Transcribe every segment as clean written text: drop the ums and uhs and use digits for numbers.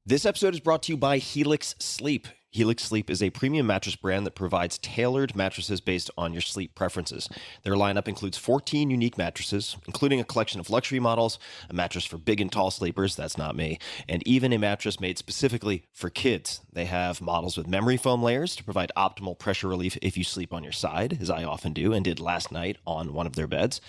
This episode is brought to you by Helix Sleep. Helix Sleep is a premium mattress brand that provides tailored mattresses based on your sleep preferences. Their lineup includes 14 unique mattresses, including a collection of luxury models, a mattress for big and tall sleepers, that's not me, and even a mattress made specifically for kids. They have models with memory foam layers to provide optimal pressure relief if you sleep on your side, as I often do and did last night on one of their beds.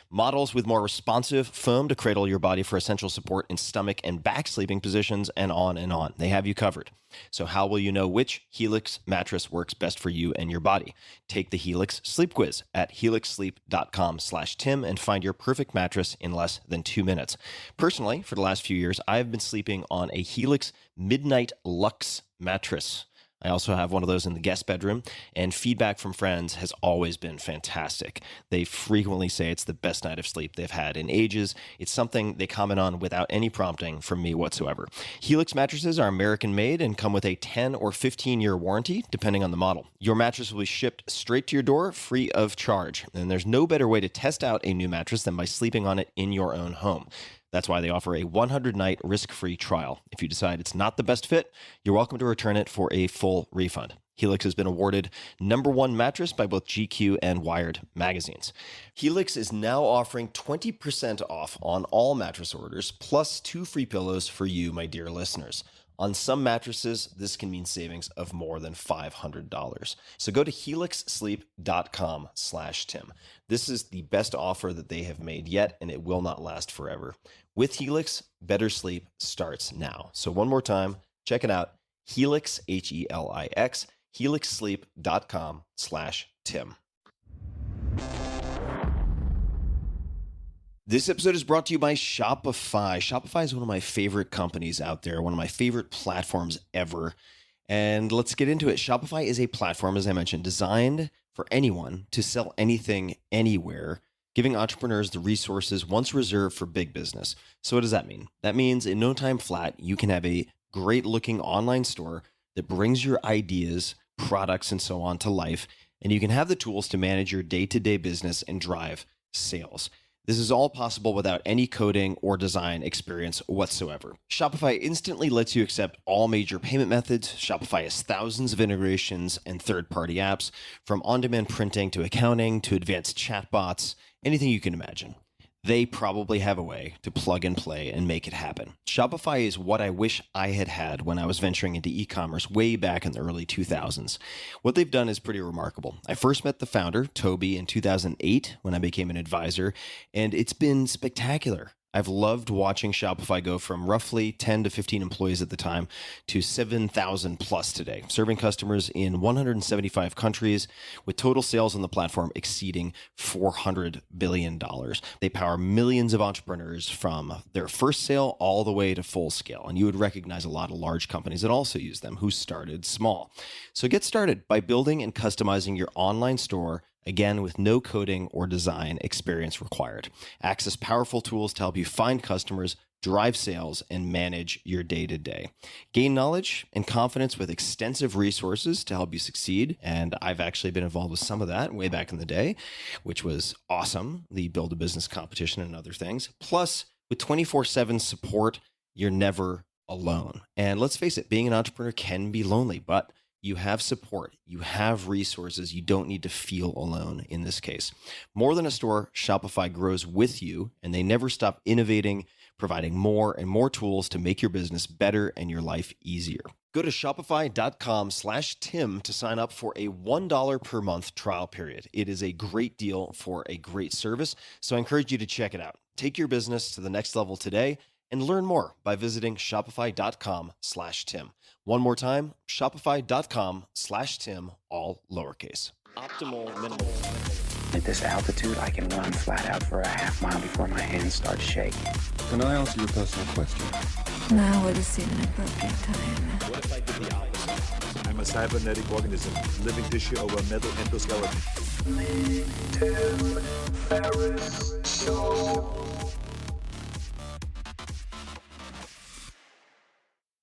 Models with more responsive foam to cradle your body for essential support in stomach and back sleeping positions, and on and on. They have you covered. So how will you know which Helix mattress works best for you and your body? Take the Helix Sleep Quiz at helixsleep.com/Tim and find your perfect mattress in less than 2 minutes. Personally, for the last few years, I've been sleeping on a Helix Midnight Luxe mattress. I also have one of those in the guest bedroom, and feedback from friends has always been fantastic. They frequently say it's the best night of sleep they've had in ages. It's something they comment on without any prompting from me whatsoever. Helix mattresses are American-made and come with a 10 or 15-year warranty, depending on the model. Your mattress will be shipped straight to your door, free of charge. And there's no better way to test out a new mattress than by sleeping on it in your own home. That's why they offer a 100-night risk-free trial. If you decide it's not the best fit, you're welcome to return it for a full refund. Helix has been awarded #1 mattress by both GQ and Wired magazines. Helix is now offering 20% off on all mattress orders, plus 2 free pillows for you, my dear listeners. On some mattresses, this can mean savings of more than $500. So go to helixsleep.com/Tim. This is the best offer that they have made yet, and it will not last forever. With Helix, better sleep starts now. So one more time, check it out. Helix, Helix, helixsleep.com/Tim. This episode is brought to you by Shopify. Shopify is one of my favorite companies out there, one of my favorite platforms ever. And let's get into it. Shopify is a platform, as I mentioned, designed for anyone to sell anything, anywhere, giving entrepreneurs the resources once reserved for big business. So what does that mean? That means in no time flat, you can have a great looking online store that brings your ideas, products, and so on to life. And you can have the tools to manage your day-to-day business and drive sales. This is all possible without any coding or design experience whatsoever. Shopify instantly lets you accept all major payment methods. Shopify has thousands of integrations and third-party apps, from on-demand printing to accounting to advanced chatbots, anything you can imagine. They probably have a way to plug and play and make it happen. Shopify is what I wish I had had when I was venturing into e-commerce way back in the early 2000s. What they've done is pretty remarkable. I first met the founder, Toby, in 2008 when I became an advisor, and it's been spectacular. I've loved watching Shopify go from roughly 10 to 15 employees at the time to 7,000 plus today, serving customers in 175 countries with total sales on the platform exceeding $400 billion. They power millions of entrepreneurs from their first sale all the way to full scale. And you would recognize a lot of large companies that also use them who started small. So get started by building and customizing your online store, again, with no coding or design experience required. Access powerful tools to help you find customers, drive sales, and manage your day-to-day. Gain knowledge and confidence with extensive resources to help you succeed. And I've actually been involved with some of that way back in the day, which was awesome. The Build a Business competition and other things. Plus, with 24/7 support, you're never alone. And let's face it, being an entrepreneur can be lonely, but you have support, you have resources, you don't need to feel alone in this case. More than a store, Shopify grows with you, and they never stop innovating, providing more and more tools to make your business better and your life easier. Go to shopify.com/Tim to sign up for a $1 per month trial period. It is a great deal for a great service, so I encourage you to check it out. Take your business to the next level today and learn more by visiting shopify.com/Tim. One more time, shopify.com/Tim, all lowercase. Optimal minimal. At this altitude, I can run flat out for a half mile before my hands start shaking. Can I ask you a personal question? Now would seem an appropriate time. What if I did the opposite? I'm a cybernetic organism, living tissue over a metal endoskeleton.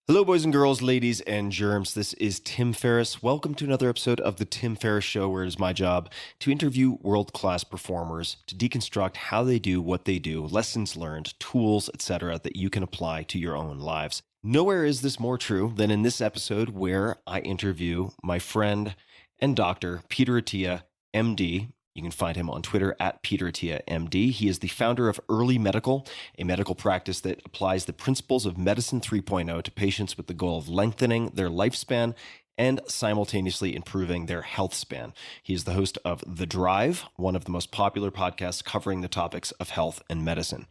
Hello, boys and girls, ladies and germs. This is Tim Ferriss. Welcome to another episode of The Tim Ferriss Show, where it is my job to interview world-class performers, to deconstruct how they do what they do, lessons learned, tools, etc., that you can apply to your own lives. Nowhere is this more true than in this episode where I interview my friend and doctor, Peter Attia, MD. You can find him on Twitter at Peter Attia, MD. He is the founder of Early Medical, a medical practice that applies the principles of Medicine 3.0 to patients with the goal of lengthening their lifespan and simultaneously improving their health span. He is the host of The Drive, one of the most popular podcasts covering the topics of health and medicine.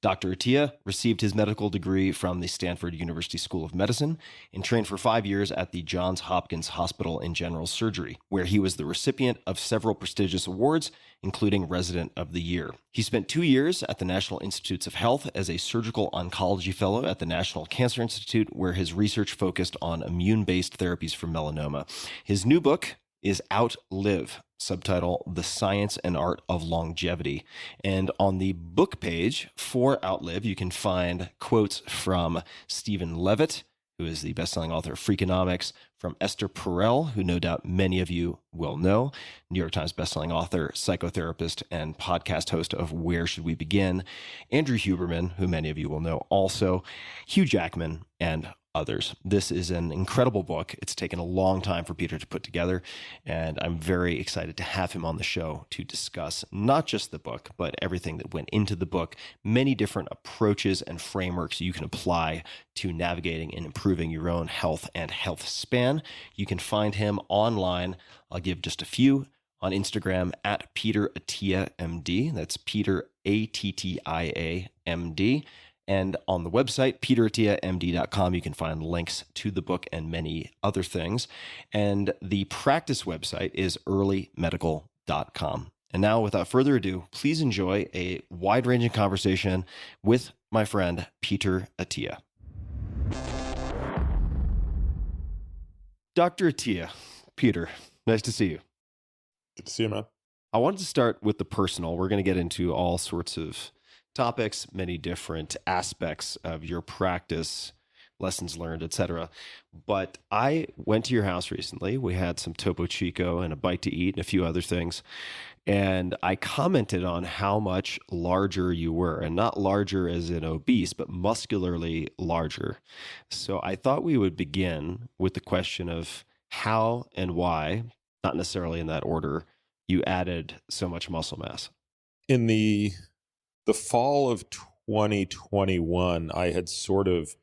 Dr. Attia received his medical degree from the Stanford University School of Medicine and trained for 5 years at the Johns Hopkins Hospital in General Surgery, where he was the recipient of several prestigious awards, including Resident of the Year. He spent 2 years at the National Institutes of Health as a surgical oncology fellow at the National Cancer Institute, where his research focused on immune-based therapies for melanoma. His new book is Outlive, subtitle The Science and Art of Longevity. And on the book page for Outlive, you can find quotes from Stephen Levitt, who is the best-selling author of Freakonomics, from Esther Perel, who no doubt many of you will know, New York Times bestselling author, psychotherapist, and podcast host of Where Should We Begin, Andrew Huberman, who many of you will know also, Hugh Jackman, and others. This is an incredible book. It's taken a long time for Peter to put together, and I'm very excited to have him on the show to discuss not just the book, but everything that went into the book, many different approaches and frameworks you can apply to navigating and improving your own health and health span. You can find him online. I'll give just a few on Instagram at Peter Attia MD. That's Peter Attia MD. And on the website, peterattiamd.com, you can find links to the book and many other things. And the practice website is earlymedical.com. And now, without further ado, please enjoy a wide-ranging conversation with my friend, Peter Attia. Dr. Attia, Peter, nice to see you. Good to see you, man. I wanted to start with the personal. We're going to get into all sorts of topics, many different aspects of your practice, lessons learned, etc. But I went to your house recently. We had some Topo Chico and a bite to eat and a few other things. And I commented on how much larger you were, and not larger as in obese, but muscularly larger. So I thought we would begin with the question of how and why, not necessarily in that order, you added so much muscle mass. In the fall of 2021, I had sort of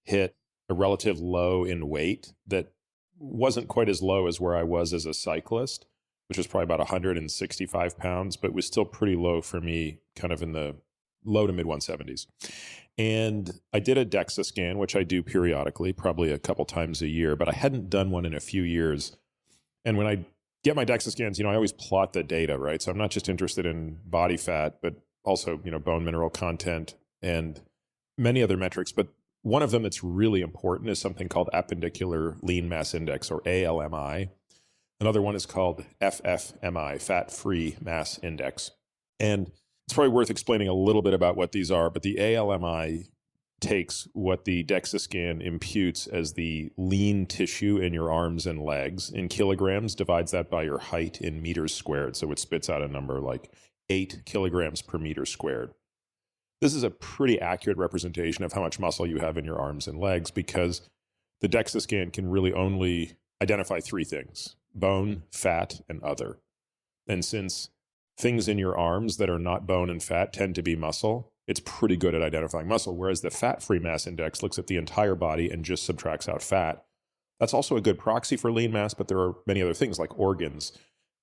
hit a relative low in weight that wasn't quite as low as where I was as a cyclist, which was probably about 165 pounds, but was still pretty low for me, kind of in the low to mid 170s. And I did a DEXA scan, which I do periodically, probably a couple times a year, but I hadn't done one in a few years. And when I get my DEXA scans, I always plot the data, right? So I'm not just interested in body fat, but also, bone mineral content and many other metrics. But one of them that's really important is something called appendicular lean mass index, or ALMI. Another one is called FFMI, fat-free mass index. And it's probably worth explaining a little bit about what these are, but the ALMI takes what the DEXA scan imputes as the lean tissue in your arms and legs in kilograms, divides that by your height in meters squared. So it spits out a number like 8 kilograms per meter squared. This is a pretty accurate representation of how much muscle you have in your arms and legs, because the DEXA scan can really only identify 3 things: bone, fat, and other. And since things in your arms that are not bone and fat tend to be muscle, it's pretty good at identifying muscle, whereas the fat-free mass index looks at the entire body and just subtracts out fat. That's also a good proxy for lean mass, but there are many other things like organs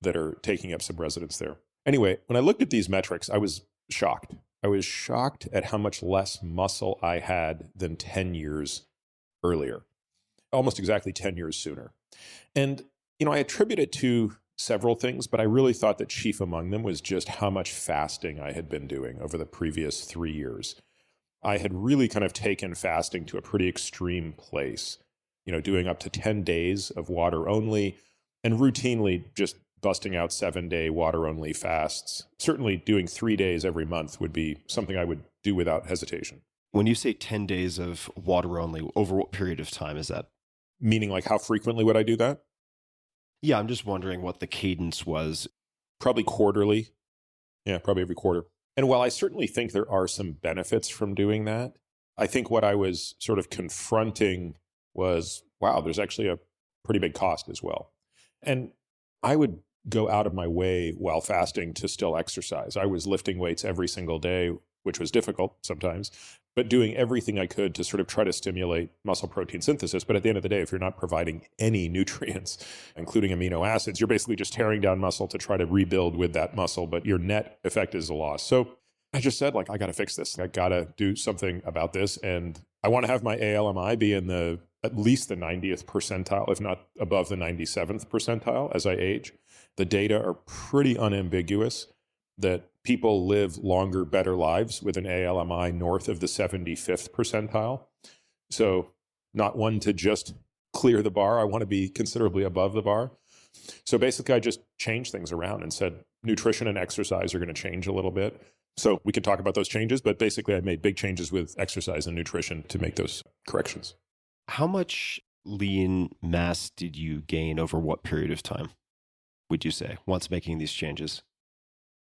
that are taking up some residence there. Anyway, when I looked at these metrics, I was shocked. I was shocked at how much less muscle I had than 10 years earlier, almost exactly 10 years sooner. And, I attribute it to several things, but I really thought that chief among them was just how much fasting I had been doing over the previous 3 years. I had really kind of taken fasting to a pretty extreme place, doing up to 10 days of water only, and routinely just busting out 7-day water-only fasts. Certainly doing 3 days every month would be something I would do without hesitation. When you say 10 days of water only, over what period of time is that? Meaning, like, how frequently would I do that? Yeah, I'm just wondering what the cadence was. Probably quarterly. Yeah, probably every quarter. And while I certainly think there are some benefits from doing that, I think what I was sort of confronting was, wow, there's actually a pretty big cost as well. And I would go out of my way while fasting to still exercise. I was lifting weights every single day, which was difficult sometimes, but doing everything I could to sort of try to stimulate muscle protein synthesis. But at the end of the day, if you're not providing any nutrients, including amino acids, you're basically just tearing down muscle to try to rebuild with that muscle, but your net effect is a loss. So I just said, like, I got to fix this. I got to do something about this. And I want to have my ALMI be in at least the 90th percentile, if not above the 97th percentile as I age. The data are pretty unambiguous that people live longer, better lives with an ALMI north of the 75th percentile. So not one to just clear the bar. I want to be considerably above the bar. So basically, I just changed things around and said nutrition and exercise are going to change a little bit. So we could talk about those changes, but basically I made big changes with exercise and nutrition to make those corrections. How much lean mass did you gain over what period of time, would you say, once making these changes?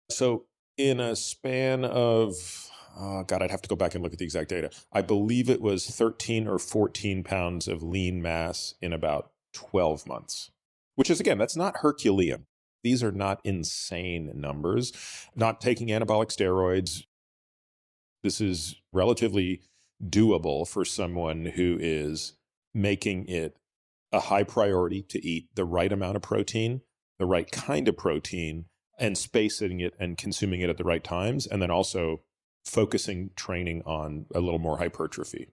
So in a span of, oh God, I'd have to go back and look at the exact data. I believe it was 13 or 14 pounds of lean mass in about 12 months, which is, again, that's not Herculean. These are not insane numbers. Not taking anabolic steroids. This is relatively doable for someone who is making it a high priority to eat the right amount of protein, the right kind of protein, and spacing it and consuming it at the right times, and then also focusing training on a little more hypertrophy.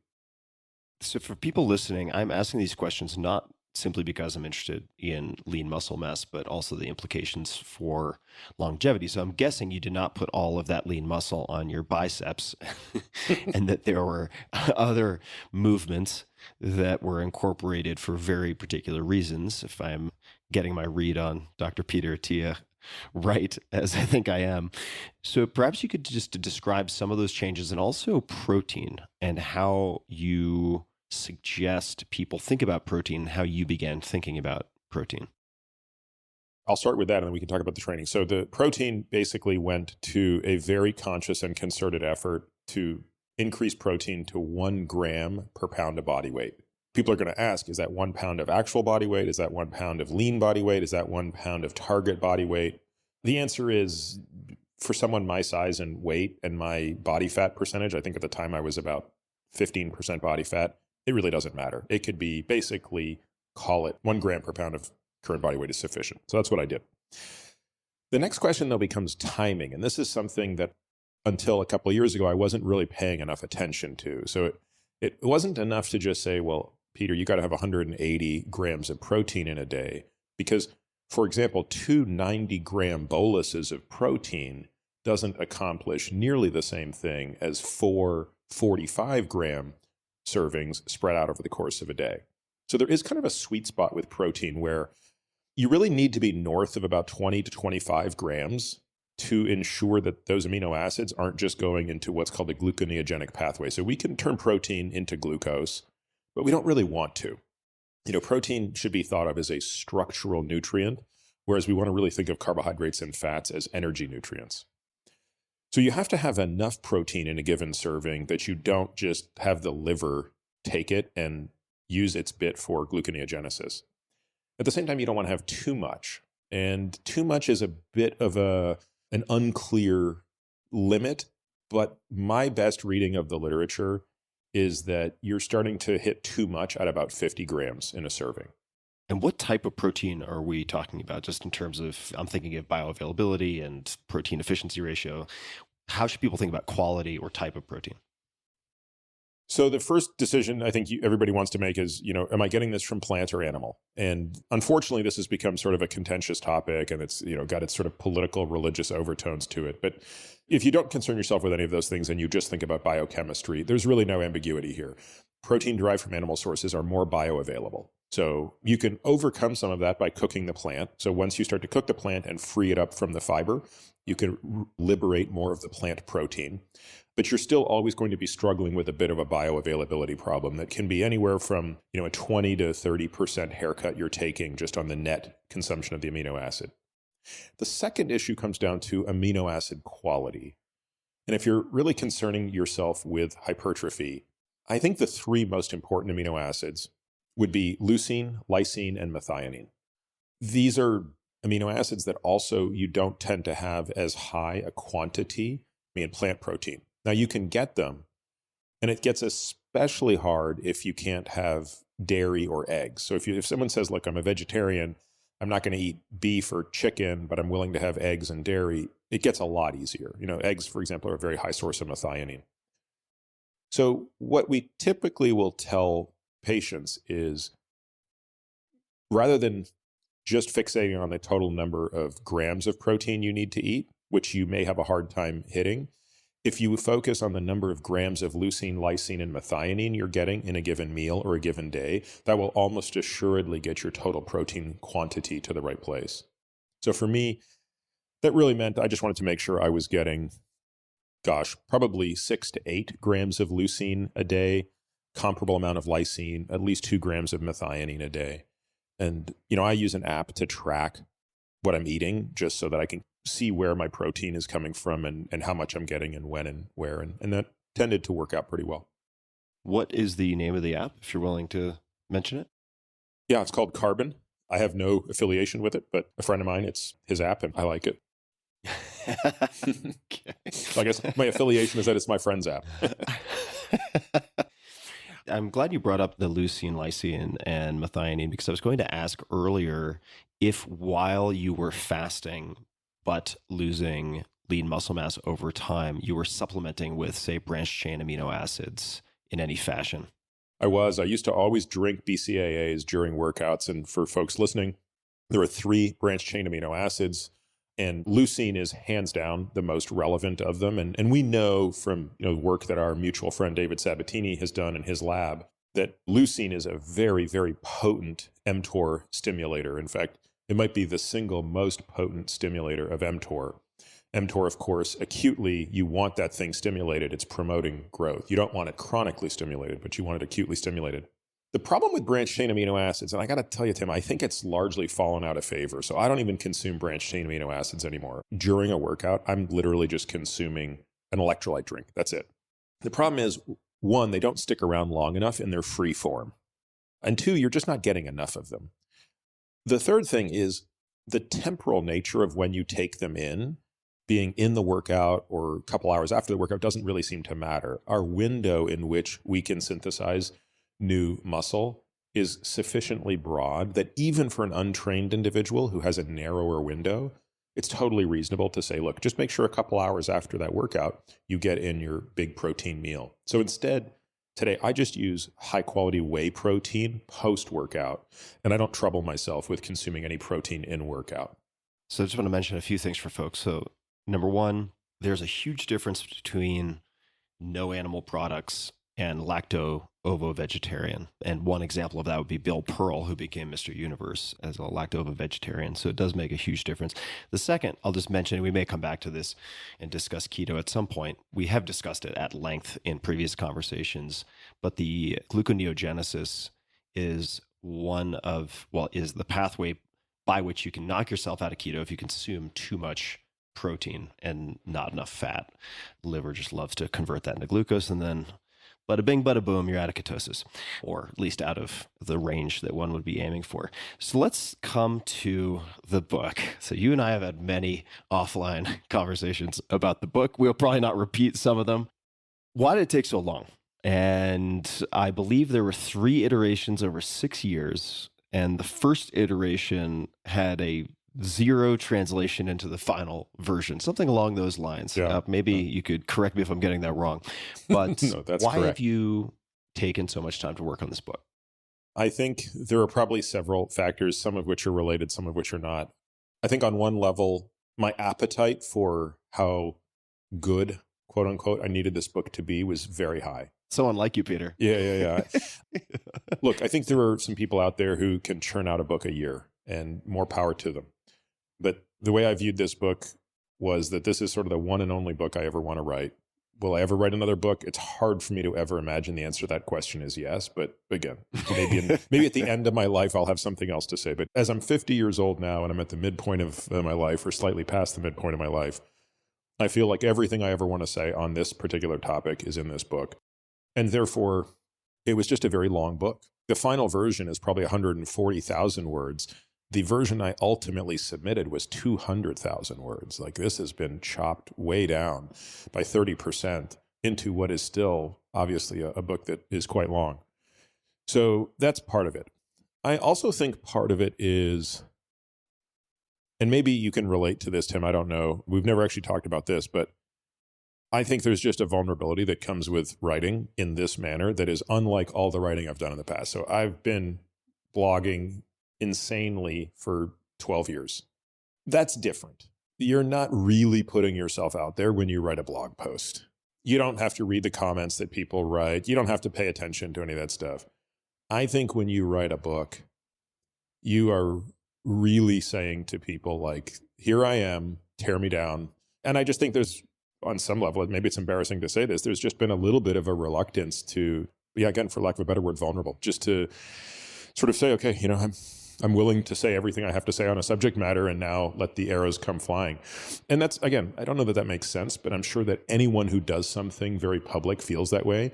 So for people listening, I'm asking these questions not simply because I'm interested in lean muscle mass, but also the implications for longevity. So I'm guessing you did not put all of that lean muscle on your biceps and that there were other movements that were incorporated for very particular reasons. If I'm getting my read on Dr. Peter Attia right, as I think I am. So perhaps you could just describe some of those changes and also protein and how you suggest people think about protein, how you began thinking about protein. I'll start with that and then we can talk about the training. So the protein basically went to a very conscious and concerted effort to increase protein to 1 gram per pound of body weight. People are going to ask, is that 1 pound of actual body weight? Is that 1 pound of lean body weight? Is that 1 pound of target body weight? The answer is, for someone my size and weight and my body fat percentage, I think at the time I was about 15% body fat, it really doesn't matter. It could be basically, call it 1 gram per pound of current body weight is sufficient. So that's what I did. The next question, though, becomes timing. And this is something that until a couple of years ago, I wasn't really paying enough attention to. So it wasn't enough to just say, well, Peter, you got to have 180 grams of protein in a day. Because, for example, 2 90-gram boluses of protein doesn't accomplish nearly the same thing as 4 45-gram servings spread out over the course of a day. So there is kind of a sweet spot with protein where you really need to be north of about 20 to 25 grams to ensure that those amino acids aren't just going into what's called the gluconeogenic pathway. So we can turn protein into glucose, but we don't really want to. You know, protein should be thought of as a structural nutrient, whereas we want to really think of carbohydrates and fats as energy nutrients. So you have to have enough protein in a given serving that you don't just have the liver take it and use its bit for gluconeogenesis. At the same time, you don't want to have too much. And too much is a bit of an unclear limit, but my best reading of the literature is that you're starting to hit too much at about 50 grams in a serving. And what type of protein are we talking about? Just in terms of, I'm thinking of bioavailability and protein efficiency ratio. How should people think about quality or type of protein? So the first decision I think everybody wants to make is, am I getting this from plant or animal? And unfortunately, this has become sort of a contentious topic, and it's, got its sort of political, religious overtones to it. But if you don't concern yourself with any of those things and you just think about biochemistry, there's really no ambiguity here. Protein derived from animal sources are more bioavailable. So you can overcome some of that by cooking the plant. So once you start to cook the plant and free it up from the fiber, you can liberate more of the plant protein. But you're still always going to be struggling with a bit of a bioavailability problem that can be anywhere from, a 20 to 30% haircut you're taking just on the net consumption of the amino acid. The second issue comes down to amino acid quality. And if you're really concerning yourself with hypertrophy, I think the three most important amino acids would be leucine, lysine, and methionine. These are amino acids that also you don't tend to have as high a quantity in plant protein. Now you can get them, and it gets especially hard if you can't have dairy or eggs. So if someone says, look, I'm a vegetarian, I'm not going to eat beef or chicken, but I'm willing to have eggs and dairy, it gets a lot easier. Eggs, for example, are a very high source of methionine. So what we typically will tell patients is, rather than just fixating on the total number of grams of protein you need to eat, which you may have a hard time hitting, if you focus on the number of grams of leucine, lysine, and methionine you're getting in a given meal or a given day, that will almost assuredly get your total protein quantity to the right place. So for me, that really meant I just wanted to make sure I was getting, probably 6 to 8 grams of leucine a day, comparable amount of lysine, at least 2 grams of methionine a day. And, I use an app to track what I'm eating just so that I can see where my protein is coming from and how much I'm getting and when and where. And that tended to work out pretty well. What is the name of the app, if you're willing to mention it? Yeah, it's called Carbon. I have no affiliation with it, but a friend of mine, it's his app and I like it. Okay. So I guess my affiliation is that it's my friend's app. I'm glad you brought up the leucine, lysine, and methionine, because I was going to ask earlier if while you were fasting but losing lean muscle mass over time, you were supplementing with, say, branched chain amino acids in any fashion. I used to always drink BCAAs during workouts. And for folks listening, there are 3 branched chain amino acids. And leucine is hands down the most relevant of them. And we know from work that our mutual friend David Sabatini has done in his lab that leucine is a very, very potent mTOR stimulator. In fact, it might be the single most potent stimulator of mTOR. mTOR, of course, acutely, you want that thing stimulated. It's promoting growth. You don't want it chronically stimulated, but you want it acutely stimulated. The problem with branched chain amino acids, and I got to tell you, Tim, I think it's largely fallen out of favor. So I don't even consume branched chain amino acids anymore. During a workout, I'm literally just consuming an electrolyte drink. That's it. The problem is, 1, they don't stick around long enough in their free form. And 2, you're just not getting enough of them. The third thing is the temporal nature of when you take them in, being in the workout or a couple hours after the workout doesn't really seem to matter. Our window in which we can synthesize new muscle is sufficiently broad that even for an untrained individual who has a narrower window, it's totally reasonable to say, look, just make sure a couple hours after that workout, you get in your big protein meal. So instead, today, I just use high quality whey protein post-workout, and I don't trouble myself with consuming any protein in workout. So I just want to mention a few things for folks. So number 1, there's a huge difference between no animal products and lacto-ovo-vegetarian. And one example of that would be Bill Pearl, who became Mr. Universe as a lacto-ovo-vegetarian. So it does make a huge difference. The second, I'll just mention, we may come back to this and discuss keto at some point. We have discussed it at length in previous conversations, but the gluconeogenesis is is the pathway by which you can knock yourself out of keto if you consume too much protein and not enough fat. The liver just loves to convert that into glucose, and then bada bing, bada boom, you're out of ketosis, or at least out of the range that one would be aiming for. So let's come to the book. So you and I have had many offline conversations about the book. We'll probably not repeat some of them. Why did it take so long? And I believe there were 3 iterations over 6 years. And the first iteration had a 0 translation into the final version, something along those lines. Yeah. Maybe you could correct me if I'm getting that wrong. But No, that's why correct. have you taken so much time to work on this book? I think there are probably several factors, some of which are related, some of which are not. I think on one level, my appetite for how good, quote unquote, I needed this book to be was very high. So unlike you, Peter. Yeah. Look, I think there are some people out there who can churn out a book a year, and more power to them. But the way I viewed this book was that this is sort of the one and only book I ever want to write. Will I ever write another book? It's hard for me to ever imagine the answer to that question is yes. But again, maybe at the end of my life, I'll have something else to say. But as I'm 50 years old now and I'm at the midpoint of my life, or slightly past the midpoint of my life, I feel like everything I ever want to say on this particular topic is in this book. And therefore, it was just a very long book. The final version is probably 140,000 words. The version I ultimately submitted was 200,000 words. Like, this has been chopped way down by 30% into what is still obviously a book that is quite long. So that's part of it. I also think part of it is, and maybe you can relate to this, Tim, I don't know. We've never actually talked about this, but I think there's just a vulnerability that comes with writing in this manner that is unlike all the writing I've done in the past. So I've been blogging insanely for 12 years. That's different. You're not really putting yourself out there when you write a blog post. You don't have to read the comments that people write. You don't have to pay attention to any of that stuff. I think when you write a book, you are really saying to people, like, here I am, tear me down. And I just think there's, on some level, maybe it's embarrassing to say this, there's just been a little bit of a reluctance to, again, for lack of a better word, vulnerable, just to sort of say, okay, I'm willing to say everything I have to say on a subject matter, and now let the arrows come flying. And that's, again, I don't know that that makes sense, but I'm sure that anyone who does something very public feels that way.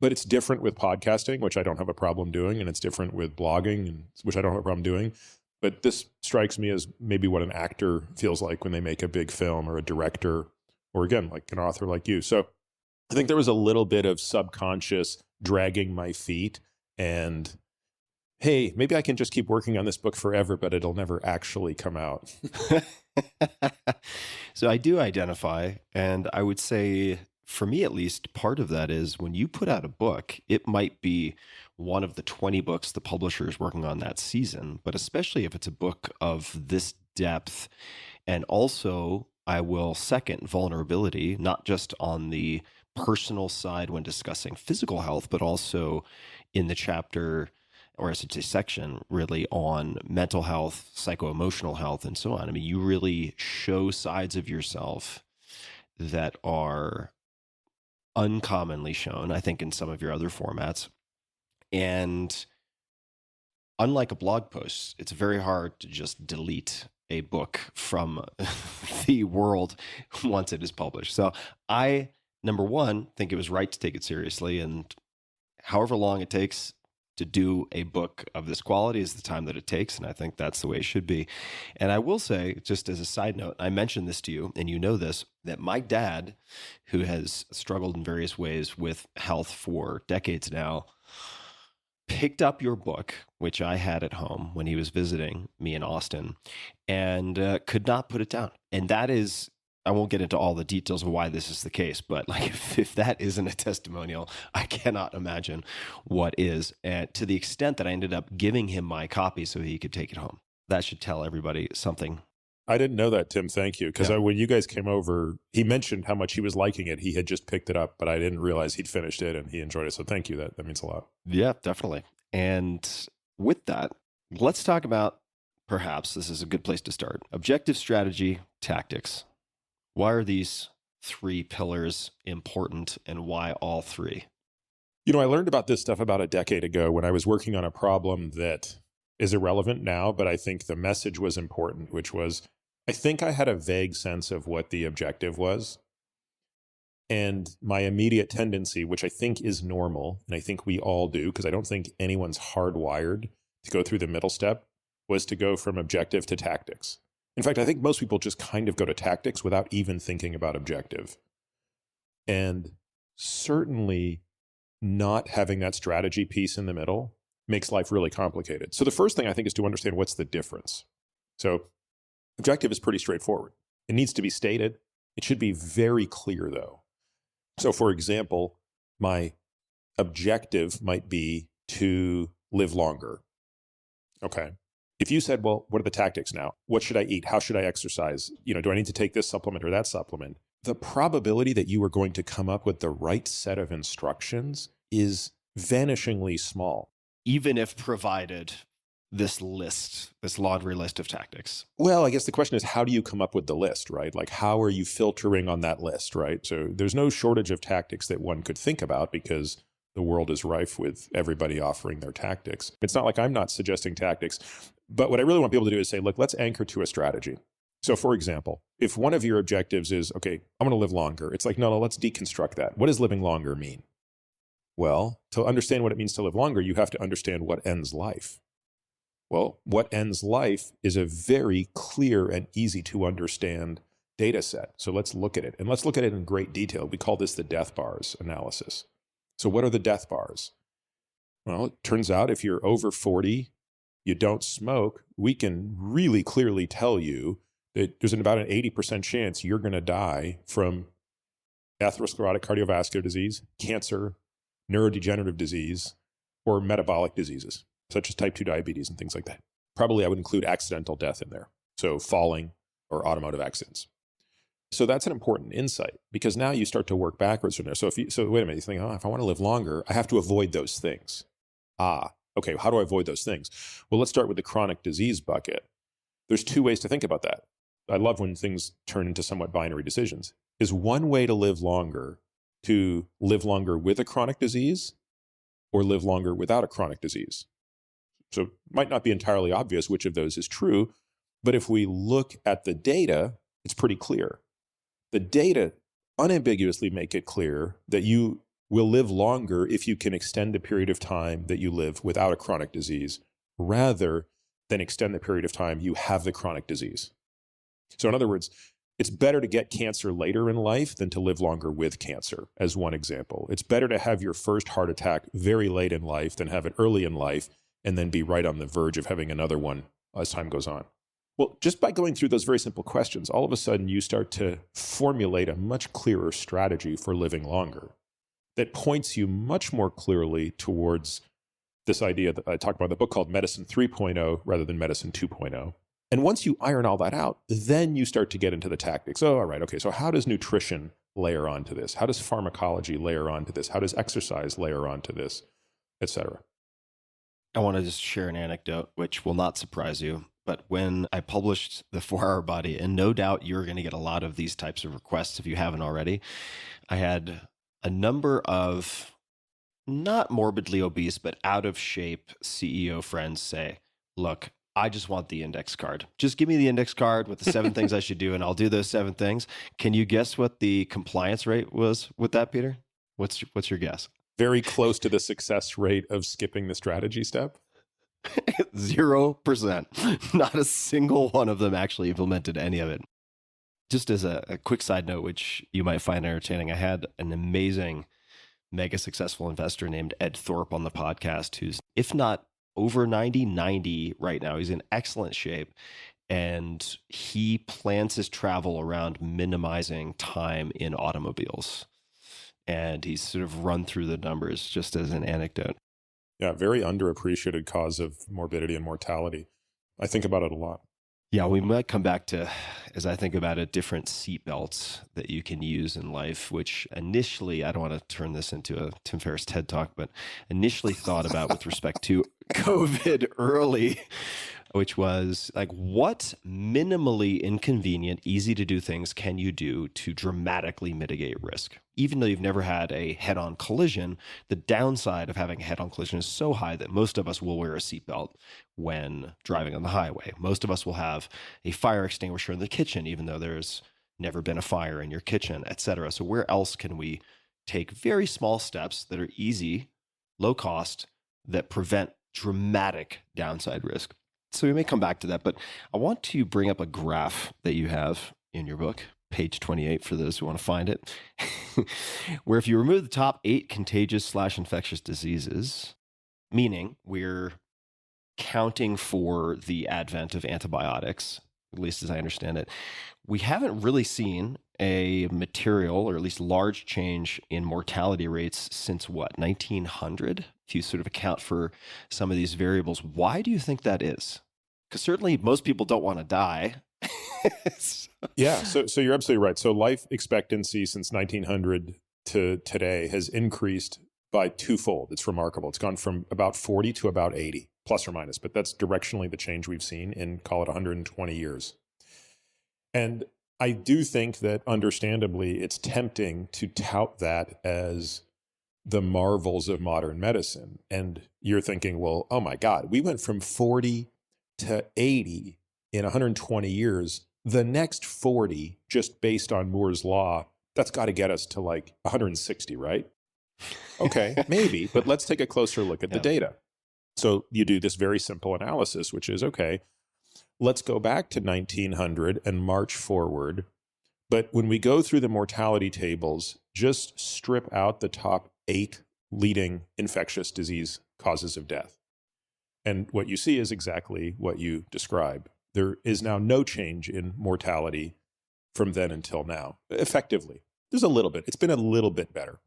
But it's different with podcasting, which I don't have a problem doing, and it's different with blogging, which I don't have a problem doing. But this strikes me as maybe what an actor feels like when they make a big film, or a director, or again, like an author like you. So I think there was a little bit of subconscious dragging my feet and, hey, maybe I can just keep working on this book forever, but it'll never actually come out. So I do identify, and I would say, for me at least, part of that is when you put out a book, it might be one of the 20 books the publisher is working on that season, but especially if it's a book of this depth. And also, I will second vulnerability, not just on the personal side when discussing physical health, but also in the chapter, or I should say section, really on mental health, psycho-emotional health, and so on. I mean, you really show sides of yourself that are uncommonly shown, I think, in some of your other formats. And unlike a blog post, it's very hard to just delete a book from the world once it is published. So I, number one, think it was right to take it seriously, and however long it takes to do a book of this quality is the time that it takes, and I think that's the way it should be. And I will say, just as a side note, I mentioned this to you, and you know this, that my dad, who has struggled in various ways with health for decades now, picked up your book, which I had at home when he was visiting me in Austin, and could not put it down. And that is, I won't get into all the details of why this is the case, but like, if that isn't a testimonial, I cannot imagine what is. And to the extent that I ended up giving him my copy so he could take it home. That should tell everybody something. I didn't know that, Tim. Thank you. Because when you guys came over, he mentioned how much he was liking it. He had just picked it up, but I didn't realize he'd finished it and he enjoyed it. So thank you. That means a lot. Yeah, definitely. And with that, let's talk about, perhaps this is a good place to start, objective strategy, tactics. Why are these three pillars important, and why all three? I learned about this stuff about a decade ago when I was working on a problem that is irrelevant now, but I think the message was important, which was, I think I had a vague sense of what the objective was. And my immediate tendency, which I think is normal, and I think we all do, because I don't think anyone's hardwired to go through the middle step, was to go from objective to tactics. In fact, I think most people just kind of go to tactics without even thinking about objective. And certainly not having that strategy piece in the middle makes life really complicated. So the first thing I think is to understand what's the difference. So objective is pretty straightforward. It needs to be stated. It should be very clear, though. So for example, my objective might be to live longer. Okay. If you said, well, what are the tactics now? What should I eat? How should I exercise? Do I need to take this supplement or that supplement? The probability that you are going to come up with the right set of instructions is vanishingly small. Even if provided this list, this laundry list of tactics. Well, I guess the question is, how do you come up with the list, right? Like, how are you filtering on that list, right? So there's no shortage of tactics that one could think about because the world is rife with everybody offering their tactics. It's not like I'm not suggesting tactics, but what I really want people to do is say, look, let's anchor to a strategy. So for example, if one of your objectives is, okay, I'm going to live longer. It's like, no, let's deconstruct that. What does living longer mean? Well, to understand what it means to live longer, you have to understand what ends life. Well, what ends life is a very clear and easy to understand data set. So let's look at it. And let's look at it in great detail. We call this the death bars analysis. So what are the death bars? Well, it turns out if you're over 40, you don't smoke, we can really clearly tell you that there's about an 80% chance you're going to die from atherosclerotic cardiovascular disease, cancer, neurodegenerative disease, or metabolic diseases, such as type 2 diabetes and things like that. Probably I would include accidental death in there, so falling or automotive accidents. So that's an important insight, because now you start to work backwards from there. So wait a minute, you think, if I want to live longer, I have to avoid those things. Okay, how do I avoid those things? Well, let's start with the chronic disease bucket. There's two ways to think about that. I love when things turn into somewhat binary decisions. Is one way to live longer with a chronic disease or live longer without a chronic disease? So it might not be entirely obvious which of those is true, but if we look at the data, it's pretty clear. The data unambiguously make it clear that you will live longer if you can extend the period of time that you live without a chronic disease, rather than extend the period of time you have the chronic disease. So in other words, it's better to get cancer later in life than to live longer with cancer, as one example. It's better to have your first heart attack very late in life than have it early in life and then be right on the verge of having another one as time goes on. Well, just by going through those very simple questions, all of a sudden you start to formulate a much clearer strategy for living longer that points you much more clearly towards this idea that I talked about in the book called Medicine 3.0 rather than Medicine 2.0. And once you iron all that out, then you start to get into the tactics. Oh, all right, okay, so how does nutrition layer onto this? How does pharmacology layer onto this? How does exercise layer onto this, et cetera? I want to just share an anecdote, which will not surprise you. But when I published The 4-Hour Body, and no doubt you're going to get a lot of these types of requests if you haven't already, I had a number of not morbidly obese, but out of shape CEO friends say, look, I just want the index card. Just give me the index card with the 7 things I should do, and I'll do those 7 things. Can you guess what the compliance rate was with that, Peter? What's your guess? Very close to the success rate of skipping the strategy step. 0%. Not a single one of them actually implemented any of it. Just as a quick side note, which you might find entertaining, I had an amazing, mega successful investor named Ed Thorpe on the podcast, who's, if not over 90 right now. He's in excellent shape. And he plans his travel around minimizing time in automobiles. And he's sort of run through the numbers just as an anecdote. Yeah, very underappreciated cause of morbidity and mortality. I think about it a lot. Yeah, we might come back to, as I think about it, different seat belts that you can use in life, which initially, I don't want to turn this into a Tim Ferriss TED Talk, but initially thought about with respect to COVID early, which was like, what minimally inconvenient, easy to do things can you do to dramatically mitigate risk? Even though you've never had a head-on collision, the downside of having a head-on collision is so high that most of us will wear a seatbelt when driving on the highway. Most of us will have a fire extinguisher in the kitchen, even though there's never been a fire in your kitchen, et cetera. So where else can we take very small steps that are easy, low cost, that prevent dramatic downside risk? So we may come back to that, but I want to bring up a graph that you have in your book, page 28 for those who want to find it, where if you remove the top 8 contagious/infectious diseases, meaning we're counting for the advent of antibiotics, at least as I understand it, we haven't really seen a material or at least large change in mortality rates since what, 1900? If you sort of account for some of these variables, why do you think that is? Because certainly most people don't want to die. Yeah, so you're absolutely right. So life expectancy since 1900 to today has increased by 2-fold. It's remarkable. It's gone from about 40 to about 80, plus or minus, but that's directionally the change we've seen in, call it 120 years. And I do think that understandably it's tempting to tout that as the marvels of modern medicine. And you're thinking, well, oh my God, we went from 40 to 80 in 120 years. The next 40, just based on Moore's law, that's got to get us to like 160, right? Okay, maybe, but let's take a closer look at the data. So you do this very simple analysis, which is, okay, let's go back to 1900 and march forward. But when we go through the mortality tables, just strip out the top 8 leading infectious disease causes of death. And what you see is exactly what you describe. There is now no change in mortality from then until now, effectively. There's a little bit. It's been a little bit better.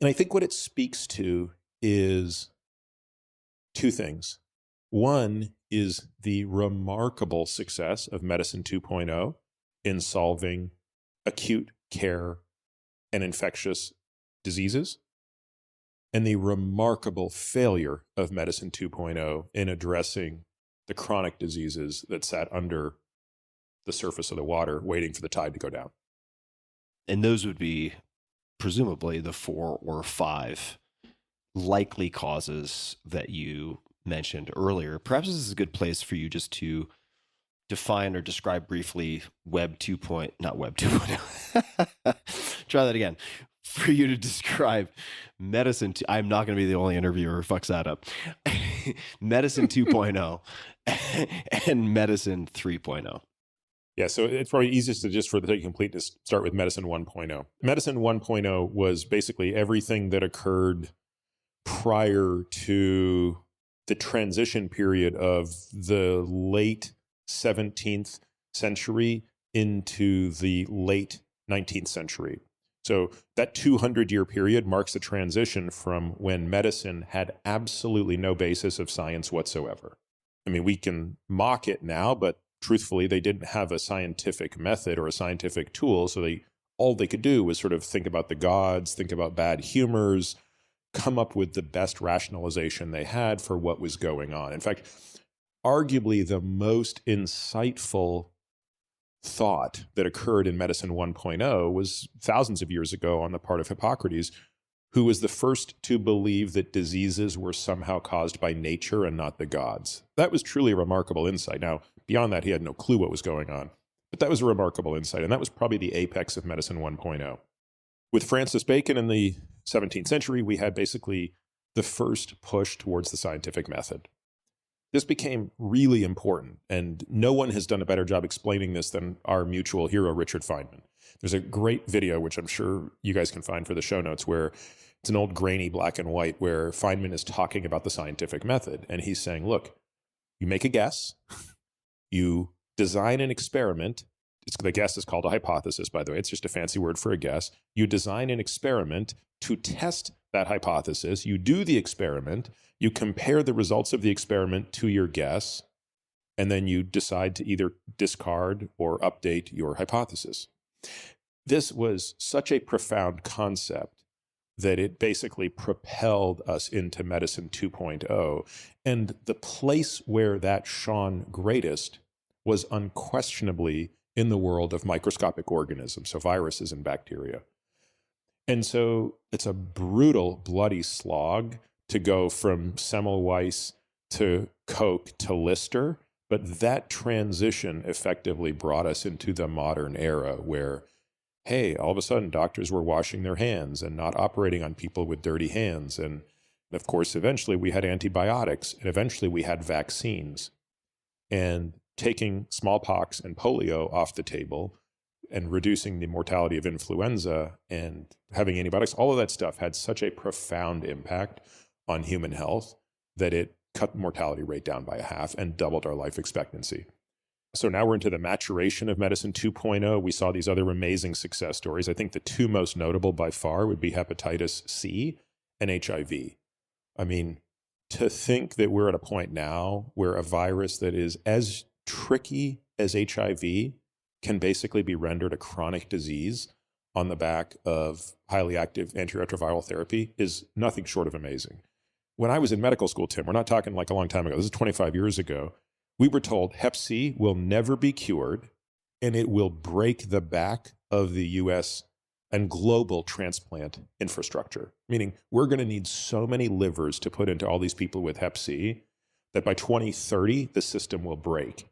And I think what it speaks to is 2 things. One is the remarkable success of Medicine 2.0 in solving acute care and infectious diseases, and the remarkable failure of Medicine 2.0 in addressing the chronic diseases that sat under the surface of the water waiting for the tide to go down. And those would be presumably the 4 or 5 likely causes that you mentioned earlier. Perhaps this is a good place for you just to define or describe briefly Web 2.0, not Web 2.0. Try that again. For you to describe medicine, I'm not going to be the only interviewer who fucks that up. Medicine 2.0 and Medicine 3.0. Yeah, so it's probably easiest to just for the sake of completeness start with Medicine 1.0. Medicine 1.0 was basically everything that occurred prior to the transition period of the late 17th century into the late 19th century. So that 200-year period marks the transition from when medicine had absolutely no basis of science whatsoever. I mean, we can mock it now, but truthfully, they didn't have a scientific method or a scientific tool, so all they could do was sort of think about the gods, think about bad humors, come up with the best rationalization they had for what was going on. In fact, arguably the most insightful thought that occurred in Medicine 1.0 was thousands of years ago on the part of Hippocrates, who was the first to believe that diseases were somehow caused by nature and not the gods. That was truly a remarkable insight. Now, beyond that, he had no clue what was going on. But that was a remarkable insight, and that was probably the apex of Medicine 1.0. With Francis Bacon in the 17th century, we had basically the first push towards the scientific method. This became really important, and no one has done a better job explaining this than our mutual hero, Richard Feynman. There's a great video, which I'm sure you guys can find for the show notes, where it's an old grainy black and white where Feynman is talking about the scientific method. And he's saying, look, you make a guess, you design an experiment. The guess is called a hypothesis, by the way. It's just a fancy word for a guess. You design an experiment to test that hypothesis. You do the experiment. You compare the results of the experiment to your guess. And then you decide to either discard or update your hypothesis. This was such a profound concept that it basically propelled us into Medicine 2.0. And the place where that shone greatest was unquestionably in the world of microscopic organisms, so viruses and bacteria. And so it's a brutal, bloody slog to go from Semmelweis to Koch to Lister, but that transition effectively brought us into the modern era where, hey, all of a sudden doctors were washing their hands and not operating on people with dirty hands. And of course, eventually we had antibiotics, and eventually we had vaccines. And taking smallpox and polio off the table and reducing the mortality of influenza and having antibiotics, all of that stuff had such a profound impact on human health that it cut the mortality rate down by 1/2 and doubled our life expectancy. So now we're into the maturation of Medicine 2.0. We saw these other amazing success stories. I think the 2 most notable by far would be hepatitis C and HIV. I mean, to think that we're at a point now where a virus that is as tricky as HIV can basically be rendered a chronic disease on the back of highly active antiretroviral therapy is nothing short of amazing. When I was in medical school, Tim, we're not talking like a long time ago, this is 25 years ago, we were told Hep C will never be cured and it will break the back of the US and global transplant infrastructure. Meaning we're going to need so many livers to put into all these people with Hep C that by 2030, the system will break.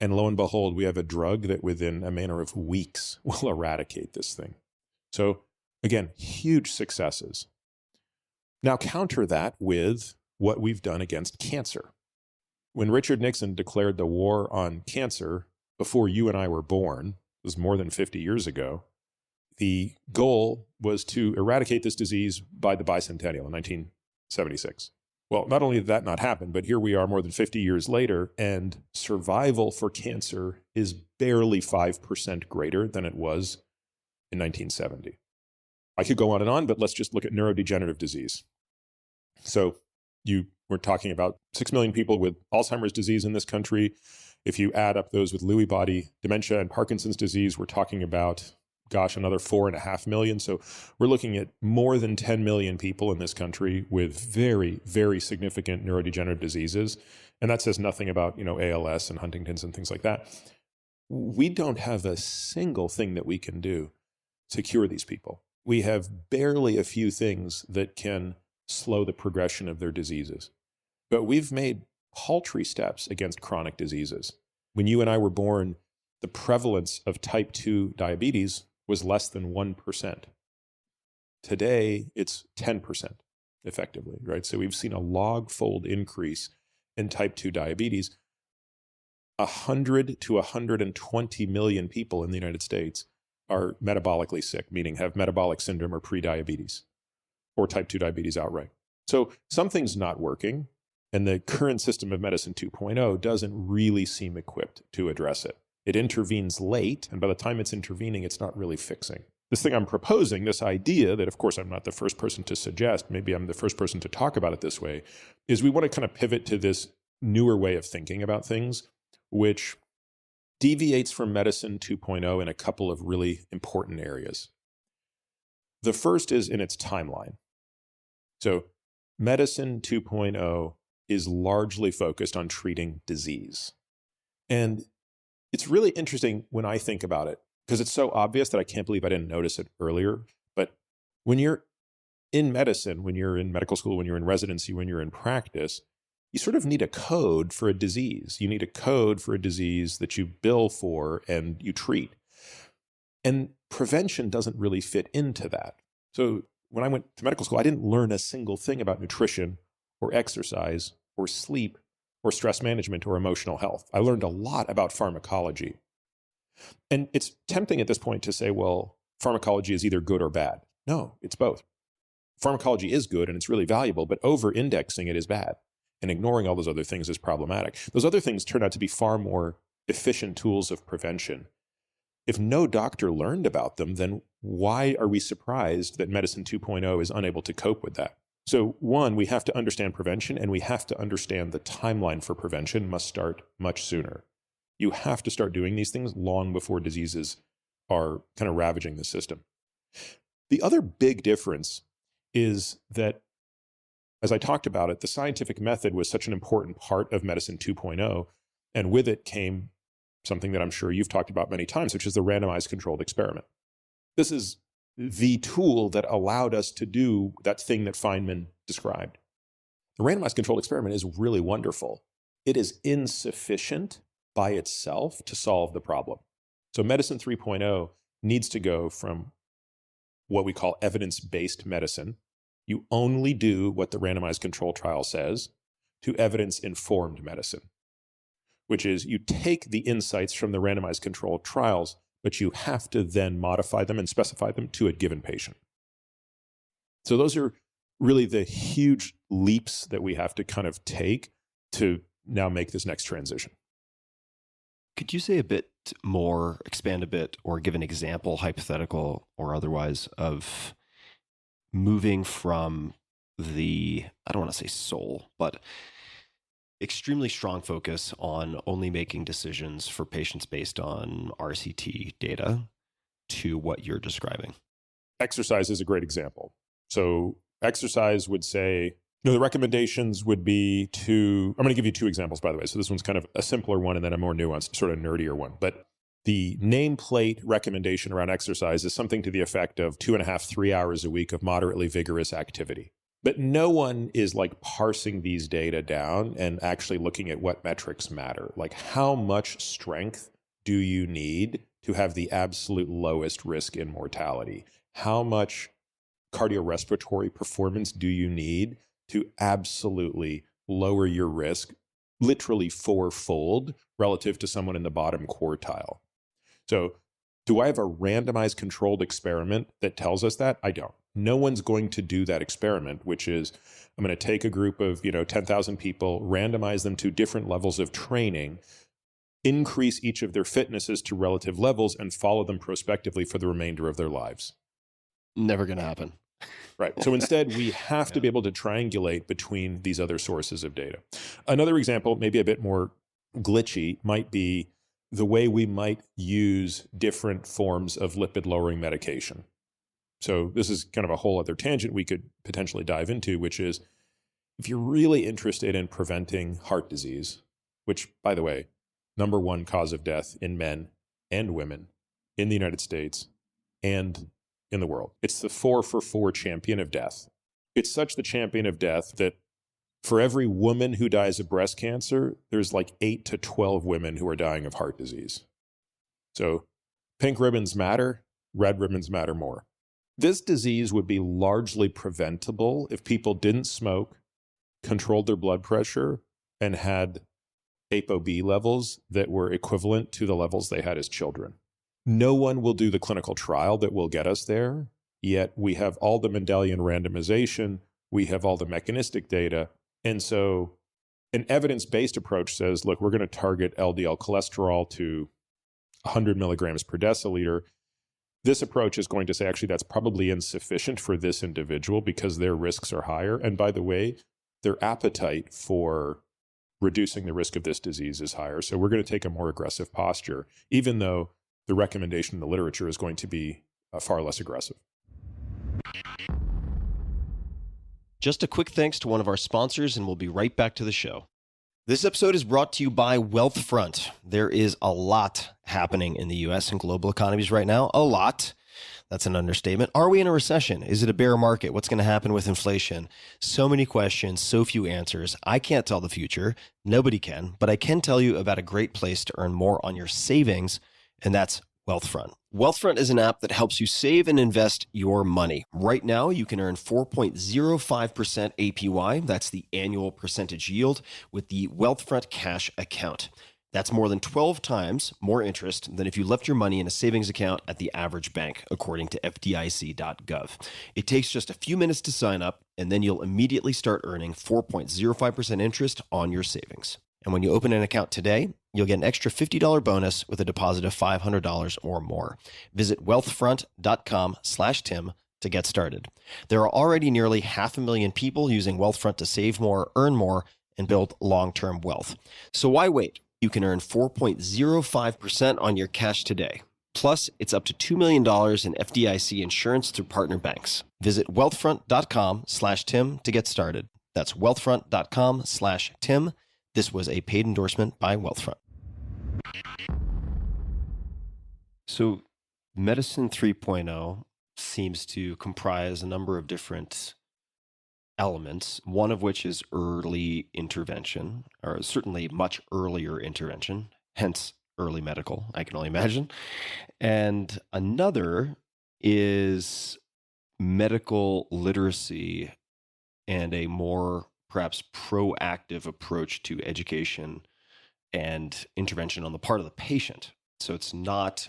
And lo and behold, we have a drug that within a matter of weeks will eradicate this thing. So Again, huge successes. Now counter that with what we've done against cancer. When Richard Nixon declared the war on cancer before you and I were born, it was more than 50 years ago, the goal was to eradicate this disease by the bicentennial in 1976. Well, not only did that not happen, but here we are more than 50 years later, and survival for cancer is barely 5% greater than it was in 1970. I could go on, but let's just look at neurodegenerative disease. So we're talking about 6 million people with Alzheimer's disease in this country. If you add up those with Lewy body dementia and Parkinson's disease, we're talking about, another 4.5 million. So we're looking at more than 10 million people in this country with very, very significant neurodegenerative diseases. And that says nothing about, ALS and Huntington's and things like that. We don't have a single thing that we can do to cure these people. We have barely a few things that can slow the progression of their diseases. But we've made paltry steps against chronic diseases. When you and I were born, the prevalence of type 2 diabetes was less than 1%. Today, it's 10% effectively, right? So we've seen a log-fold increase in type 2 diabetes. 100 to 120 million people in the United States are metabolically sick, meaning have metabolic syndrome or prediabetes, or type 2 diabetes outright. So something's not working, and the current system of medicine 2.0 doesn't really seem equipped to address it. It intervenes late, and by the time it's intervening, it's not really fixing. This thing I'm proposing, this idea that, of course, I'm not the first person to suggest, maybe I'm the first person to talk about it this way, is we want to kind of pivot to this newer way of thinking about things, which deviates from medicine 2.0 in a couple of really important areas. The first is in its timeline. So medicine 2.0 is largely focused on treating disease. And it's really interesting when I think about it, because it's so obvious that I can't believe I didn't notice it earlier. But when you're in medicine, when you're in medical school, when you're in residency, when you're in practice, you sort of need a code for a disease. You need a code for a disease that you bill for and you treat. And prevention doesn't really fit into that. So when I went to medical school, I didn't learn a single thing about nutrition or exercise or sleep or stress management or emotional health. I learned a lot about pharmacology. And it's tempting at this point to say, well, pharmacology is either good or bad. No, it's both. Pharmacology is good and it's really valuable, but over-indexing it is bad. And ignoring all those other things is problematic. Those other things turn out to be far more efficient tools of prevention. If no doctor learned about them, then why are we surprised that medicine 2.0 is unable to cope with that? So one, we have to understand prevention, and we have to understand the timeline for prevention must start much sooner. You have to start doing these things long before diseases are kind of ravaging the system. The other big difference is that, as I talked about it, the scientific method was such an important part of medicine 2.0, and with it came something that I'm sure you've talked about many times, which is the randomized controlled experiment. This is the tool that allowed us to do that thing that Feynman described. The randomized controlled experiment is really wonderful. It is insufficient by itself to solve the problem. So medicine 3.0 needs to go from what we call evidence-based medicine. You only do what the randomized control trial says, to evidence-informed medicine, which is you take the insights from the randomized control trials, but you have to then modify them and specify them to a given patient. So those are really the huge leaps that we have to kind of take to now make this next transition. Could you say a bit more, expand a bit, or give an example, hypothetical or otherwise, of moving from the, I don't want to say soul, but extremely strong focus on only making decisions for patients based on RCT data to what you're describing? Exercise is a great example. So exercise would say, the recommendations would be I'm going to give you two examples, by the way. So this one's kind of a simpler one and then a more nuanced, sort of nerdier one. But the nameplate recommendation around exercise is something to the effect of 2.5, 3 hours a week of moderately vigorous activity. But no one is like parsing these data down and actually looking at what metrics matter. Like, how much strength do you need to have the absolute lowest risk in mortality? How much cardiorespiratory performance do you need to absolutely lower your risk literally fourfold relative to someone in the bottom quartile? So do I have a randomized controlled experiment that tells us that? I don't. No one's going to do that experiment, which is I'm going to take a group of 10,000 people, randomize them to different levels of training, increase each of their fitnesses to relative levels, and follow them prospectively for the remainder of their lives. Never going to happen. Right. So instead, we have to be able to triangulate between these other sources of data. Another example, maybe a bit more glitchy, might be the way we might use different forms of lipid-lowering medication. So this is kind of a whole other tangent we could potentially dive into, which is if you're really interested in preventing heart disease, which, by the way, number one cause of death in men and women in the United States and in the world. It's the 4-for-4 champion of death. It's such the champion of death that for every woman who dies of breast cancer, there's like 8 to 12 women who are dying of heart disease. So pink ribbons matter, red ribbons matter more. This disease would be largely preventable if people didn't smoke, controlled their blood pressure, and had ApoB levels that were equivalent to the levels they had as children. No one will do the clinical trial that will get us there, yet we have all the Mendelian randomization, we have all the mechanistic data, and so an evidence-based approach says, look, we're going to target LDL cholesterol to 100 milligrams per deciliter. This approach is going to say, actually, that's probably insufficient for this individual because their risks are higher. And by the way, their appetite for reducing the risk of this disease is higher. So we're going to take a more aggressive posture, even though the recommendation in the literature is going to be far less aggressive. Just a quick thanks to one of our sponsors, and we'll be right back to the show. This episode is brought to you by Wealthfront. There is a lot happening in the U.S. and global economies right now. A lot. That's an understatement. Are we in a recession? Is it a bear market? What's going to happen with inflation? So many questions, so few answers. I can't tell the future. Nobody can. But I can tell you about a great place to earn more on your savings, and that's Wealthfront. Wealthfront is an app that helps you save and invest your money. Right now, you can earn 4.05% APY. That's the annual percentage yield with the Wealthfront Cash account. That's more than 12 times more interest than if you left your money in a savings account at the average bank, according to FDIC.gov. It takes just a few minutes to sign up, and then you'll immediately start earning 4.05% interest on your savings. And when you open an account today, you'll get an extra $50 bonus with a deposit of $500 or more. Visit wealthfront.com/Tim to get started. There are already nearly 500,000 people using Wealthfront to save more, earn more, and build long-term wealth. So why wait? You can earn 4.05% on your cash today. Plus, it's up to $2 million in FDIC insurance through partner banks. Visit wealthfront.com/Tim to get started. That's wealthfront.com/Tim. This was a paid endorsement by Wealthfront. So Medicine 3.0 seems to comprise a number of different elements, one of which is early intervention, or certainly much earlier intervention, hence early medical, I can only imagine. And another is medical literacy and a more perhaps proactive approach to education and intervention on the part of the patient. So it's not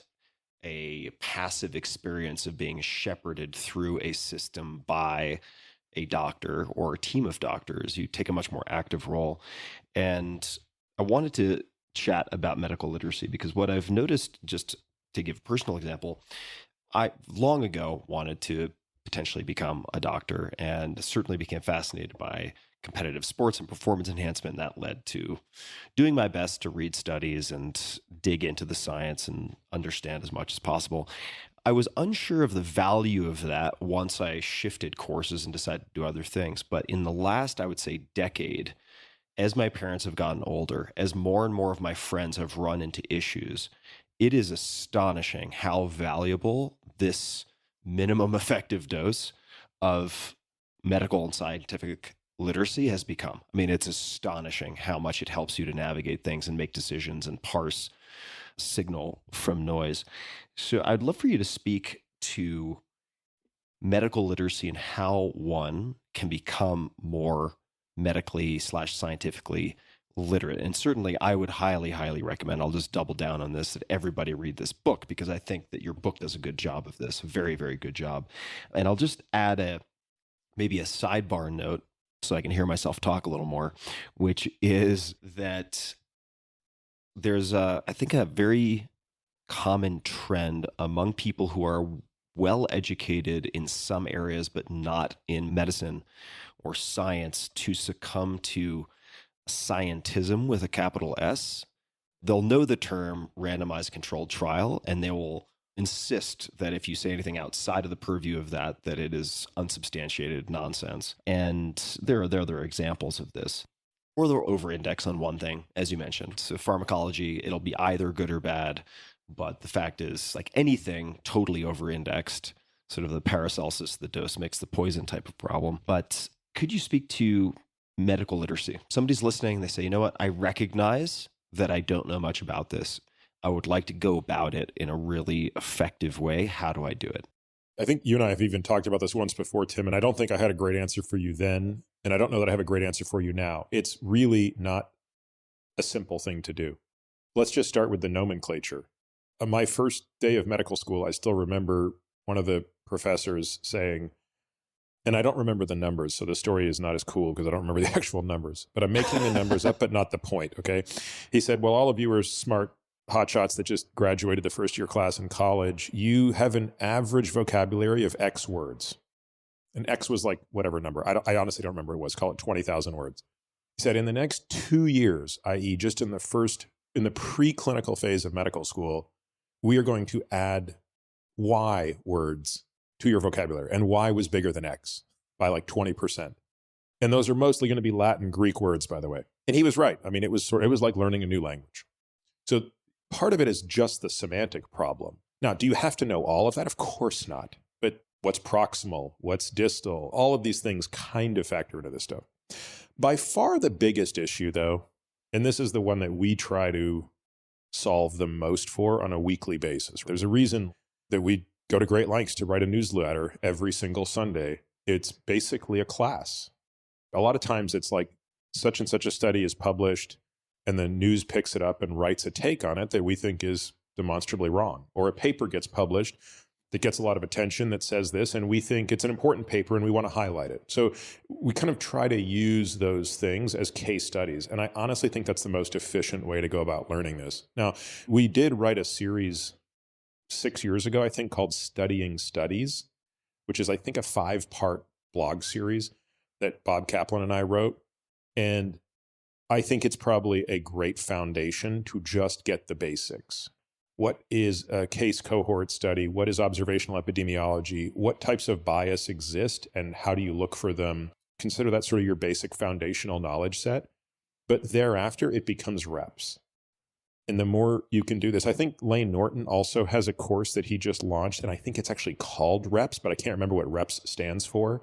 a passive experience of being shepherded through a system by a doctor or a team of doctors. You take a much more active role. And I wanted to chat about medical literacy because what I've noticed, just to give a personal example, I long ago wanted to potentially become a doctor and certainly became fascinated by competitive sports and performance enhancement. That led to doing my best to read studies and dig into the science and understand as much as possible. I was unsure of the value of that once I shifted courses and decided to do other things. But in the last, I would say, decade, as my parents have gotten older, as more and more of my friends have run into issues, it is astonishing how valuable this minimum effective dose of medical and scientific literacy has become. I mean, it's astonishing how much it helps you to navigate things and make decisions and parse signal from noise. So I'd love for you to speak to medical literacy and how one can become more medically/scientifically literate. And certainly I would highly, highly recommend, I'll just double down on this, that everybody read this book, because I think that your book does a good job of this, a very, very good job. And I'll just add maybe a sidebar note so I can hear myself talk a little more, which is that there's I think a very common trend among people who are well educated in some areas but not in medicine or science to succumb to scientism with a capital S. They'll know the term randomized controlled trial, and they will insist that if you say anything outside of the purview of that, that it is unsubstantiated nonsense. And there are other examples of this. Or they'll over-index on one thing, as you mentioned. So pharmacology, it'll be either good or bad. But the fact is, like anything totally over-indexed, sort of the Paracelsus, the dose makes the poison type of problem. But could you speak to medical literacy? Somebody's listening, they say, you know what, I recognize that I don't know much about this. I would like to go about it in a really effective way. How do I do it? I think you and I have even talked about this once before, Tim, and I don't think I had a great answer for you then, and I don't know that I have a great answer for you now. It's really not a simple thing to do. Let's just start with the nomenclature. On my first day of medical school, I still remember one of the professors saying, and I don't remember the numbers, so the story is not as cool because I don't remember the actual numbers, but I'm making the numbers up, but not the point, okay? He said, well, all of you are smart hotshots that just graduated the first year class in college. You have an average vocabulary of X words. And X was like whatever number. I honestly don't remember what it was. Call it 20,000 words. He said, in the next 2 years, i.e. just in the preclinical phase of medical school, we are going to add Y words to your vocabulary. And Y was bigger than X by like 20%. And those are mostly going to be Latin, Greek words, by the way. And he was right. I mean, it was like learning a new language. So part of it is just the semantic problem. Now, do you have to know all of that? Of course not. But what's proximal? What's distal? All of these things kind of factor into this stuff. By far the biggest issue, though, and this is the one that we try to solve the most for on a weekly basis. There's a reason that we go to great lengths to write a newsletter every single Sunday. It's basically a class. A lot of times it's like such and such a study is published and the news picks it up and writes a take on it that we think is demonstrably wrong. Or a paper gets published that gets a lot of attention that says this, and we think it's an important paper and we want to highlight it. So we kind of try to use those things as case studies. And I honestly think that's the most efficient way to go about learning this. Now, we did write a series 6 years ago, I think, called Studying Studies, which is, I think, a 5-part blog series that Bob Kaplan and I wrote. And I think it's probably a great foundation to just get the basics. What is a case cohort study? What is observational epidemiology? What types of bias exist and how do you look for them? Consider that sort of your basic foundational knowledge set. But thereafter, it becomes reps. And the more you can do this, I think Lane Norton also has a course that he just launched, and I think it's actually called REPS, but I can't remember what REPS stands for.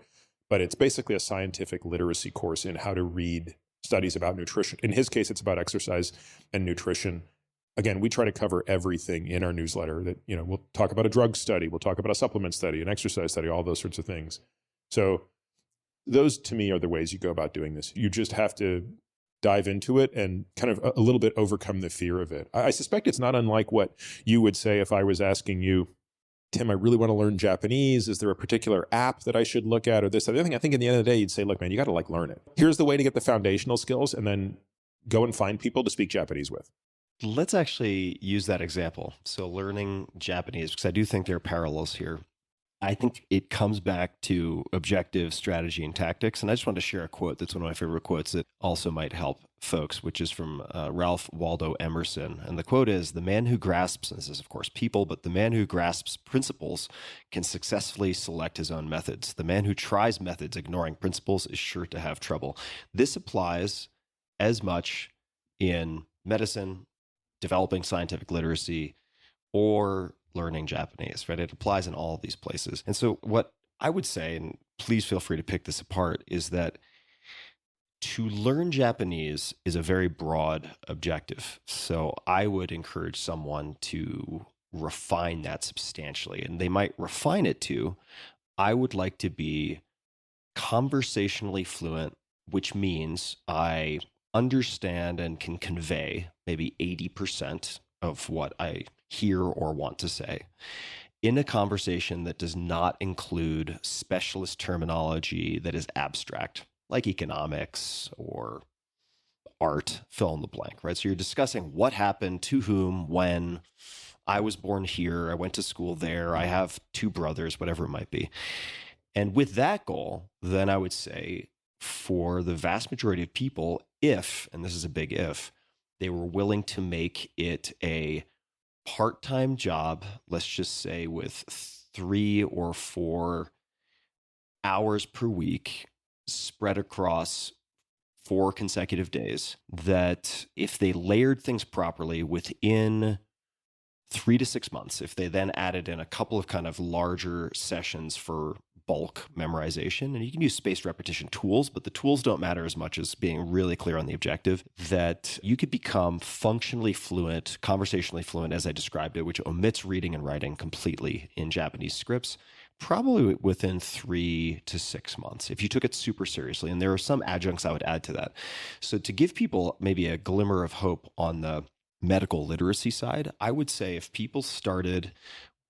But it's basically a scientific literacy course in how to read studies about nutrition. In his case, it's about exercise and nutrition. Again, we try to cover everything in our newsletter that, we'll talk about a drug study, we'll talk about a supplement study, an exercise study, all those sorts of things. So those to me are the ways you go about doing this. You just have to dive into it and kind of a little bit overcome the fear of it. I suspect it's not unlike what you would say if I was asking you, Tim, I really want to learn Japanese. Is there a particular app that I should look at or this other thing? I think at the end of the day, you'd say, look, man, you got to learn it. Here's the way to get the foundational skills and then go and find people to speak Japanese with. Let's actually use that example. So learning Japanese, because I do think there are parallels here. I think it comes back to objective strategy and tactics. And I just wanted to share a quote that's one of my favorite quotes that also might help folks, which is from Ralph Waldo Emerson. And the quote is, the man who grasps, and this is of course people, but the man who grasps principles can successfully select his own methods. The man who tries methods ignoring principles is sure to have trouble. This applies as much in medicine, developing scientific literacy, or learning Japanese, right? It applies in all of these places. And so what I would say, and please feel free to pick this apart, is that to learn Japanese is a very broad objective. So I would encourage someone to refine that substantially. And they might refine it to, I would like to be conversationally fluent, which means I understand and can convey maybe 80% of what I hear or want to say in a conversation that does not include specialist terminology that is abstract, like economics or art, fill in the blank, right? So you're discussing what happened to whom, when. I was born here, I went to school there, I have two brothers, whatever it might be. And with that goal, then I would say for the vast majority of people, if, and this is a big if, they were willing to make it a part-time job, let's just say with 3 or 4 hours per week spread across 4 consecutive days, that if they layered things properly within 3 to 6 months, if they then added in a couple of kind of larger sessions for bulk memorization, and you can use spaced repetition tools, but the tools don't matter as much as being really clear on the objective, that you could become functionally fluent, conversationally fluent, as I described it, which omits reading and writing completely in Japanese scripts, probably within 3 to 6 months, if you took it super seriously. And there are some adjuncts I would add to that. So to give people maybe a glimmer of hope on the medical literacy side, I would say if people started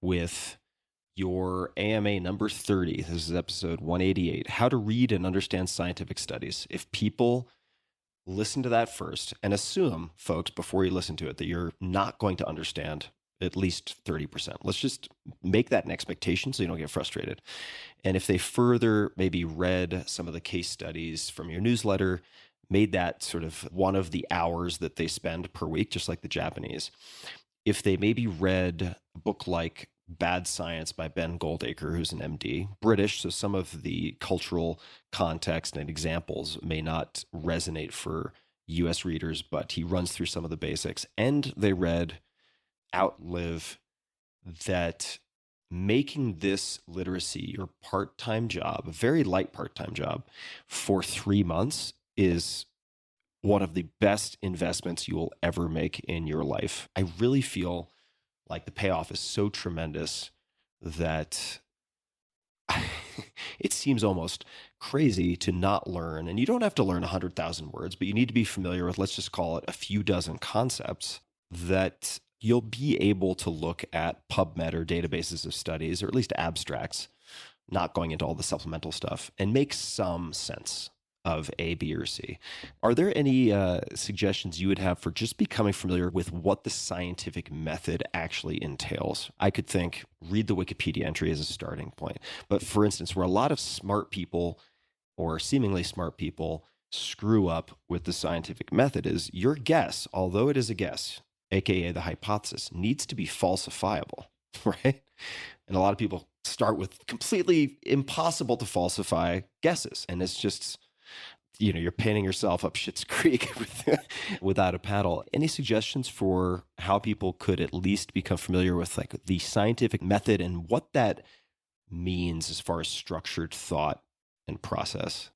with your AMA number 30, this is episode 188, how to read and understand scientific studies. If people listen to that first and assume, folks, before you listen to it, that you're not going to understand at least 30%. Let's just make that an expectation so you don't get frustrated. And if they further maybe read some of the case studies from your newsletter, made that sort of one of the hours that they spend per week, just like the Japanese. If they maybe read a book like Bad Science by Ben Goldacre, who's an MD, British, so some of the cultural context and examples may not resonate for US readers, but he runs through some of the basics. And they read Outlive, that making this literacy your part-time job, a very light part-time job, for 3 months is one of the best investments you will ever make in your life. I really feel like the payoff is so tremendous that it seems almost crazy to not learn. And you don't have to learn 100,000 words, but you need to be familiar with, let's just call it a few dozen concepts that you'll be able to look at PubMed or databases of studies, or at least abstracts, not going into all the supplemental stuff, and make some sense of A, B, or C. Are there any suggestions you would have for just becoming familiar with what the scientific method actually entails? I could think, read the Wikipedia entry as a starting point. But for instance, where a lot of smart people or seemingly smart people screw up with the scientific method is your guess, although it is a guess, AKA the hypothesis, needs to be falsifiable, right? And a lot of people start with completely impossible to falsify guesses. And it's just, you're painting yourself up Schitt's Creek without a paddle. Any suggestions for how people could at least become familiar with like the scientific method and what that means as far as structured thought and process?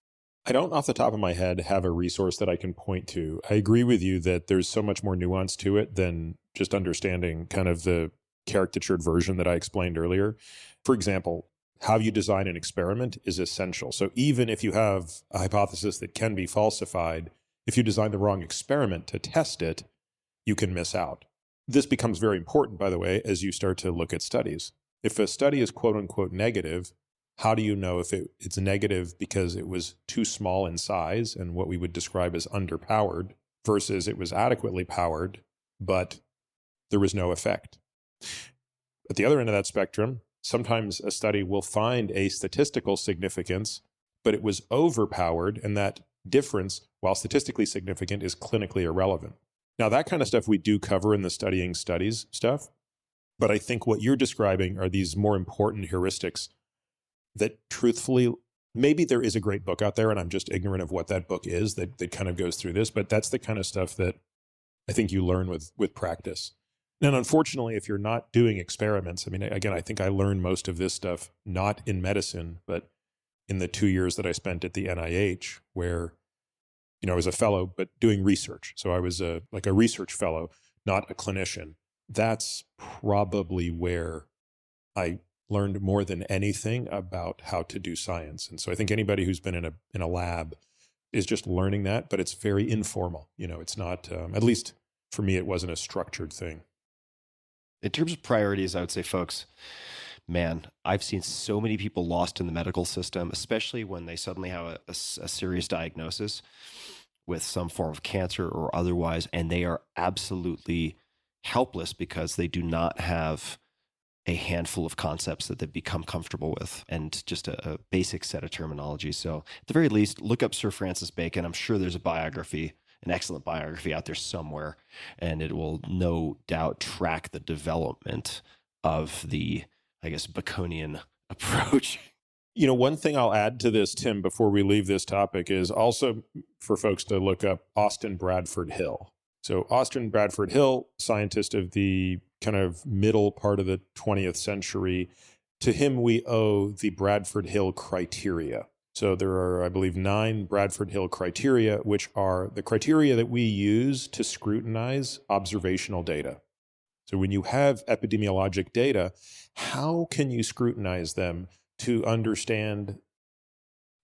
I don't, off the top of my head, have a resource that I can point to. I agree with you that there's so much more nuance to it than just understanding kind of the caricatured version that I explained earlier. For example, how you design an experiment is essential. So even if you have a hypothesis that can be falsified, if you design the wrong experiment to test it, you can miss out. This becomes very important, by the way, as you start to look at studies. If a study is quote unquote negative, how do you know if it's negative because it was too small in size and what we would describe as underpowered versus it was adequately powered, but there was no effect? At the other end of that spectrum, sometimes a study will find a statistical significance, but it was overpowered, and that difference, while statistically significant, is clinically irrelevant. Now, that kind of stuff we do cover in the studying studies stuff, but I think what you're describing are these more important heuristics that truthfully, maybe there is a great book out there and I'm just ignorant of what that book is that kind of goes through this, but that's the kind of stuff that I think you learn with practice. And unfortunately, if you're not doing experiments, I mean, again, I think I learned most of this stuff not in medicine, but in the 2 years that I spent at the NIH, where, I was a fellow, but doing research. So I was like a research fellow, not a clinician. That's probably where I learned more than anything about how to do science. And so I think anybody who's been in a lab is just learning that, but it's very informal. It's not, at least for me, it wasn't a structured thing. In terms of priorities, I would say, folks, man, I've seen so many people lost in the medical system, especially when they suddenly have a serious diagnosis with some form of cancer or otherwise, and they are absolutely helpless because they do not have a handful of concepts that they've become comfortable with and just a basic set of terminology. So at the very least, look up Sir Francis Bacon. I'm sure there's a biography, an excellent biography out there somewhere, and it will no doubt track the development of the, I guess, Baconian approach. One thing I'll add to this, Tim, before we leave this topic is also for folks to look up Austin Bradford Hill. So Austin Bradford Hill, scientist of the kind of middle part of the 20th century, to him we owe the Bradford Hill criteria. So there are, I believe, 9 Bradford Hill criteria, which are the criteria that we use to scrutinize observational data. So when you have epidemiologic data, how can you scrutinize them to understand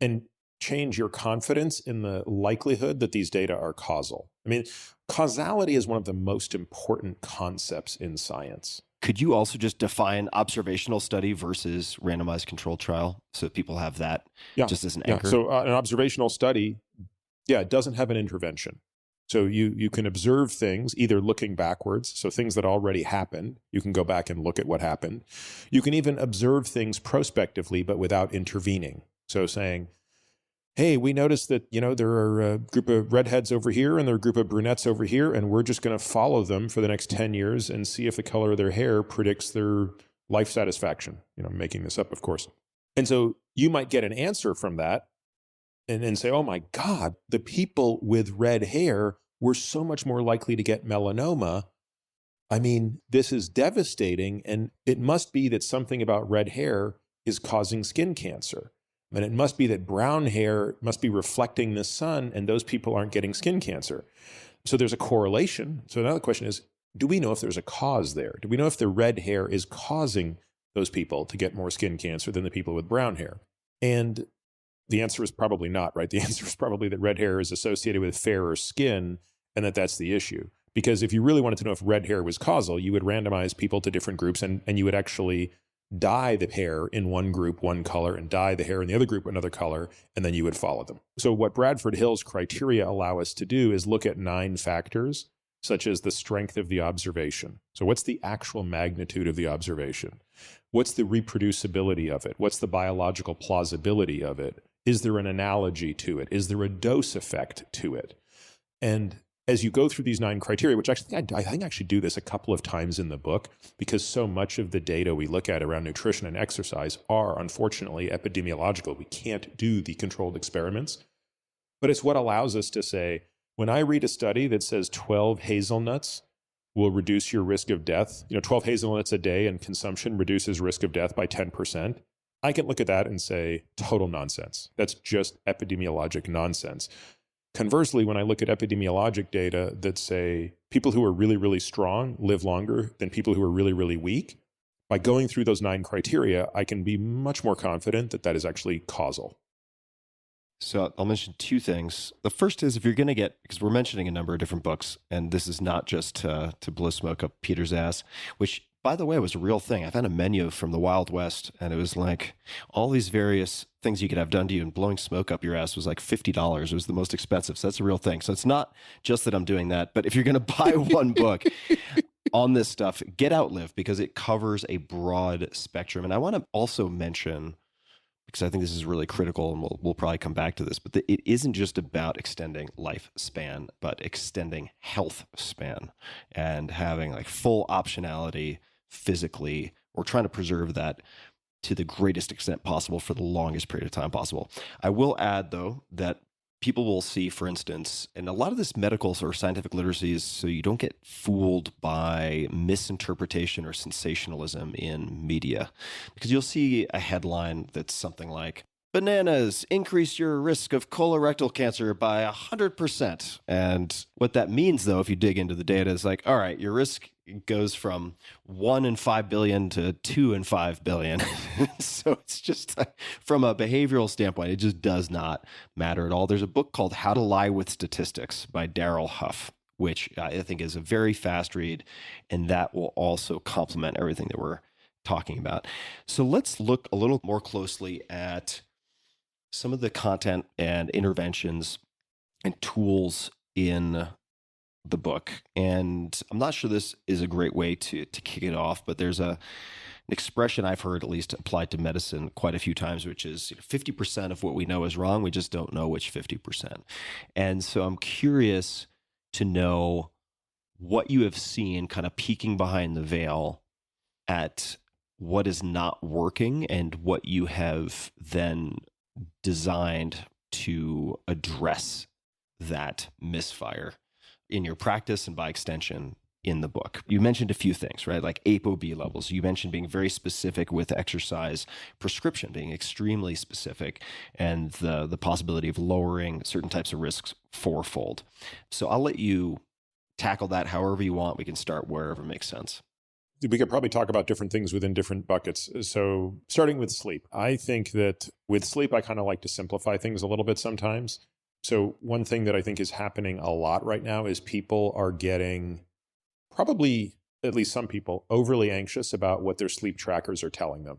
and change your confidence in the likelihood that these data are causal? I mean, causality is one of the most important concepts in science. Could you also just define observational study versus randomized controlled trial so people have that just as an anchor? So an observational study, it doesn't have an intervention. So you can observe things either looking backwards, so things that already happened, you can go back and look at what happened. You can even observe things prospectively, but without intervening. So saying, hey, we noticed that, there are a group of redheads over here and there are a group of brunettes over here, and we're just going to follow them for the next 10 years and see if the color of their hair predicts their life satisfaction. I'm making this up, of course. And so you might get an answer from that and say, oh my God, the people with red hair were so much more likely to get melanoma. I mean, this is devastating, and it must be that something about red hair is causing skin cancer. And it must be that brown hair must be reflecting the sun, and those people aren't getting skin cancer. So there's a correlation. So another question is, do we know if there's a cause there? Do we know if the red hair is causing those people to get more skin cancer than the people with brown hair? And the answer is probably not, right? The answer is probably that red hair is associated with fairer skin, and that's the issue. Because if you really wanted to know if red hair was causal, you would randomize people to different groups, and you would actually dye the hair in one group one color and dye the hair in the other group another color, and then you would follow them. So what Bradford Hill's criteria allow us to do is look at 9 factors, such as the strength of the observation. So what's the actual magnitude of the observation? What's the reproducibility of it? What's the biological plausibility of it? Is there an analogy to it? Is there a dose effect to it? And as you go through these 9 criteria, which actually I think I actually do this a couple of times in the book, because so much of the data we look at around nutrition and exercise are unfortunately epidemiological. We can't do the controlled experiments, but it's what allows us to say, when I read a study that says 12 hazelnuts will reduce your risk of death, 12 hazelnuts a day and consumption reduces risk of death by 10%, I can look at that and say, total nonsense. That's just epidemiologic nonsense. Conversely, when I look at epidemiologic data that say people who are really, really strong live longer than people who are really, really weak, by going through those 9 criteria, I can be much more confident that that is actually causal. So I'll mention 2 things. The first is, if you're going to get, because we're mentioning a number of different books, and this is not just to blow smoke up Peter's ass, which, by the way, was a real thing. I found a menu from the Wild West, and it was like all these various things you could have done to you, and blowing smoke up your ass was like $50. It was the most expensive. So that's a real thing. So it's not just that I'm doing that, but if you're going to buy one book on this stuff, get Outlive, because it covers a broad spectrum. And I want to also mention, because I think this is really critical, and we'll probably come back to this, but it isn't just about extending lifespan, but extending health span and having like full optionality physically. We're trying to preserve that to the greatest extent possible for the longest period of time possible. I will add, though, that people will see, for instance, and a lot of this medical or scientific literacy is so you don't get fooled by misinterpretation or sensationalism in media. Because you'll see a headline that's something like, bananas increase your risk of colorectal cancer by 100%. And what that means, though, if you dig into the data, is like, all right, your risk goes from 1 in 5 billion to 2 in 5 billion. So it's just from a behavioral standpoint, it just does not matter at all. There's a book called How to Lie with Statistics by Daryl Huff, which I think is a very fast read, and that will also complement everything that we're talking about. So let's look a little more closely at some of the content and interventions and tools in the book. And I'm not sure this is a great way to kick it off, but there's an expression I've heard, at least applied to medicine quite a few times, which is 50% of what we know is wrong. We just don't know which 50%. And so I'm curious to know what you have seen kind of peeking behind the veil at what is not working and what you have then designed to address that misfire in your practice and by extension in the book. You mentioned a few things, right? Like ApoB levels. You mentioned being very specific with exercise prescription, being extremely specific, and the possibility of lowering certain types of risks fourfold. So I'll let you tackle that however you want. We can start wherever makes sense. We could probably talk about different things within different buckets. So starting with sleep, I think that with sleep, I kind of like to simplify things a little bit sometimes. So one thing that I think is happening a lot right now is people are getting, probably at least some people, overly anxious about what their sleep trackers are telling them.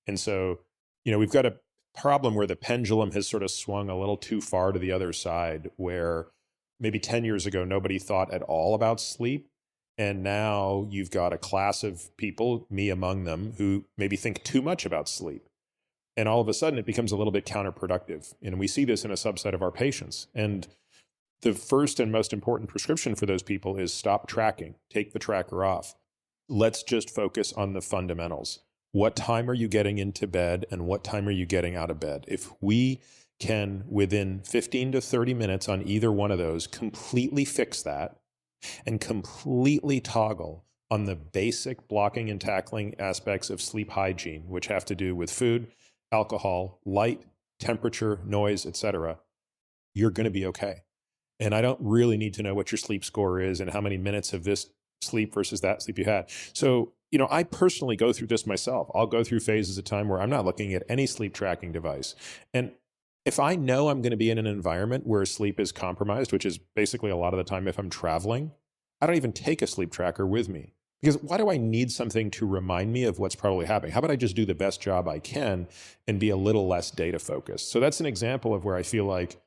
And so, we've got a problem where the pendulum has sort of swung a little too far to the other side, where maybe 10 years ago, nobody thought at all about sleep. And now you've got a class of people, me among them, who maybe think too much about sleep. And all of a sudden it becomes a little bit counterproductive. And we see this in a subset of our patients. And the first and most important prescription for those people is stop tracking, take the tracker off. Let's just focus on the fundamentals. What time are you getting into bed and what time are you getting out of bed? If we can, within 15 to 30 minutes on either one of those, completely fix that, and completely toggle on the basic blocking and tackling aspects of sleep hygiene, which have to do with food, alcohol, light, temperature, noise, etc., you're going to be okay. And I don't really need to know what your sleep score is and how many minutes of this sleep versus that sleep you had. So, I personally go through this myself. I'll go through phases of time where I'm not looking at any sleep tracking device. And if I know I'm going to be in an environment where sleep is compromised, which is basically a lot of the time if I'm traveling, I don't even take a sleep tracker with me. Because why do I need something to remind me of what's probably happening? How about I just do the best job I can and be a little less data focused? So that's an example of where I feel like,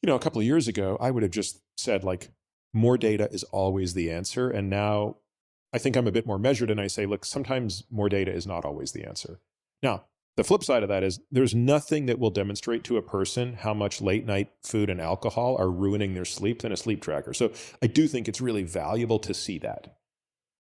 a couple of years ago, I would have just said like, more data is always the answer. And now I think I'm a bit more measured and I say, look, sometimes more data is not always the answer. Now, the flip side of that is there's nothing that will demonstrate to a person how much late night food and alcohol are ruining their sleep than a sleep tracker. So I do think it's really valuable to see that.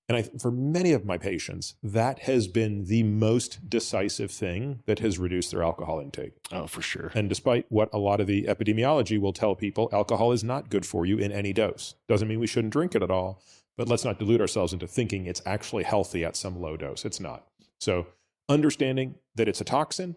And for many of my patients, that has been the most decisive thing that has reduced their alcohol intake. Oh, for sure. And despite what a lot of the epidemiology will tell people, alcohol is not good for you in any dose. Doesn't mean we shouldn't drink it at all, but let's not delude ourselves into thinking it's actually healthy at some low dose. It's not. So understanding that it's a toxin,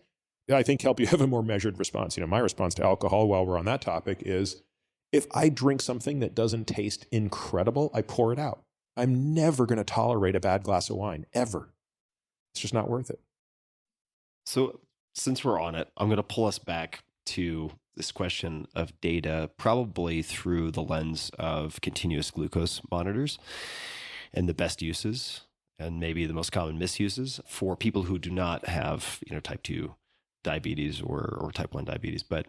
I think help you have a more measured response. My response to alcohol while we're on that topic is if I drink something that doesn't taste incredible, I pour it out. I'm never going to tolerate a bad glass of wine, ever. It's just not worth it. So since we're on it, I'm going to pull us back to this question of data, probably through the lens of continuous glucose monitors and the best uses and maybe the most common misuses for people who do not have, type 2 diabetes or type 1 diabetes. But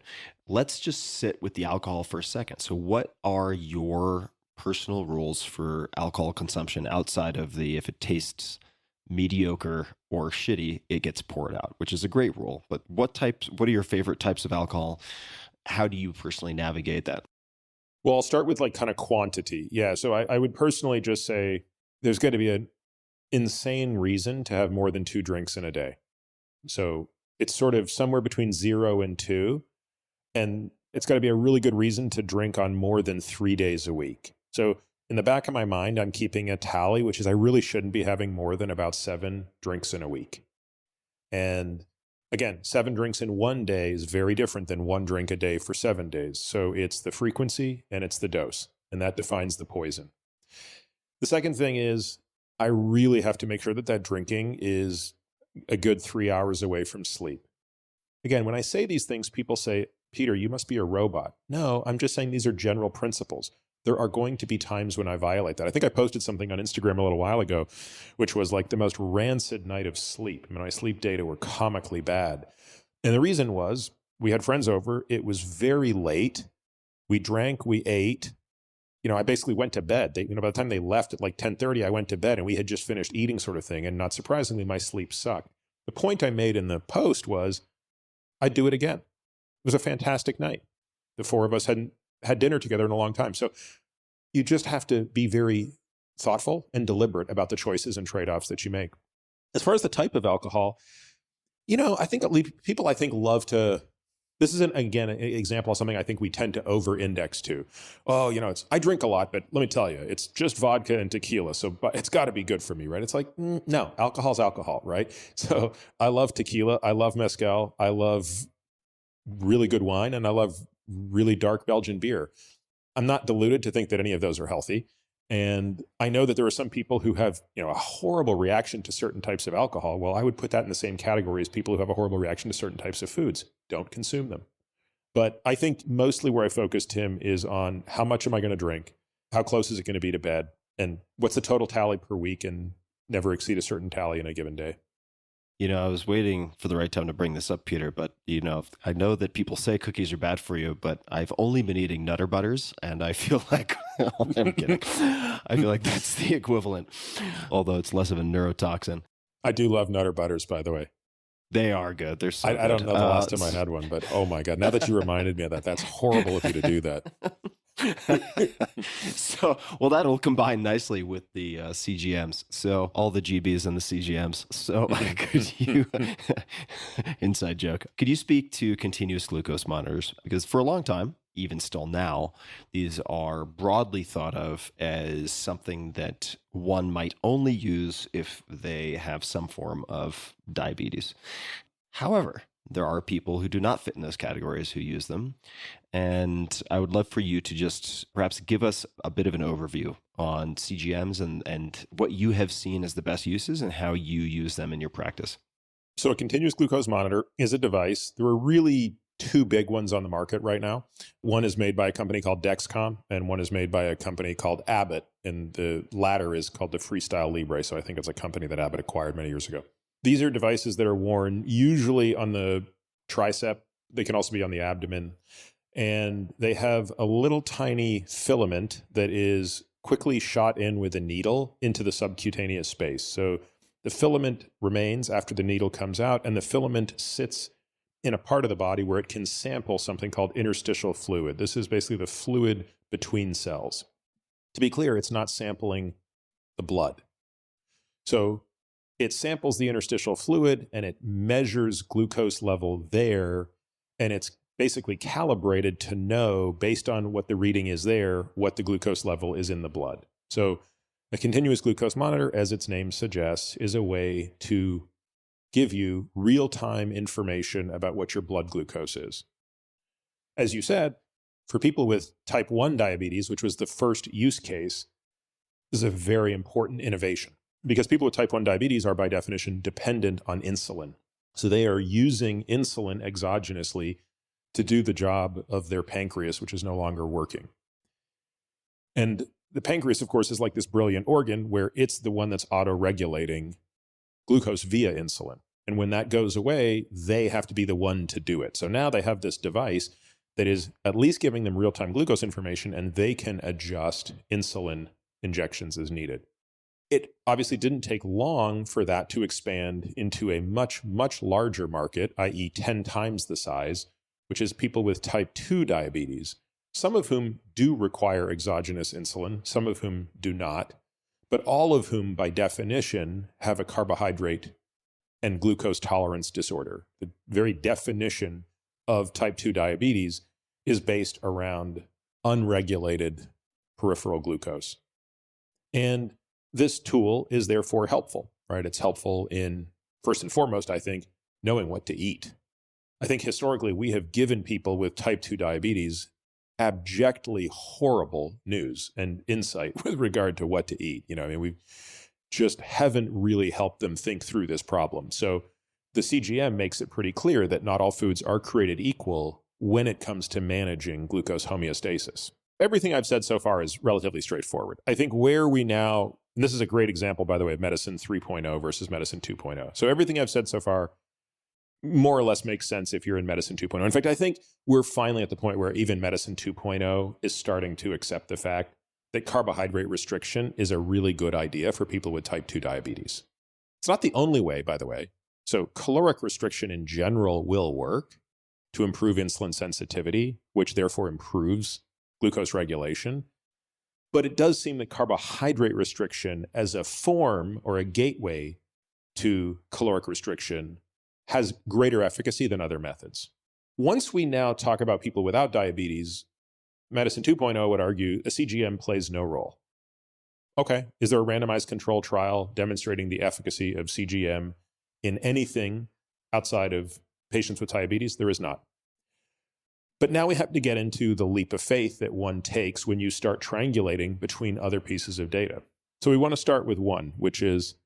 let's just sit with the alcohol for a second. So what are your personal rules for alcohol consumption outside of if it tastes mediocre or shitty, it gets poured out, which is a great rule. But what are your favorite types of alcohol? How do you personally navigate that? Well, I'll start with kind of quantity. Yeah. So I would personally just say there's going to be an insane reason to have more than 2 drinks in a day. So it's sort of somewhere between 0 and 2. And it's got to be a really good reason to drink on more than 3 days a week. So in the back of my mind, I'm keeping a tally, which is I really shouldn't be having more than about 7 drinks in a week. And Again, 7 drinks in one day is very different than 1 drink a day for 7 days. So it's the frequency and it's the dose, and that defines the poison. The second thing is I really have to make sure that drinking is a good 3 hours away from sleep. Again, when I say these things, people say, Peter, you must be a robot. No, I'm just saying these are general principles. There are going to be times when I violate that. I think I posted something on Instagram a little while ago, which was like the most rancid night of sleep. I mean, my sleep data were comically bad. And the reason was we had friends over. It was very late. We drank, we ate. I basically went to bed. By the time they left at like 10:30, I went to bed and we had just finished eating sort of thing. And not surprisingly, my sleep sucked. The point I made in the post was I'd do it again. It was a fantastic night. The 4 of us hadn't had dinner together in a long time. So you just have to be very thoughtful and deliberate about the choices and trade-offs that you make. As far as the type of alcohol, I think people love to, this is an example of something I think we tend to over-index to. Oh, I drink a lot, but let me tell you, it's just vodka and tequila, so it's got to be good for me, right? It's like, no, alcohol's alcohol, right? So I love tequila, I love mezcal, I love really good wine, and I love really dark Belgian beer. I'm not deluded to think that any of those are healthy. And I know that there are some people who have, a horrible reaction to certain types of alcohol. Well, I would put that in the same category as people who have a horrible reaction to certain types of foods. Don't consume them. But I think mostly where I focus, Tim, is on how much am I going to drink? How close is it going to be to bed? And what's the total tally per week, and never exceed a certain tally in a given day. I was waiting for the right time to bring this up, Peter, but I know that people say cookies are bad for you, but I've only been eating Nutter Butters, and I feel like, I'm kidding. I feel like that's the equivalent, although it's less of a neurotoxin. I do love Nutter Butters, by the way. They are good. They're so I don't know the last time I had one, but oh my God, now that you reminded me of that, that's horrible of you to do that. Well, that'll combine nicely with the CGMs. So all the GBs and the CGMs. So could you, inside joke, could you speak to continuous glucose monitors? Because for a long time, even still now, these are broadly thought of as something that one might only use if they have some form of diabetes. However, there are people who do not fit in those categories who use them. And I would love for you to just perhaps give us a bit of an overview on CGMs and what you have seen as the best uses and how you use them in your practice. So a continuous glucose monitor is a device. There are really 2 big ones on the market right now. One is made by a company called Dexcom, and one is made by a company called Abbott. And the latter is called the Freestyle Libre. So I think it's a company that Abbott acquired many years ago. These are devices that are worn usually on the tricep. They can also be on the abdomen. And they have a little tiny filament that is quickly shot in with a needle into the subcutaneous space. So the filament remains after the needle comes out, and the filament sits in a part of the body where it can sample something called interstitial fluid. This is basically the fluid between cells. To be clear, it's not sampling the blood. So it samples the interstitial fluid and it measures glucose level there, and it's basically calibrated to know, based on what the reading is there, what the glucose level is in the blood. So a continuous glucose monitor, as its name suggests, is a way to give you real-time information about what your blood glucose is. As you said, for people with type 1 diabetes, which was the first use case, this is a very important innovation, because people with type 1 diabetes are by definition dependent on insulin. So they are using insulin exogenously to do the job of their pancreas, which is no longer working. And the pancreas, of course, is like this brilliant organ where it's the one that's auto-regulating glucose via insulin. And when that goes away, they have to be the one to do it. So now they have this device that is at least giving them real-time glucose information, and they can adjust insulin injections as needed. It obviously didn't take long for that to expand into a much, much larger market, i.e. 10 times the size, which is people with type 2 diabetes, some of whom do require exogenous insulin, some of whom do not, but all of whom, by definition, have a carbohydrate and glucose tolerance disorder. The very definition of type 2 diabetes is based around unregulated peripheral glucose. And this tool is therefore helpful, right? It's helpful in, first and foremost, I think, knowing what to eat. I think historically we have given people with type 2 diabetes abjectly horrible news and insight with regard to what to eat. We just haven't really helped them think through this problem. So the CGM makes it pretty clear that not all foods are created equal when it comes to managing glucose homeostasis. Everything I've said so far is relatively straightforward. I think where we now, and this is a great example, by the way, of medicine 3.0 versus medicine 2.0. So everything I've said so far more or less makes sense if you're in medicine 2.0. In fact, I think we're finally at the point where even medicine 2.0 is starting to accept the fact that carbohydrate restriction is a really good idea for people with type 2 diabetes. It's not the only way, by the way. So caloric restriction in general will work to improve insulin sensitivity, which therefore improves glucose regulation. But it does seem that carbohydrate restriction as a form or a gateway to caloric restriction has greater efficacy than other methods. Once we now talk about people without diabetes, medicine 2.0 would argue a CGM plays no role. Okay, is there a randomized control trial demonstrating the efficacy of CGM in anything outside of patients with diabetes? There is not. But now we have to get into the leap of faith that one takes when you start triangulating between other pieces of data. So we want to start with one, which is,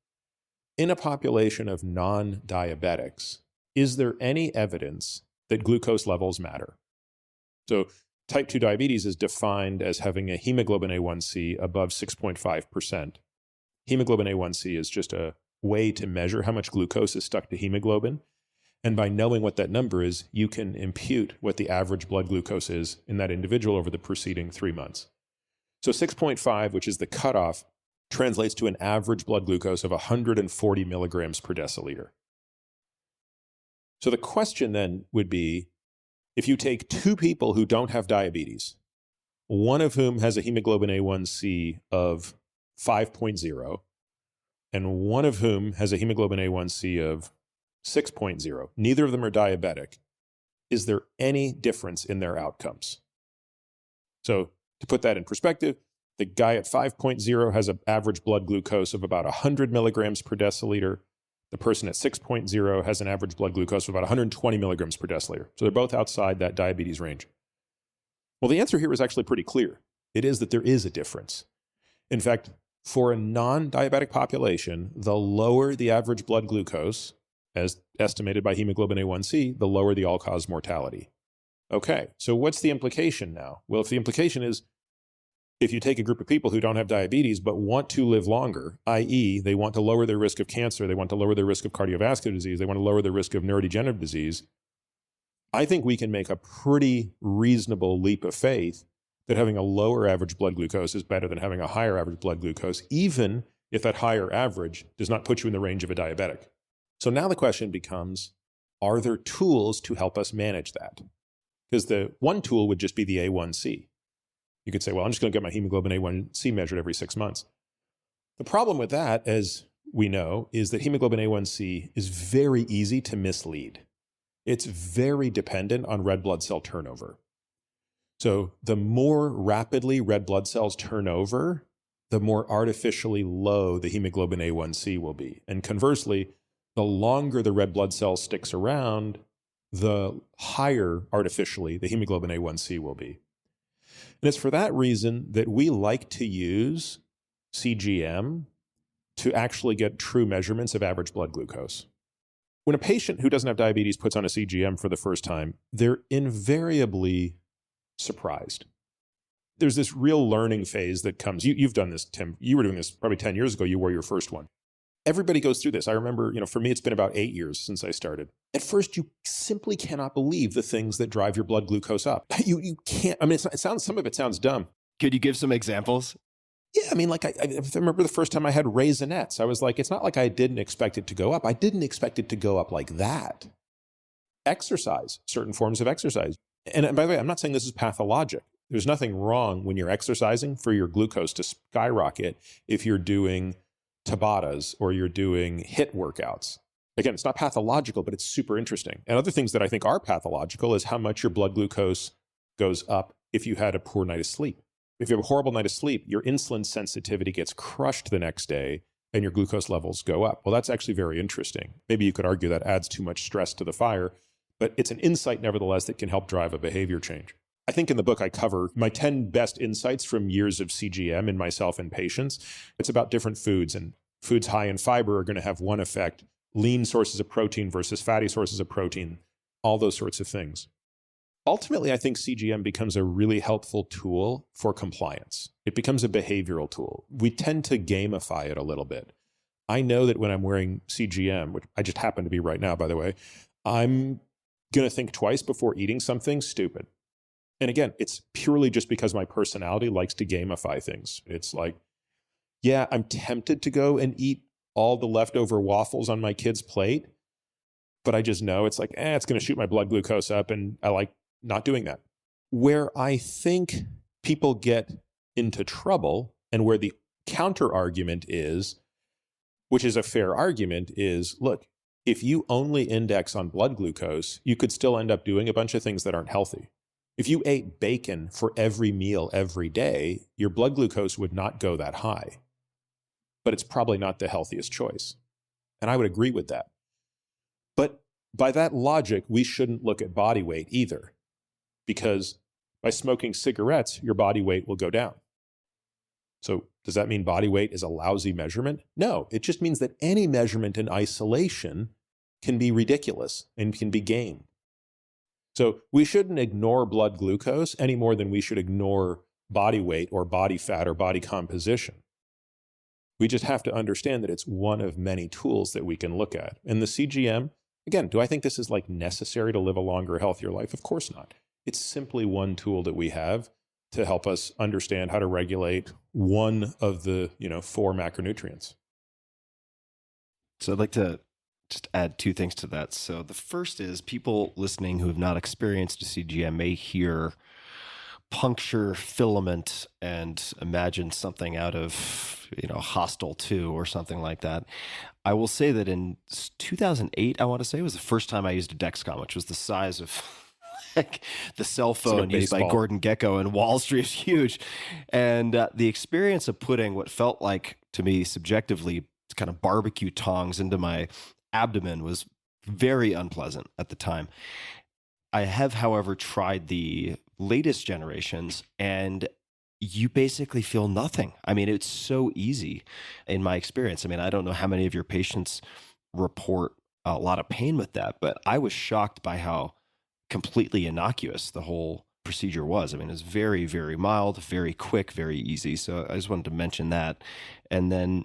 in a population of non-diabetics, is there any evidence that glucose levels matter? So type 2 diabetes is defined as having a hemoglobin A1C above 6.5%. Hemoglobin A1C is just a way to measure how much glucose is stuck to hemoglobin. And by knowing what that number is, you can impute what the average blood glucose is in that individual over the preceding 3 months. So 6.5, which is the cutoff, translates to an average blood glucose of 140 milligrams per deciliter. So the question then would be, if you take two people who don't have diabetes, one of whom has a hemoglobin A1C of 5.0, and one of whom has a hemoglobin A1C of 6.0, neither of them are diabetic, is there any difference in their outcomes? So to put that in perspective, the guy at 5.0 has an average blood glucose of about 100 milligrams per deciliter. The person at 6.0 has an average blood glucose of about 120 milligrams per deciliter. So they're both outside that diabetes range. Well, the answer here is actually pretty clear. It is that there is a difference. In fact, for a non-diabetic population, the lower the average blood glucose, as estimated by hemoglobin A1C, the lower the all-cause mortality. Okay, so what's the implication now? Well, if the implication is, if you take a group of people who don't have diabetes but want to live longer, i.e., they want to lower their risk of cancer, they want to lower their risk of cardiovascular disease, they want to lower their risk of neurodegenerative disease, I think we can make a pretty reasonable leap of faith that having a lower average blood glucose is better than having a higher average blood glucose, even if that higher average does not put you in the range of a diabetic. So now the question becomes, are there tools to help us manage that? Because the one tool would just be the A1C. You could say, well, I'm just going to get my hemoglobin A1C measured every 6 months. The problem with that, as we know, is that hemoglobin A1C is very easy to mislead. It's very dependent on red blood cell turnover. So the more rapidly red blood cells turn over, the more artificially low the hemoglobin A1C will be. And conversely, the longer the red blood cell sticks around, the higher artificially the hemoglobin A1C will be. And it's for that reason that we like to use CGM to actually get true measurements of average blood glucose. When a patient who doesn't have diabetes puts on a CGM for the first time, they're invariably surprised. There's this real learning phase that comes. You've done this, Tim. You were doing this probably 10 years ago. You wore your first one. Everybody goes through this. I remember, for me, it's been about 8 years since I started. At first, you simply cannot believe the things that drive your blood glucose up. You can't. I mean, some of it sounds dumb. Could you give some examples? Yeah, I mean, like I remember the first time I had Raisinets. I was like, it's not like I didn't expect it to go up. I didn't expect it to go up like that. Exercise, certain forms of exercise. And by the way, I'm not saying this is pathologic. There's nothing wrong when you're exercising for your glucose to skyrocket if you're doing Tabatas or you're doing HIIT workouts. Again, it's not pathological, but it's super interesting. And other things that I think are pathological is how much your blood glucose goes up if you had a poor night of sleep. If you have a horrible night of sleep, your insulin sensitivity gets crushed the next day, and your glucose levels go up. Well, that's actually very interesting. Maybe you could argue that adds too much stress to the fire, but it's an insight nevertheless that can help drive a behavior change. I think in the book I cover my 10 best insights from years of CGM in myself and patients. It's about different foods, and foods high in fiber are going to have one effect. Lean sources of protein versus fatty sources of protein, all those sorts of things. Ultimately, I think CGM becomes a really helpful tool for compliance. It becomes a behavioral tool. We tend to gamify it a little bit. I know that when I'm wearing CGM, which I just happen to be right now, by the way, I'm going to think twice before eating something stupid. And again, it's purely just because my personality likes to gamify things. It's like, yeah, I'm tempted to go and eat all the leftover waffles on my kid's plate, but I just know it's like, it's going to shoot my blood glucose up, and I like not doing that. Where I think people get into trouble, and where the counter argument is, which is a fair argument, is, look, if you only index on blood glucose, you could still end up doing a bunch of things that aren't healthy. If you ate bacon for every meal every day, your blood glucose would not go that high. But it's probably not the healthiest choice. And I would agree with that. But by that logic, we shouldn't look at body weight either, because by smoking cigarettes, your body weight will go down. So does that mean body weight is a lousy measurement? No, it just means that any measurement in isolation can be ridiculous and can be gamed. So we shouldn't ignore blood glucose any more than we should ignore body weight or body fat or body composition. We just have to understand that it's one of many tools that we can look at. And the CGM, again, do I think this is like necessary to live a longer, healthier life? Of course not. It's simply one tool that we have to help us understand how to regulate one of the, 4 macronutrients. So I'd like to just add 2 things to that. So the first is, people listening who have not experienced a CGM may hear puncture filament and imagine something out of, Hostel 2 or something like that. I will say that in 2008, I want to say, was the first time I used a Dexcom, which was the size of like the cell phone used by Gordon Gekko in Wall Street. Is huge. And the experience of putting what felt like, to me subjectively, kind of barbecue tongs into my abdomen was very unpleasant at the time. I have, however, tried the latest generations, and you basically feel nothing. I mean, it's so easy in my experience. I mean, I don't know how many of your patients report a lot of pain with that, but I was shocked by how completely innocuous the whole procedure was. I mean, it's very, very mild, very quick, very easy. So I just wanted to mention that. And then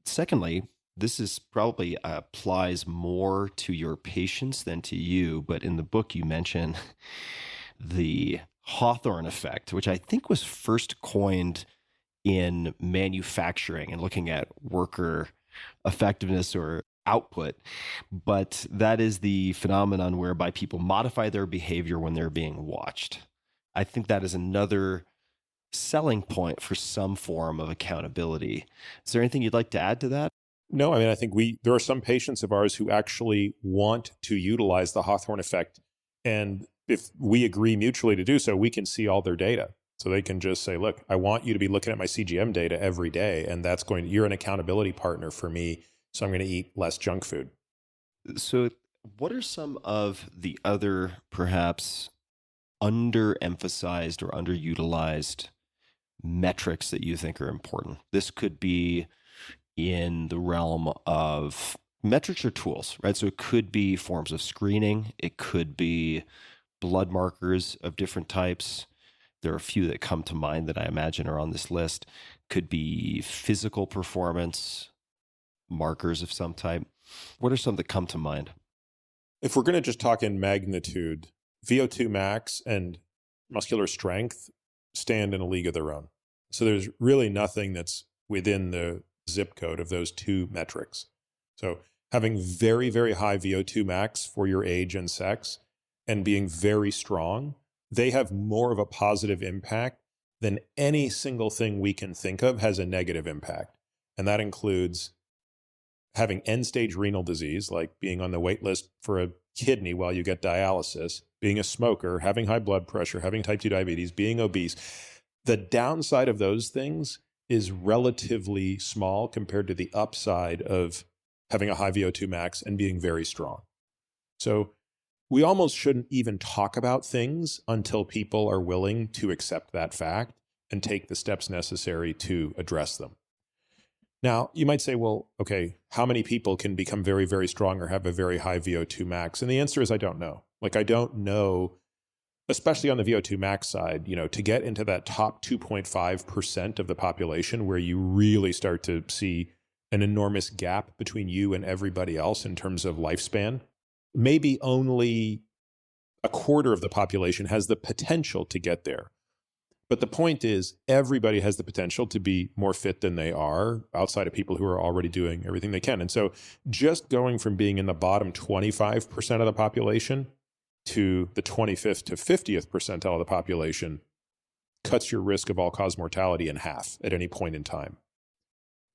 secondly, this is probably applies more to your patients than to you, but in the book you mention the Hawthorne effect, which I think was first coined in manufacturing and looking at worker effectiveness or output. But that is the phenomenon whereby people modify their behavior when they're being watched. I think that is another selling point for some form of accountability. Is there anything you'd like to add to that? No, I mean, I think there are some patients of ours who actually want to utilize the Hawthorne effect. And if we agree mutually to do so, we can see all their data. So they can just say, look, I want you to be looking at my CGM data every day. And you're an accountability partner for me. So I'm going to eat less junk food. So what are some of the other perhaps underemphasized or underutilized metrics that you think are important? This could be in the realm of metrics or tools, right? So it could be forms of screening. It could be blood markers of different types. There are a few that come to mind that I imagine are on this list. Could be physical performance markers of some type. What are some that come to mind? If we're going to just talk in magnitude, VO2 max and muscular strength stand in a league of their own. So there's really nothing that's within the zip code of those 2 metrics. So having very, very high VO2 max for your age and sex and being very strong, they have more of a positive impact than any single thing we can think of has a negative impact. And that includes having end-stage renal disease, like being on the wait list for a kidney while you get dialysis, being a smoker, having high blood pressure, having type 2 diabetes, being obese. The downside of those things is relatively small compared to the upside of having a high VO2 max and being very strong. So we almost shouldn't even talk about things until people are willing to accept that fact and take the steps necessary to address them. Now, you might say, well, okay, how many people can become very, very strong or have a very high VO2 max? And the answer is I don't know. Like, I don't know, especially on the VO2 max side, to get into that top 2.5% of the population where you really start to see an enormous gap between you and everybody else in terms of lifespan. Maybe only a quarter of the population has the potential to get there. But the point is, everybody has the potential to be more fit than they are outside of people who are already doing everything they can. And so just going from being in the bottom 25% of the population to the 25th to 50th percentile of the population cuts your risk of all-cause mortality in half at any point in time.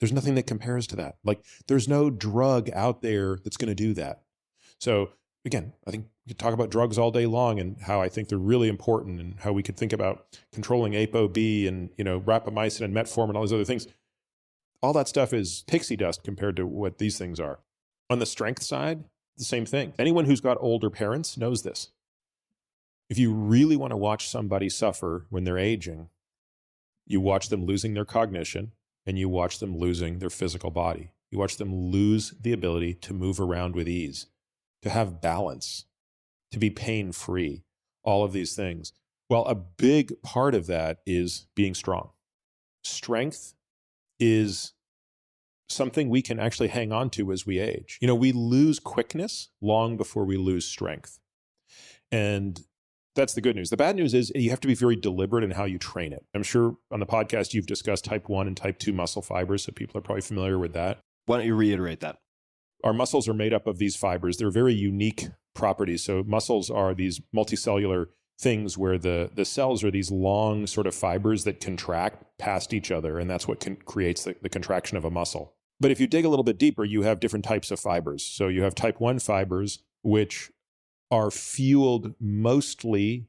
There's nothing that compares to that. Like, there's no drug out there that's going to do that. So again, I think we could talk about drugs all day long and how I think they're really important and how we could think about controlling ApoB and, rapamycin and metformin and all these other things. All that stuff is pixie dust compared to what these things are. On the strength side, the same thing. Anyone who's got older parents knows this. If you really want to watch somebody suffer when they're aging, you watch them losing their cognition and you watch them losing their physical body. You watch them lose the ability to move around with ease, to have balance, to be pain-free, all of these things. Well, a big part of that is being strong. Strength is something we can actually hang on to as we age. We lose quickness long before we lose strength. And that's the good news. The bad news is you have to be very deliberate in how you train it. I'm sure on the podcast you've discussed type 1 and type 2 muscle fibers, so people are probably familiar with that. Why don't you reiterate that? Our muscles are made up of these fibers. They're very unique properties. So muscles are these multicellular things where the cells are these long sort of fibers that contract past each other, and that's what creates the contraction of a muscle. But if you dig a little bit deeper, you have different types of fibers. So you have type 1 fibers, which are fueled mostly,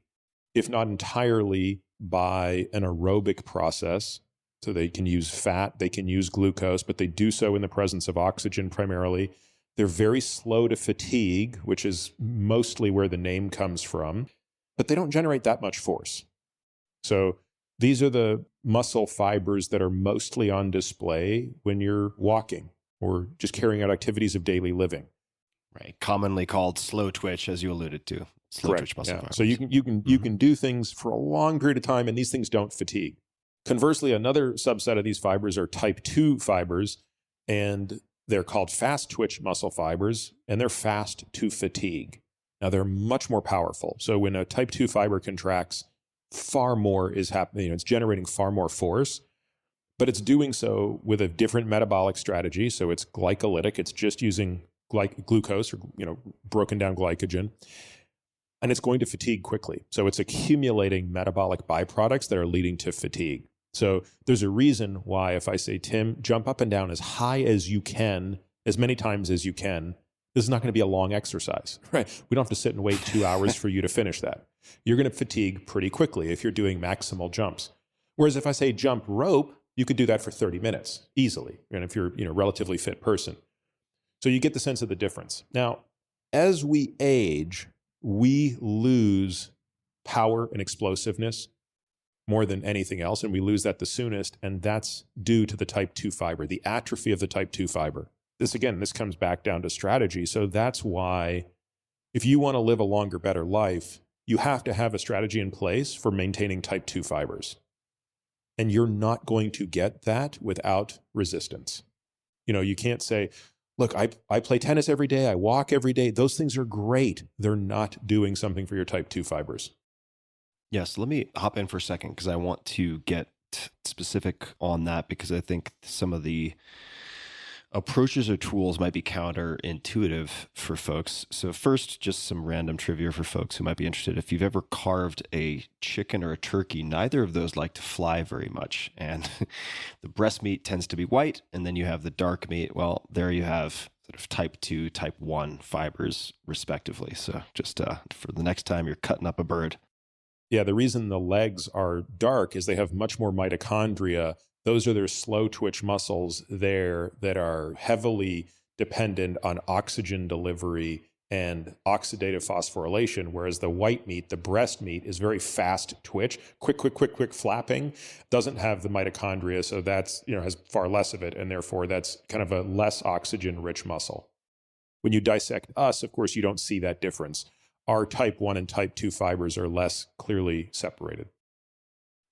if not entirely, by an aerobic process. So they can use fat, they can use glucose, but they do so in the presence of oxygen primarily. They're very slow to fatigue, which is mostly where the name comes from, but they don't generate that much force. So these are the muscle fibers that are mostly on display when you're walking or just carrying out activities of daily living. Right. Commonly called slow twitch, as you alluded to. Slow Correct. twitch muscle fibers. So you can do things for a long period of time, and these things don't fatigue. Conversely, another subset of these fibers are type 2 fibers, and they're called fast twitch muscle fibers, and they're fast to fatigue. Now, they're much more powerful. So when a type 2 fiber contracts, far more is happening. It's generating far more force, but it's doing so with a different metabolic strategy. So it's glycolytic. It's just using glucose or broken down glycogen, and it's going to fatigue quickly. So it's accumulating metabolic byproducts that are leading to fatigue. So there's a reason why if I say, Tim, jump up and down as high as you can, as many times as you can, this is not going to be a long exercise, right? We don't have to sit and wait 2 hours for you to finish that. You're going to fatigue pretty quickly if you're doing maximal jumps. Whereas if I say jump rope, you could do that for 30 minutes easily, and if you're a relatively fit person. So you get the sense of the difference. Now, as we age, we lose power and explosiveness more than anything else, and we lose that the soonest, and that's due to the type 2 fiber, the atrophy of the type 2 fiber. This comes back down to strategy. So that's why if you want to live a longer, better life, you have to have a strategy in place for maintaining type 2 fibers. And you're not going to get that without resistance. You can't say, look, I play tennis every day, I walk every day. Those things are great. They're not doing something for your type 2 fibers. Yes, let me hop in for a second because I want to get specific on that because I think some of the approaches or tools might be counterintuitive for folks. So first, just some random trivia for folks who might be interested. If you've ever carved a chicken or a turkey, neither of those like to fly very much. And the breast meat tends to be white, and then you have the dark meat. Well, there you have sort of type 2, type 1 fibers, respectively. So just for the next time you're cutting up a bird. Yeah, the reason the legs are dark is they have much more mitochondria Those are their slow twitch muscles there that are heavily dependent on oxygen delivery and oxidative phosphorylation, whereas the white meat, the breast meat, is very fast twitch, quick flapping, doesn't have the mitochondria, so that's, has far less of it, and therefore that's kind of a less oxygen-rich muscle. When you dissect us, of course, you don't see that difference. Our type 1 and type 2 fibers are less clearly separated.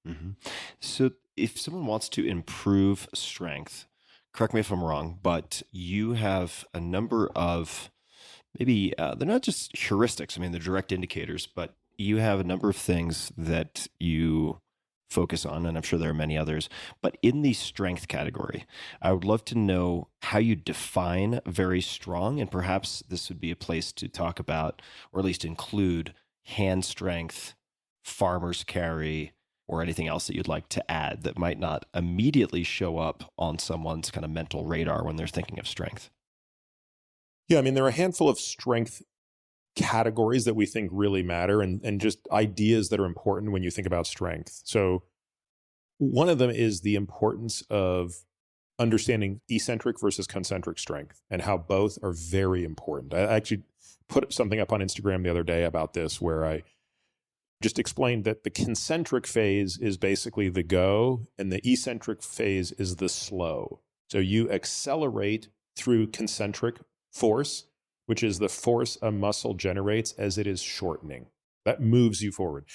Mm-hmm. So if someone wants to improve strength, correct me if I'm wrong, but you have a number of maybe they're not just heuristics. I mean, they're direct indicators, but you have a number of things that you focus on, and I'm sure there are many others. But in the strength category, I would love to know how you define very strong, and perhaps this would be a place to talk about, or at least include, hand strength, farmer's carry, or anything else that you'd like to add that might not immediately show up on someone's kind of mental radar when they're thinking of strength. Yeah, I mean, there are a handful of strength categories that we think really matter, and just ideas that are important when you think about strength. So one of them is the importance of understanding eccentric versus concentric strength and how both are very important. I actually put something up on Instagram the other day about this, where I just explained that the concentric phase is basically the go and the eccentric phase is the slow. So you accelerate through concentric force, which is the force a muscle generates as it is shortening. That moves you forward.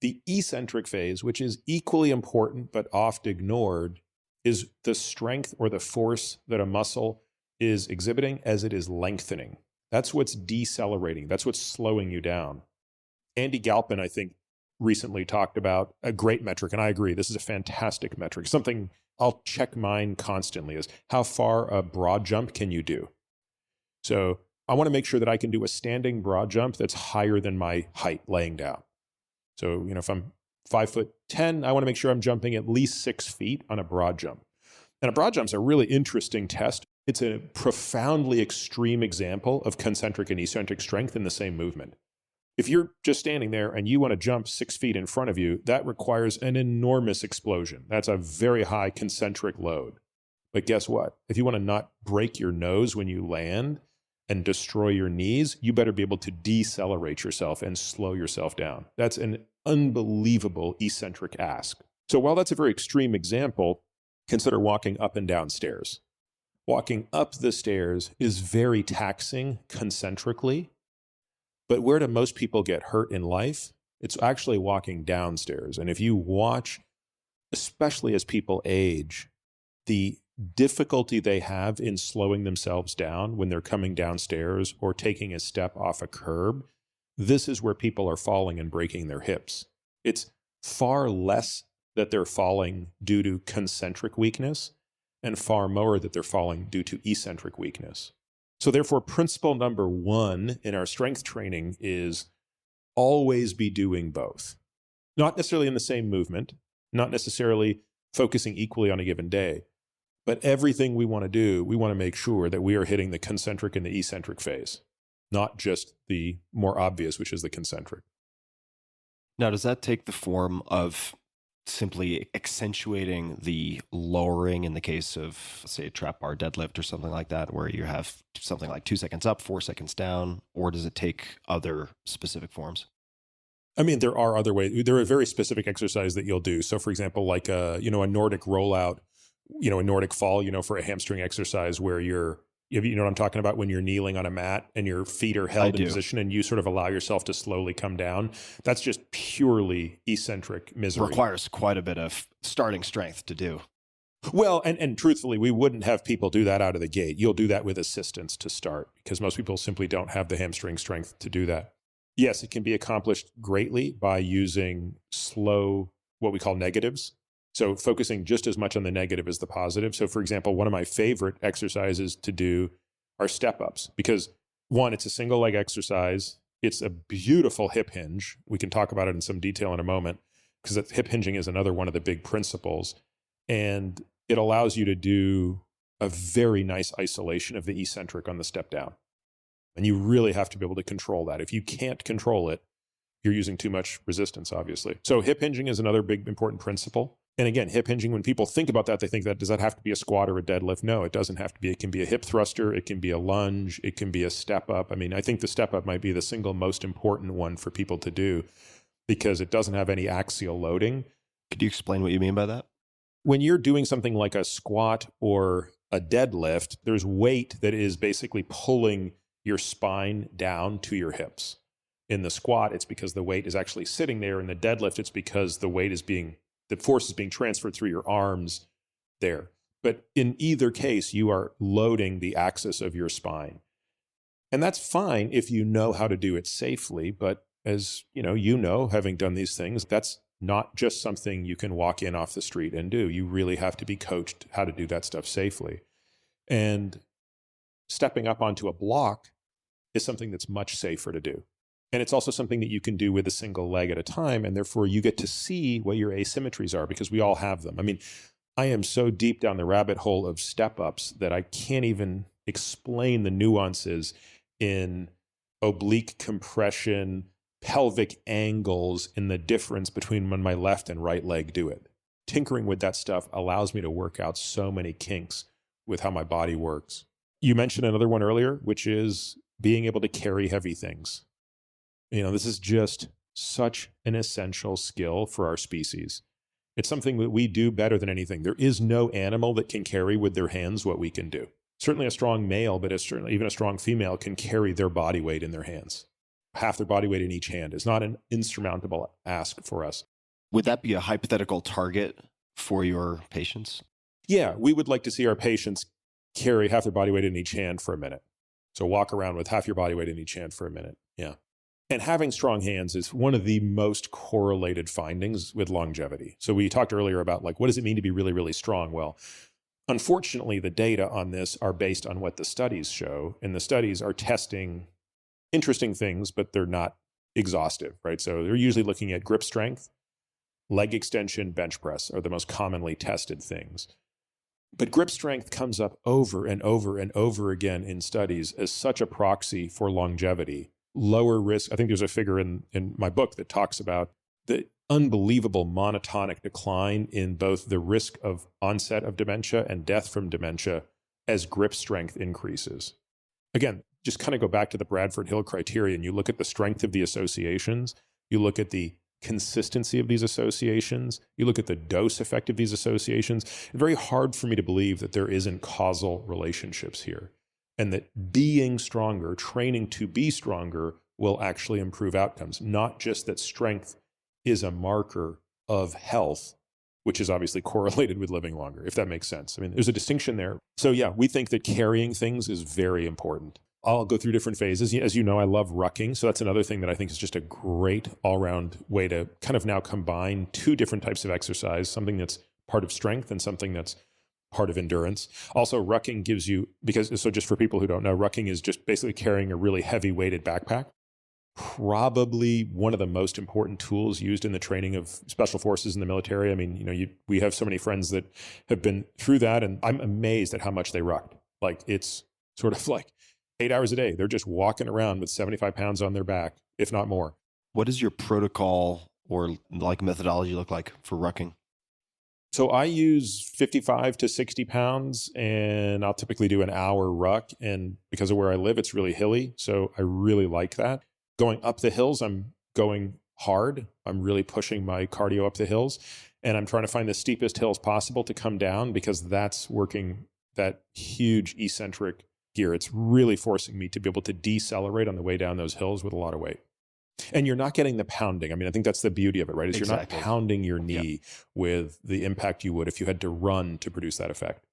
The eccentric phase, which is equally important but oft ignored, is the strength or the force that a muscle is exhibiting as it is lengthening. That's what's decelerating. That's what's slowing you down. Andy Galpin, I think, recently talked about a great metric, and I agree, this is a fantastic metric. Something I'll check mine constantly is how far a broad jump can you do? So I want to make sure that I can do a standing broad jump that's higher than my height laying down. So, if I'm 5'10", I want to make sure I'm jumping at least 6 feet on a broad jump. And a broad jump's a really interesting test. It's a profoundly extreme example of concentric and eccentric strength in the same movement. If you're just standing there and you want to jump 6 feet in front of you, that requires an enormous explosion. That's a very high concentric load. But guess what? If you want to not break your nose when you land and destroy your knees, you better be able to decelerate yourself and slow yourself down. That's an unbelievable eccentric ask. So while that's a very extreme example, consider walking up and down stairs. Walking up the stairs is very taxing concentrically, but where do most people get hurt in life? It's actually walking downstairs. And if you watch, especially as people age, the difficulty they have in slowing themselves down when they're coming downstairs or taking a step off a curb, this is where people are falling and breaking their hips. It's far less that they're falling due to concentric weakness and far more that they're falling due to eccentric weakness. So therefore, principle number 1 in our strength training is always be doing both. Not necessarily in the same movement, not necessarily focusing equally on a given day, but everything we want to do, we want to make sure that we are hitting the concentric and the eccentric phase, not just the more obvious, which is the concentric. Now, does that take the form of simply accentuating the lowering in the case of, say, a trap bar deadlift or something like that, where you have something like 2 seconds up, 4 seconds down, or does it take other specific forms? I mean, there are other ways. There are very specific exercises that you'll do. So for example, like a Nordic rollout, a Nordic fall, for a hamstring exercise where you know what I'm talking about, when you're kneeling on a mat and your feet are held in position and you sort of allow yourself to slowly come down. That's just purely eccentric misery. Requires quite a bit of starting strength to do. Well, and truthfully, we wouldn't have people do that out of the gate. You'll do that with assistance to start because most people simply don't have the hamstring strength to do that. Yes, it can be accomplished greatly by using slow, what we call negatives. So focusing just as much on the negative as the positive. So for example, one of my favorite exercises to do are step-ups because, one, it's a single leg exercise. It's a beautiful hip hinge. We can talk about it in some detail in a moment because hip hinging is another one of the big principles. And it allows you to do a very nice isolation of the eccentric on the step down. And you really have to be able to control that. If you can't control it, you're using too much resistance, obviously. So hip hinging is another big important principle. And again, hip hinging, when people think about that, they think that, does that have to be a squat or a deadlift? No, it doesn't have to be. It can be a hip thruster. It can be a lunge. It can be a step up. I mean, I think the step up might be the single most important one for people to do because it doesn't have any axial loading. Could you explain what you mean by that? When you're doing something like a squat or a deadlift, there's weight that is basically pulling your spine down to your hips. In the squat, it's because the weight is actually sitting there. In the deadlift, it's because the force is being transferred through your arms there. But in either case, you are loading the axis of your spine. And that's fine if you know how to do it safely. But as you know, having done these things, that's not just something you can walk in off the street and do. You really have to be coached how to do that stuff safely. And stepping up onto a block is something that's much safer to do. And it's also something that you can do with a single leg at a time. And therefore, you get to see what your asymmetries are because we all have them. I mean, I am so deep down the rabbit hole of step-ups that I can't even explain the nuances in oblique compression, pelvic angles, and the difference between when my left and right leg do it. Tinkering with that stuff allows me to work out so many kinks with how my body works. You mentioned another one earlier, which is being able to carry heavy things. This is just such an essential skill for our species. It's something that we do better than anything. There is no animal that can carry with their hands what we can do. Certainly a strong male, but certainly even a strong female can carry their body weight in their hands. Half their body weight in each hand is not an insurmountable ask for us. Would that be a hypothetical target for your patients? Yeah, we would like to see our patients carry half their body weight in each hand for a minute. So walk around with half your body weight in each hand for a minute. Yeah. And having strong hands is one of the most correlated findings with longevity. So we talked earlier about what does it mean to be really, really strong? Well, unfortunately, the data on this are based on what the studies show. And the studies are testing interesting things, but they're not exhaustive, right? So they're usually looking at grip strength, leg extension, bench press are the most commonly tested things. But grip strength comes up over and over and over again in studies as such a proxy for longevity. Lower risk. I think there's a figure in my book that talks about the unbelievable monotonic decline in both the risk of onset of dementia and death from dementia as grip strength increases. Again, just kind of go back to the Bradford Hill criterion. You look at the strength of the associations, you look at the consistency of these associations, you look at the dose effect of these associations. It's very hard for me to believe that there isn't causal relationships here. And that being stronger, training to be stronger, will actually improve outcomes. Not just that strength is a marker of health, which is obviously correlated with living longer, if that makes sense. I mean, there's a distinction there. So yeah, we think that carrying things is very important. I'll go through different phases. As you know, I love rucking. So that's another thing that I think is just a great all-around way to kind of now combine two different types of exercise, something that's part of strength and something that's part of endurance. Also, rucking gives you, so just for people who don't know, rucking is just basically carrying a really heavy weighted backpack. Probably one of the most important tools used in the training of special forces in the military. I mean, we have so many friends that have been through that, and I'm amazed at how much they rucked. It's sort of 8 hours a day. They're just walking around with 75 pounds on their back, if not more. What does your protocol or methodology look like for rucking? So I use 55 to 60 pounds, and I'll typically do an hour ruck. And because of where I live, it's really hilly. So I really like that. Going up the hills, I'm going hard. I'm really pushing my cardio up the hills. And I'm trying to find the steepest hills possible to come down because that's working that huge eccentric gear. It's really forcing me to be able to decelerate on the way down those hills with a lot of weight. And you're not getting the pounding. I mean, I think that's the beauty of it, right? Is Exactly. You're not pounding your knee with the impact you would if you had to run to produce that effect.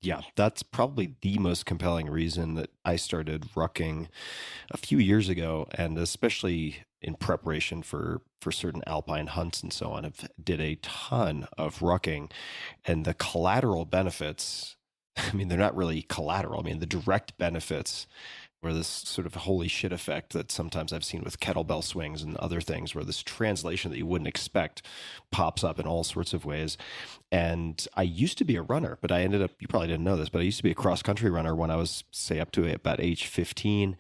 Yeah, that's probably the most compelling reason that I started rucking a few years ago, and especially in preparation for certain alpine hunts and so on. I did a ton of rucking, and the collateral benefits, I mean, they're not really collateral. I mean, the direct benefits where this sort of holy shit effect that sometimes I've seen with kettlebell swings and other things where this translation that you wouldn't expect pops up in all sorts of ways. And I used to be a runner, but I ended up, you probably didn't know this, but I used to be a cross-country runner when I was, say, up to about age 15.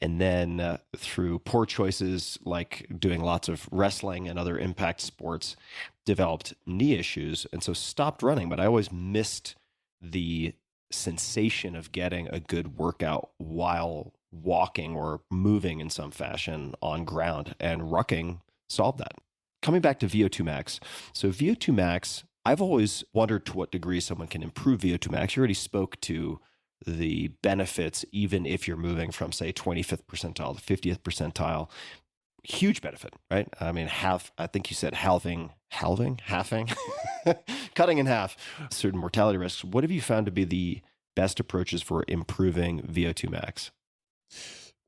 and then through poor choices like doing lots of wrestling and other impact sports, developed knee issues, and so stopped running. But I always missed the sensation of getting a good workout while walking or moving in some fashion on ground, and rucking solved that. Coming back to VO2 max. So VO2 max, I've always wondered to what degree someone can improve VO2 max. You already spoke to the benefits, even if you're moving from, say, 25th percentile to 50th percentile. Huge benefit, right? I mean, I think you said halving, cutting in half certain mortality risks. What have you found to be the best approaches for improving VO2 max?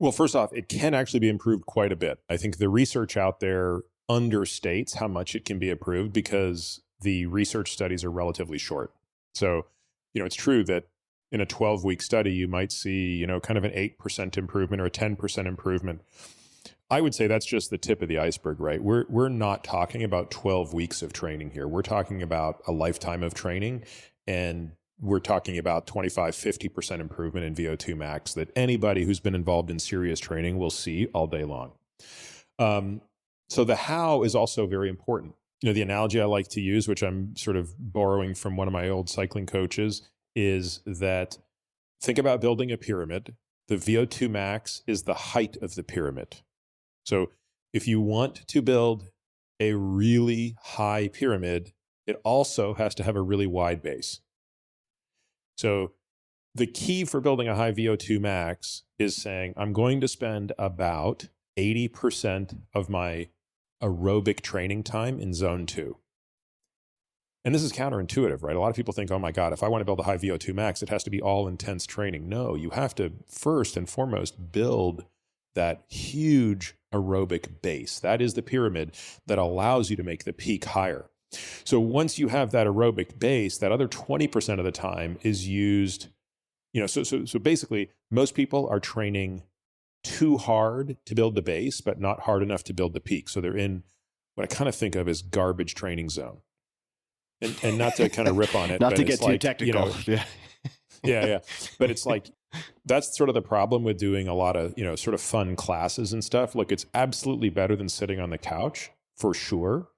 Well, first off, it can actually be improved quite a bit. I think the research out there understates how much it can be improved because the research studies are relatively short. So, it's true that in a 12-week study, you might see, kind of an 8% improvement or a 10% improvement. I would say that's just the tip of the iceberg, right? We're not talking about 12 weeks of training here. We're talking about a lifetime of training, and we're talking about 25, 50% improvement in VO2 max that anybody who's been involved in serious training will see all day long. So the how is also very important. The analogy I like to use, which I'm sort of borrowing from one of my old cycling coaches, is that think about building a pyramid. The VO2 max is the height of the pyramid. So if you want to build a really high pyramid, it also has to have a really wide base. So the key for building a high VO2 max is saying, I'm going to spend about 80% of my aerobic training time in zone 2. And this is counterintuitive, right? A lot of people think, oh my God, if I want to build a high VO2 max, it has to be all intense training. No, you have to first and foremost build that huge aerobic base. That is the pyramid that allows you to make the peak higher. So once you have that aerobic base, that other 20% of the time is used, so basically most people are training too hard to build the base, but not hard enough to build the peak. So they're in what I kind of think of as garbage training zone. And not to kind of rip on it, not but to get too technical. Yeah. But it's like, that's sort of the problem with doing a lot of, sort of fun classes and stuff. Look, it's absolutely better than sitting on the couch for sure,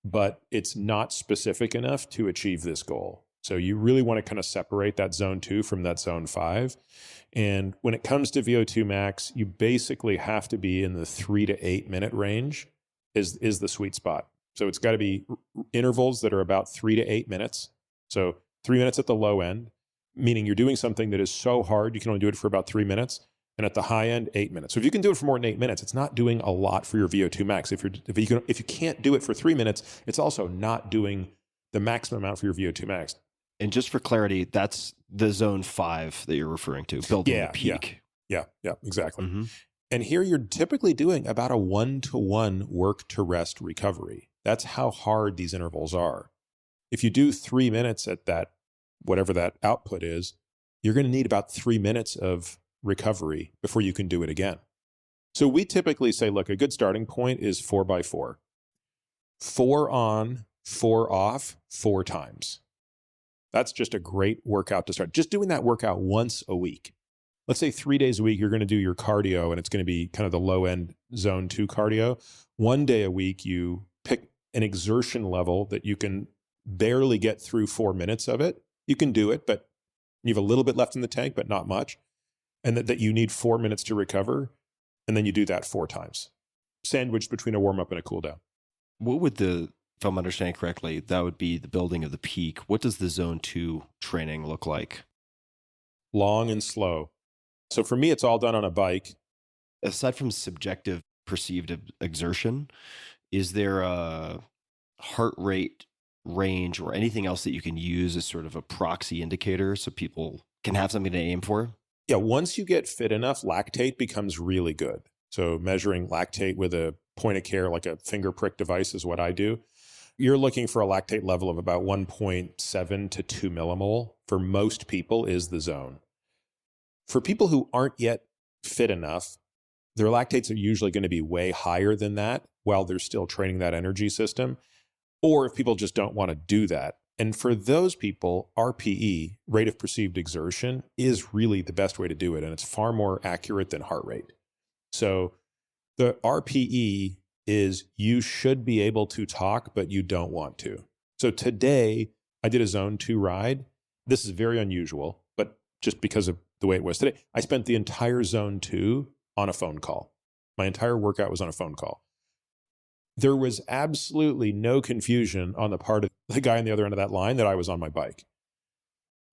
but it's not specific enough to achieve this goal. So you really want to kind of separate that zone 2 from that zone 5. And when it comes to VO2 max, you basically have to be in the 3 to 8 minute range is the sweet spot. So it's got to be intervals that are about 3 to 8 minutes. So 3 minutes at the low end, meaning you're doing something that is so hard, you can only do it for about 3 minutes. And at the high end, 8 minutes. So if you can do it for more than 8 minutes, it's not doing a lot for your VO2 max. If you can't do it for 3 minutes, it's also not doing the maximum amount for your VO2 max. And just for clarity, that's the zone 5 that you're referring to, building the peak. Yeah, exactly. Mm-hmm. And here you're typically doing about a 1-to-1 work to rest recovery. That's how hard these intervals are. If you do 3 minutes at that, whatever that output is, you're going to need about 3 minutes of recovery before you can do it again. So we typically say, look, a good starting point is 4x4. 4 on, 4 off, 4 times. That's just a great workout to start. Just doing that workout once a week. Let's say 3 days a week, you're going to do your cardio and it's going to be kind of the low end zone 2 cardio. 1 day a week, you pick an exertion level that you can barely get through 4 minutes of it. You can do it, but you have a little bit left in the tank, but not much. And that you need 4 minutes to recover. And then you do that 4 times, sandwiched between a warm up and a cool down. What would if I'm understanding correctly, that would be the building of the peak. What does the zone 2 training look like? Long and slow. So for me, it's all done on a bike. Aside from subjective perceived exertion, is there a heart rate range or anything else that you can use as sort of a proxy indicator so people can have something to aim for? Yeah, once you get fit enough, lactate becomes really good. So measuring lactate with a point of care, like a finger prick device is what I do. You're looking for a lactate level of about 1.7 to 2 millimole for most people is the zone. For people who aren't yet fit enough, their lactates are usually going to be way higher than that while they're still training that energy system. Or if people just don't want to do that. And for those people, RPE, rate of perceived exertion, is really the best way to do it. And it's far more accurate than heart rate. So the RPE is you should be able to talk, but you don't want to. So today I did a zone 2 ride. This is very unusual, but just because of the way it was today, I spent the entire zone 2 on a phone call. My entire workout was on a phone call. There was absolutely no confusion on the part of the guy on the other end of that line that I was on my bike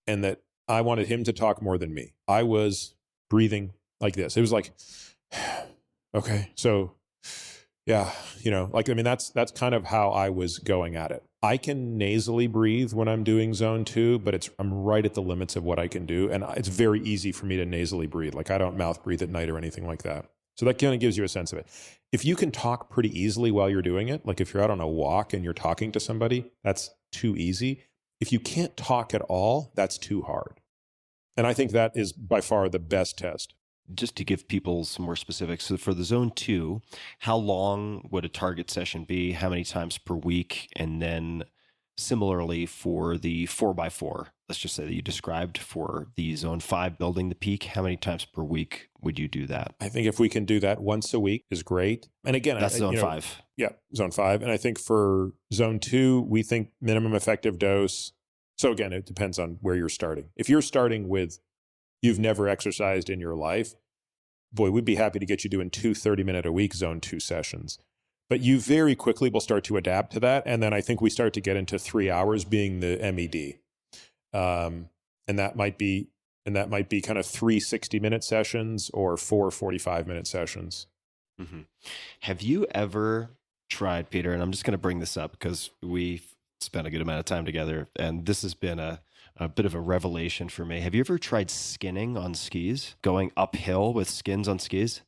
and that I wanted him to talk more than me. I was breathing like this. It was like, okay, so yeah, that's kind of how I was going at it. I can nasally breathe when I'm doing zone 2, but I'm right at the limits of what I can do. And it's very easy for me to nasally breathe. Like I don't mouth breathe at night or anything like that. So that kind of gives you a sense of it. If you can talk pretty easily while you're doing it, like if you're out on a walk and you're talking to somebody, that's too easy. If you can't talk at all, that's too hard. And I think that is by far the best test. Just to give people some more specifics, so for the zone 2, how long would a target session be? How many times per week? And then similarly for the 4x4, let's just say that you described for the zone 5 building the peak, how many times per week would you do that? I think if we can do that once a week is great. And again, that's zone 5. Yeah, zone 5. And I think for zone 2, we think minimum effective dose. So again, it depends on where you're starting. If you're starting with you've never exercised in your life, boy, we'd be happy to get you doing 2 30-minute a week zone 2 sessions. But you very quickly will start to adapt to that. And then I think we start to get into 3 hours being the MED. And that might be kind of 3 60-minute sessions or 4 45-minute sessions. Mm-hmm. Have you ever tried, Peter, and I'm just going to bring this up because we spent a good amount of time together, and this has been a bit of a revelation for me. Have you ever tried skinning on skis, going uphill with skins on skis?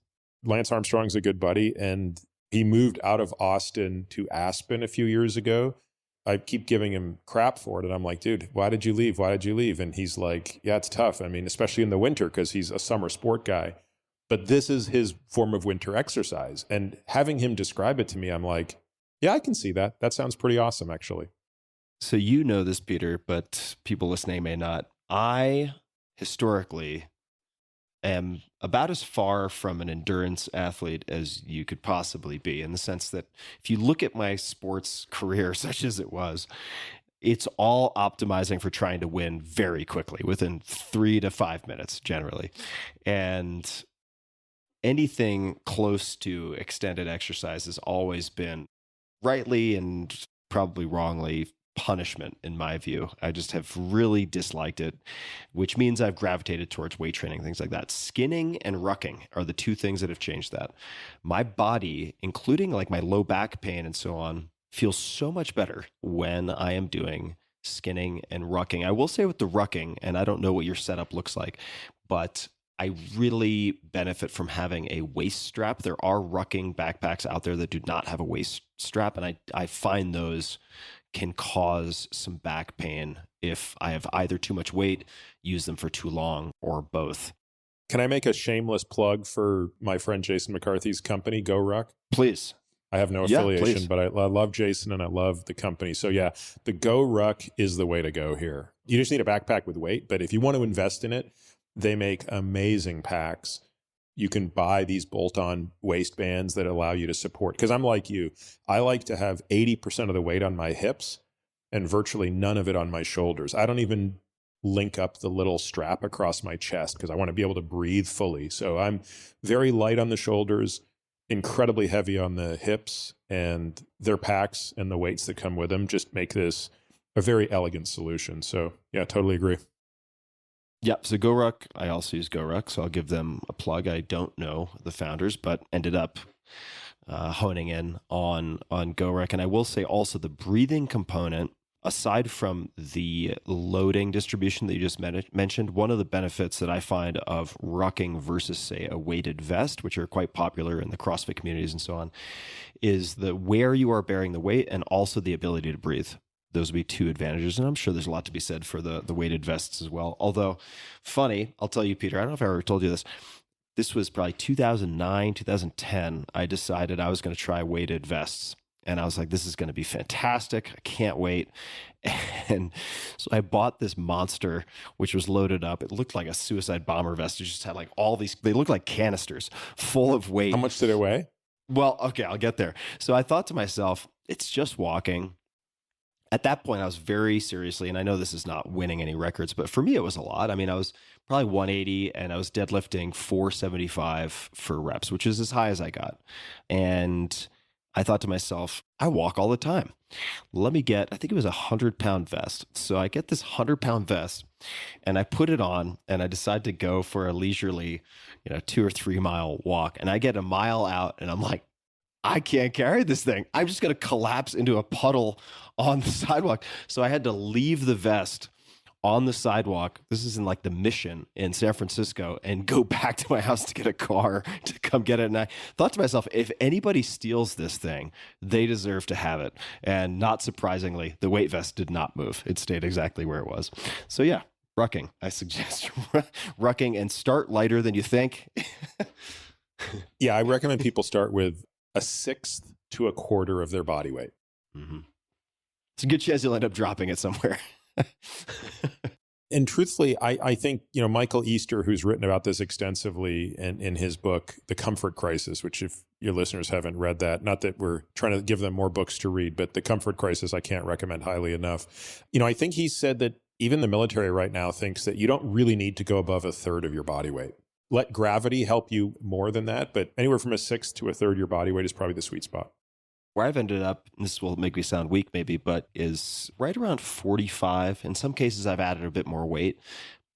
Lance Armstrong's a good buddy, and he moved out of Austin to Aspen a few years ago. I keep giving him crap for it, and I'm like, dude, why did you leave? Why did you leave? And he's like, yeah, it's tough. I mean, especially in the winter because he's a summer sport guy. But this is his form of winter exercise. And having him describe it to me, I'm like, yeah, I can see that. That sounds pretty awesome, actually. So you know this, Peter, but people listening may not. I historically am about as far from an endurance athlete as you could possibly be, in the sense that if you look at my sports career, such as it was, it's all optimizing for trying to win very quickly, within 3 to 5 minutes generally. And anything close to extended exercise has always been, rightly and probably wrongly, punishment in my view. I just have really disliked it, which means I've gravitated towards weight training, things like that. Skinning and rucking are the two things that have changed that. My body, including like my low back pain and so on, feels so much better when I am doing skinning and rucking. I will say with the rucking, and I don't know what your setup looks like, but I really benefit from having a waist strap. There are rucking backpacks out there that do not have a waist strap, and I find those can cause some back pain if I have either too much weight, use them for too long, or both. Can I make a shameless plug for my friend Jason McCarthy's company, Go Ruck? Please. I have no affiliation, but I love Jason and I love the company. So yeah, the Go Ruck is the way to go here. You just need a backpack with weight, but if you want to invest in it, they make amazing packs. You can buy these bolt-on waistbands that allow you to support. Because I'm like you. I like to have 80% of the weight on my hips and virtually none of it on my shoulders. I don't even link up the little strap across my chest because I want to be able to breathe fully. So I'm very light on the shoulders, incredibly heavy on the hips, and their packs and the weights that come with them just make this a very elegant solution. So yeah, totally agree. Yep. So GoRuck, I also use GoRuck, so I'll give them a plug. I don't know the founders, but ended up honing in on GoRuck. And I will say also the breathing component, aside from the loading distribution that you just mentioned, one of the benefits that I find of rucking versus, say, a weighted vest, which are quite popular in the CrossFit communities and so on, is the where you are bearing the weight and also the ability to breathe. Those would be two advantages. And I'm sure there's a lot to be said for the weighted vests as well. Although, funny, I'll tell you, Peter, I don't know if I ever told you this. This was probably 2009, 2010. I decided I was going to try weighted vests. And I was like, this is going to be fantastic. I can't wait. And so I bought this monster, which was loaded up. It looked like a suicide bomber vest. It just had like all these, they looked like canisters full of weight. How much did it weigh? Well, okay, I'll get there. So I thought to myself, it's just walking. At that point, I was very seriously, and I know this is not winning any records, but for me, it was a lot. I mean, I was probably 180 and I was deadlifting 475 for reps, which is as high as I got. And I thought to myself, I walk all the time. Let me get, I think it was a 100-pound vest. So I get this 100-pound vest and I put it on and I decide to go for a leisurely, 2 or 3 mile walk. And I get a mile out and I'm like, I can't carry this thing. I'm just going to collapse into a puddle on the sidewalk. So I had to leave the vest on the sidewalk. This is in like the Mission in San Francisco, and go back to my house to get a car to come get it. And I thought to myself, if anybody steals this thing, they deserve to have it. And not surprisingly, the weight vest did not move. It stayed exactly where it was. So yeah, rucking. I suggest rucking, and start lighter than you think. Yeah, I recommend people start with 1/6 to 1/4 of their body weight. Mm-hmm. It's a good chance you'll end up dropping it somewhere. And truthfully, I think, Michael Easter, who's written about this extensively in his book, The Comfort Crisis, which if your listeners haven't read that, not that we're trying to give them more books to read, but The Comfort Crisis, I can't recommend highly enough. I think he said that even the military right now thinks that you don't really need to go above 1/3 of your body weight. Let gravity help you more than that, but anywhere from 1/6 to 1/3 of your body weight is probably the sweet spot. Where I've ended up, and this will make me sound weak maybe, but is right around 45. In some cases, I've added a bit more weight,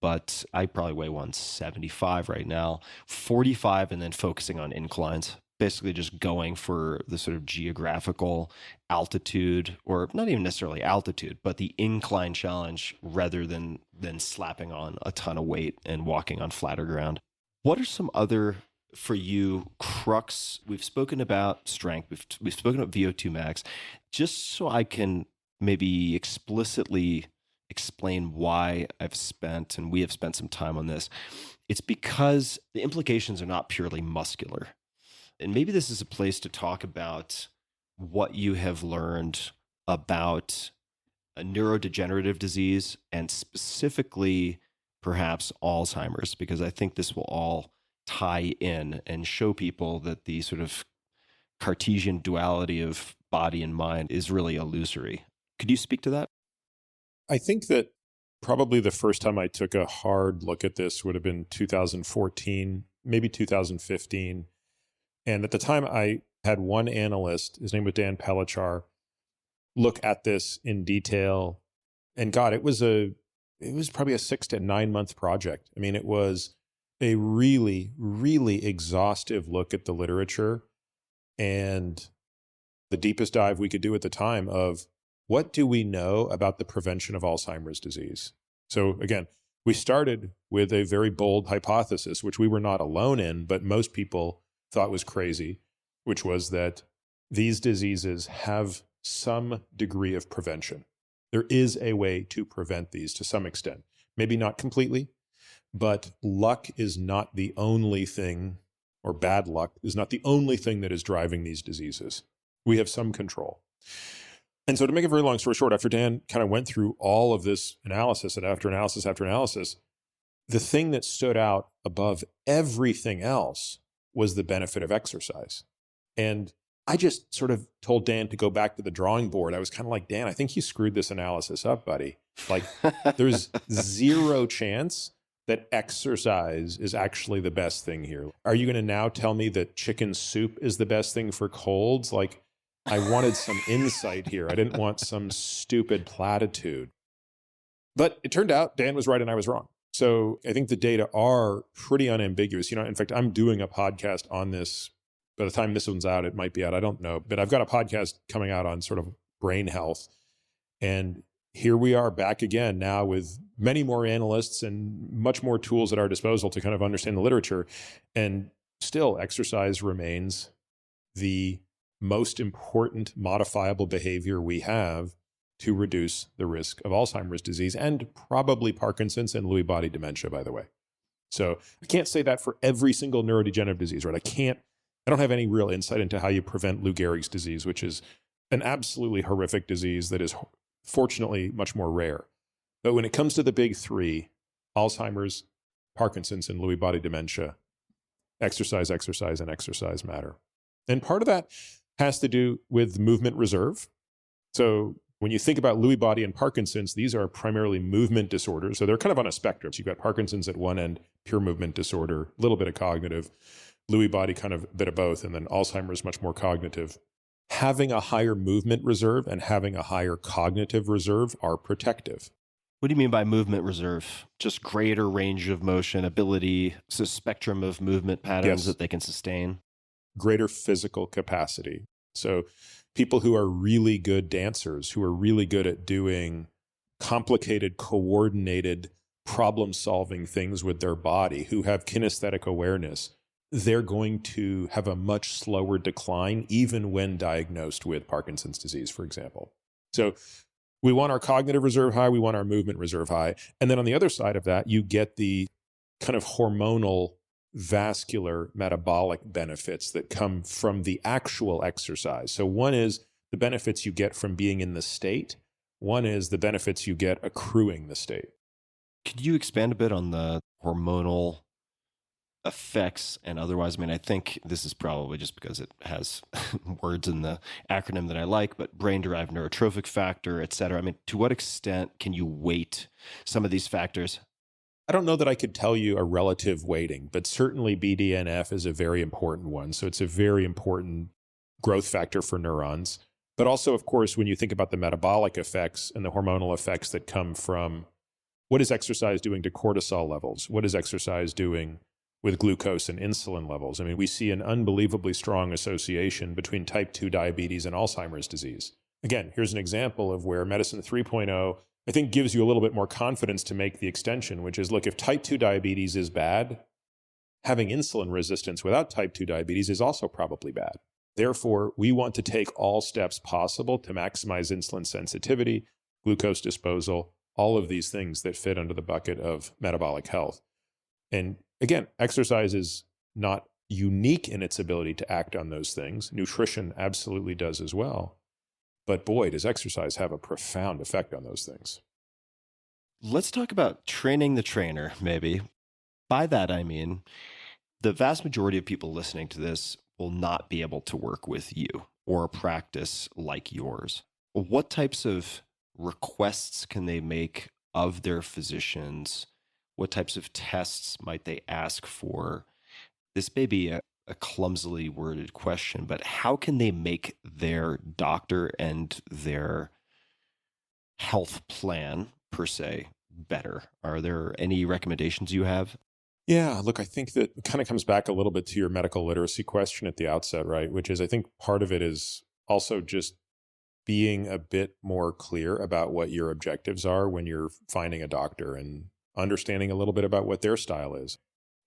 but I probably weigh 175 right now, 45, and then focusing on inclines. Basically just going for the sort of geographical altitude, or not even necessarily altitude, but the incline challenge rather than slapping on a ton of weight and walking on flatter ground. What are some other, for you, crux? We've spoken about strength. We've spoken about VO2 max. Just so I can maybe explicitly explain why I've spent, and we have spent some time on this. It's because the implications are not purely muscular. And maybe this is a place to talk about what you have learned about a neurodegenerative disease, and specifically perhaps Alzheimer's, because I think this will all tie in and show people that the sort of Cartesian duality of body and mind is really illusory. Could you speak to that? I think that probably the first time I took a hard look at this would have been 2014, maybe 2015. And at the time, I had one analyst, his name was Dan Pellichar, look at this in detail. And God, it was probably a 6 to 9 month project. I mean, it was a really, really exhaustive look at the literature and the deepest dive we could do at the time of what do we know about the prevention of Alzheimer's disease. So again, we started with a very bold hypothesis, which we were not alone in, but most people thought was crazy, which was that these diseases have some degree of prevention. There is a way to prevent these to some extent, maybe not completely, but luck is not the only thing, or bad luck is not the only thing that is driving these diseases. We have some control. And so to make a very long story short, after Dan kind of went through all of this analysis and after analysis after analysis, the thing that stood out above everything else was the benefit of exercise. And I just sort of told Dan to go back to the drawing board. I was kind of like, Dan, I think you screwed this analysis up, buddy. Like, there's zero chance that exercise is actually the best thing here. Are you going to now tell me that chicken soup is the best thing for colds? Like, I wanted some insight here. I didn't want some stupid platitude. But it turned out Dan was right and I was wrong. So I think the data are pretty unambiguous. In fact, I'm doing a podcast on this. By the time this one's out, it might be out. I don't know. But I've got a podcast coming out on sort of brain health. And here we are back again now with many more analysts and much more tools at our disposal to kind of understand the literature. And still, exercise remains the most important modifiable behavior we have to reduce the risk of Alzheimer's disease and probably Parkinson's and Lewy body dementia, by the way. So I can't say that for every single neurodegenerative disease, right? I don't have any real insight into how you prevent Lou Gehrig's disease, which is an absolutely horrific disease that is fortunately much more rare. But when it comes to the big three, Alzheimer's, Parkinson's, and Lewy body dementia, exercise, exercise, and exercise matter. And part of that has to do with movement reserve. So when you think about Lewy body and Parkinson's, these are primarily movement disorders. So they're kind of on a spectrum. So you've got Parkinson's at one end, pure movement disorder, a little bit of cognitive, Lewy body kind of a bit of both, and then Alzheimer's much more cognitive. Having a higher movement reserve and having a higher cognitive reserve are protective. What do you mean by movement reserve? Just greater range of motion, ability, so spectrum of movement patterns that they can sustain? Greater physical capacity. So people who are really good dancers, who are really good at doing complicated, coordinated, problem-solving things with their body, who have kinesthetic awareness, they're going to have a much slower decline even when diagnosed with Parkinson's disease, for example. So we want our cognitive reserve high, we want our movement reserve high. And then on the other side of that, you get the kind of hormonal, vascular, metabolic benefits that come from the actual exercise. So one is the benefits you get from being in the state. One is the benefits you get accruing the state. Could you expand a bit on the hormonal effects and otherwise? I mean, I think this is probably just because it has words in the acronym that I like, but brain-derived neurotrophic factor, et cetera. I mean, to what extent can you weight some of these factors? I don't know that I could tell you a relative weighting, but certainly BDNF is a very important one. So it's a very important growth factor for neurons. But also, of course, when you think about the metabolic effects and the hormonal effects that come from what is exercise doing to cortisol levels? What is exercise doing with glucose and insulin levels? I mean, we see an unbelievably strong association between type 2 diabetes and Alzheimer's disease. Again, here's an example of where Medicine 3.0, I think, gives you a little bit more confidence to make the extension, which is, look, if type 2 diabetes is bad, having insulin resistance without type 2 diabetes is also probably bad. Therefore, we want to take all steps possible to maximize insulin sensitivity, glucose disposal, all of these things that fit under the bucket of metabolic health. And again, exercise is not unique in its ability to act on those things. Nutrition absolutely does as well. But boy, does exercise have a profound effect on those things. Let's talk about training the trainer, maybe. By that, I mean, the vast majority of people listening to this will not be able to work with you or practice like yours. What types of requests can they make of their physicians? What types of tests might they ask for? This may be a clumsily worded question, but how can they make their doctor and their health plan, per se, better? Are there any recommendations you have? Yeah, look, I think that it kind of comes back a little bit to your medical literacy question at the outset, right? Which is, I think part of it is also just being a bit more clear about what your objectives are when you're finding a doctor and understanding a little bit about what their style is.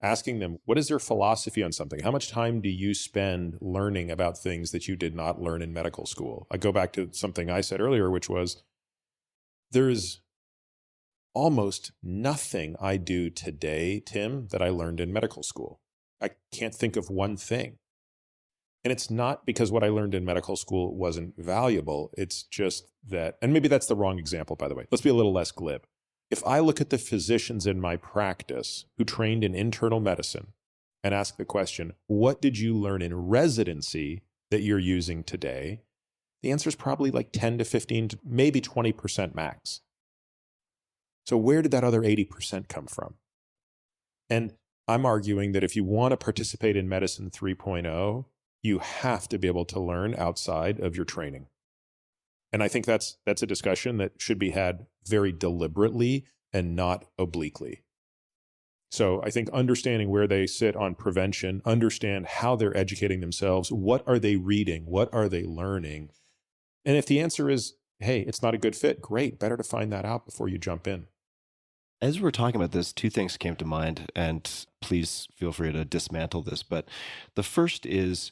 Asking them, what is their philosophy on something? How much time do you spend learning about things that you did not learn in medical school? I go back to something I said earlier, which was there's almost nothing I do today, Tim, that I learned in medical school. I can't think of one thing. And it's not because what I learned in medical school wasn't valuable. It's just that, and maybe that's the wrong example, by the way. Let's be a little less glib. If I look at the physicians in my practice who trained in internal medicine and ask the question, what did you learn in residency that you're using today? The answer is probably like 10 to 15 to maybe 20% max. So where did that other 80% come from? And I'm arguing that if you want to participate in Medicine 3.0, you have to be able to learn outside of your training. And I think that's a discussion that should be had very deliberately and not obliquely. So I think understanding where they sit on prevention, understand how they're educating themselves, what are they reading, what are they learning? And if the answer is, hey, it's not a good fit, great, better to find that out before you jump in. As we're talking about this, two things came to mind, and please feel free to dismantle this. But the first is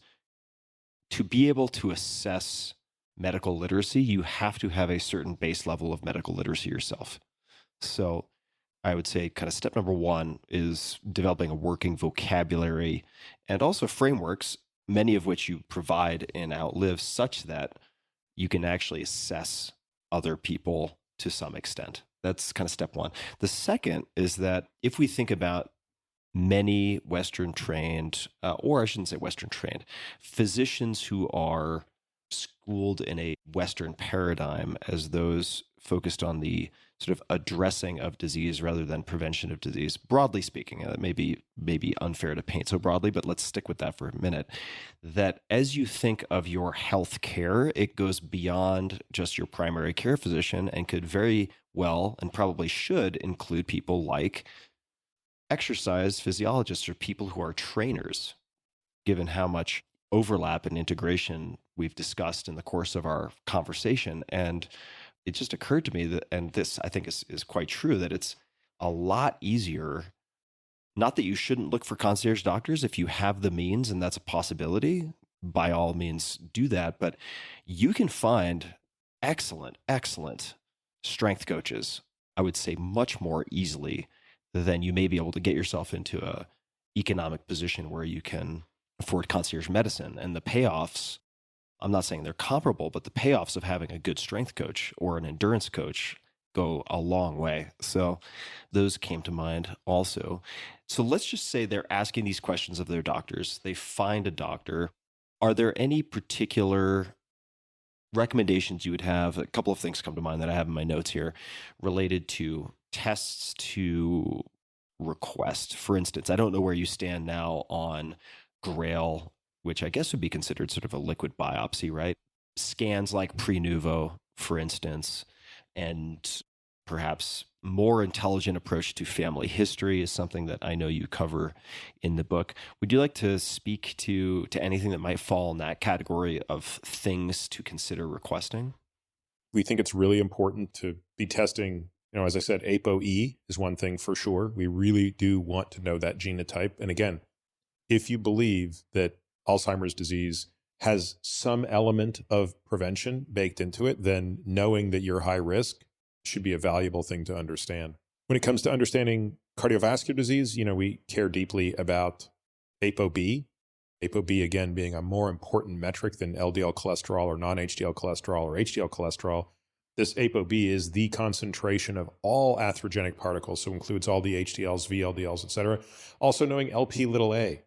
to be able to assess medical literacy, you have to have a certain base level of medical literacy yourself. So I would say kind of step number one is developing a working vocabulary and also frameworks, many of which you provide in Outlive, such that you can actually assess other people to some extent. That's kind of step one. The second is that if we think about many Western trained, or I shouldn't say Western trained, physicians who are schooled in a Western paradigm as those focused on the sort of addressing of disease rather than prevention of disease, broadly speaking. It may be unfair to paint so broadly, but let's stick with that for a minute. That as you think of your health care, it goes beyond just your primary care physician and could very well and probably should include people like exercise physiologists or people who are trainers, given how much overlap and integration we've discussed in the course of our conversation. And it just occurred to me that, and this I think is quite true, that it's a lot easier. Not that you shouldn't look for concierge doctors if you have the means and that's a possibility, by all means do that. But you can find excellent strength coaches, I would say, much more easily than you may be able to get yourself into a economic position where you can afford concierge medicine. And the payoffs, I'm not saying they're comparable, but the payoffs of having a good strength coach or an endurance coach go a long way. So those came to mind also. So let's just say they're asking these questions of their doctors. They find a doctor. Are there any particular recommendations you would have? A couple of things come to mind that I have in my notes here related to tests to request. For instance, I don't know where you stand now on GRAIL, which I guess would be considered sort of a liquid biopsy, right? Scans like Prenuvo, for instance, and perhaps more intelligent approach to family history is something that I know you cover in the book. Would you like to speak to anything that might fall in that category of things to consider requesting? We think it's really important to be testing, as I said, ApoE is one thing for sure. We really do want to know that genotype. And again, if you believe that Alzheimer's disease has some element of prevention baked into it, then knowing that you're high risk should be a valuable thing to understand. When it comes to understanding cardiovascular disease, we care deeply about ApoB. ApoB, again, being a more important metric than LDL cholesterol or non-HDL cholesterol or HDL cholesterol. This ApoB is the concentration of all atherogenic particles, so includes all the HDLs, VLDLs, et cetera. Also knowing Lp(a),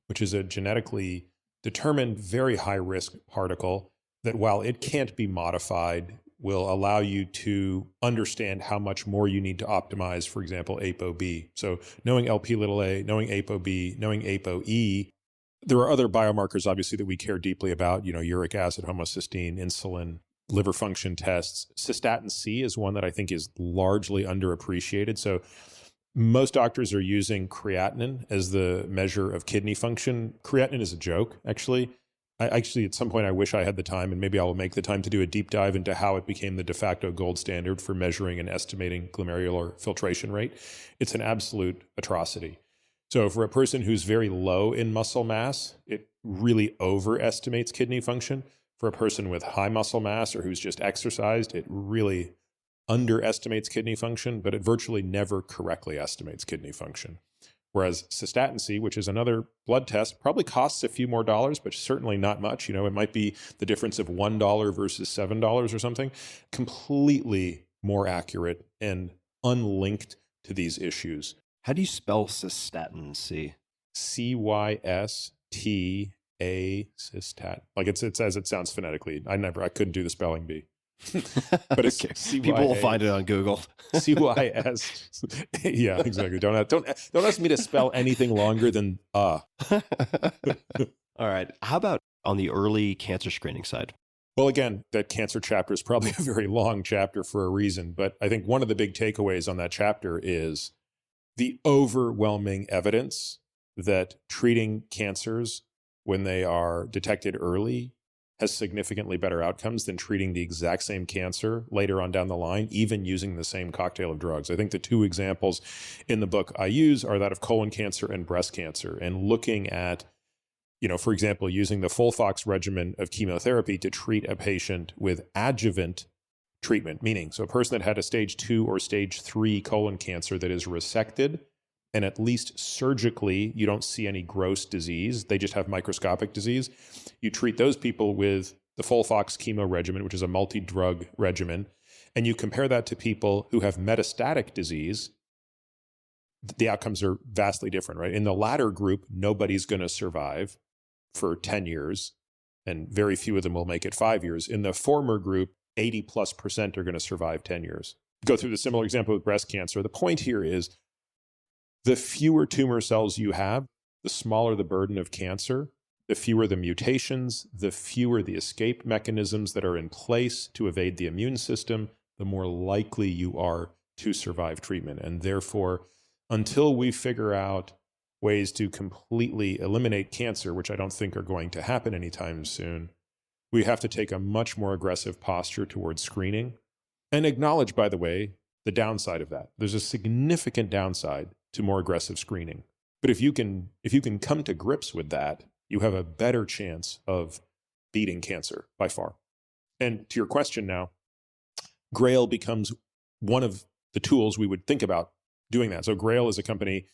which is a genetically determined very high-risk particle that, while it can't be modified, will allow you to understand how much more you need to optimize, for example, ApoB. So knowing Lp(a), knowing ApoB, knowing ApoE. There are other biomarkers, obviously, that we care deeply about, uric acid, homocysteine, insulin, liver function tests. Cystatin C is one that I think is largely underappreciated. So most doctors are using creatinine as the measure of kidney function. Creatinine is a joke, actually. At some point, I wish I had the time, and maybe I will make the time to do a deep dive into how it became the de facto gold standard for measuring and estimating glomerular filtration rate. It's an absolute atrocity. So for a person who's very low in muscle mass, it really overestimates kidney function. For a person with high muscle mass or who's just exercised, it really underestimates kidney function, but it virtually never correctly estimates kidney function. Whereas cystatin C, which is another blood test, probably costs a few more dollars, but certainly not much. It might be the difference of $1 versus $7 or something. Completely more accurate and unlinked to these issues. How do you spell cystatin C? Cysta, cystatin. Like it's as it sounds phonetically. I couldn't do the spelling bee. But it's okay. People will find it on Google. CYS. Yeah, exactly. Don't ask me to spell anything longer than All right. How about on the early cancer screening side? Well, again, that cancer chapter is probably a very long chapter for a reason, but I think one of the big takeaways on that chapter is the overwhelming evidence that treating cancers when they are detected early has significantly better outcomes than treating the exact same cancer later on down the line, even using the same cocktail of drugs. I think the two examples in the book I use are that of colon cancer and breast cancer, and looking at, for example, using the FOLFOX regimen of chemotherapy to treat a patient with adjuvant treatment, meaning so a person that had a stage 2 or stage 3 colon cancer that is resected, and at least surgically, you don't see any gross disease. They just have microscopic disease. You treat those people with the FOLFOX chemo regimen, which is a multi-drug regimen, and you compare that to people who have metastatic disease, the outcomes are vastly different, right? In the latter group, nobody's going to survive for 10 years, and very few of them will make it 5 years. In the former group, 80+% are going to survive 10 years. Go through the similar example with breast cancer. The point here is the fewer tumor cells you have, the smaller the burden of cancer, the fewer the mutations, the fewer the escape mechanisms that are in place to evade the immune system, the more likely you are to survive treatment. And therefore, until we figure out ways to completely eliminate cancer, which I don't think are going to happen anytime soon, we have to take a much more aggressive posture towards screening and acknowledge, by the way, the downside of that. There's a significant downside to more aggressive screening. But if you can come to grips with that, you have a better chance of beating cancer by far. And to your question now, Grail becomes one of the tools we would think about doing that. So Grail is a company,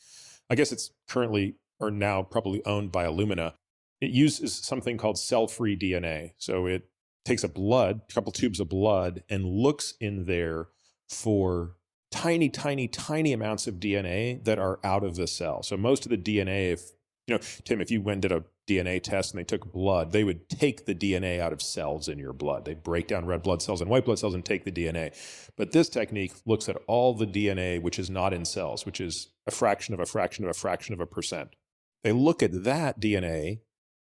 I guess it's currently or now probably owned by Illumina. It uses something called cell-free DNA. So it takes a couple tubes of blood, and looks in there for tiny, tiny, tiny amounts of DNA that are out of the cell. So most of the DNA, Tim, if you went and did a DNA test and they took blood, they would take the DNA out of cells in your blood. They break down red blood cells and white blood cells and take the DNA. But this technique looks at all the DNA which is not in cells, which is a fraction of a fraction of a fraction of a percent. They look at that DNA,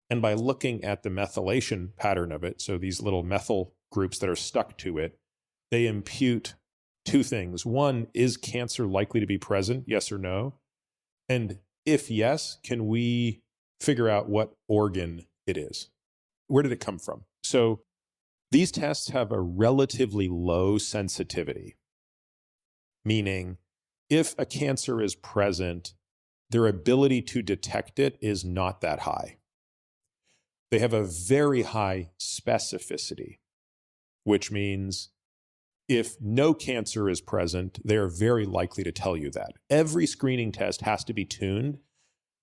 and by looking at the methylation pattern of it, so these little methyl groups that are stuck to it, they impute two things. One, is cancer likely to be present, yes or no? And if yes, can we figure out what organ it is? Where did it come from? So these tests have a relatively low sensitivity, meaning if a cancer is present, their ability to detect it is not that high. They have a very high specificity, which means if no cancer is present, they're very likely to tell you that. Every screening test has to be tuned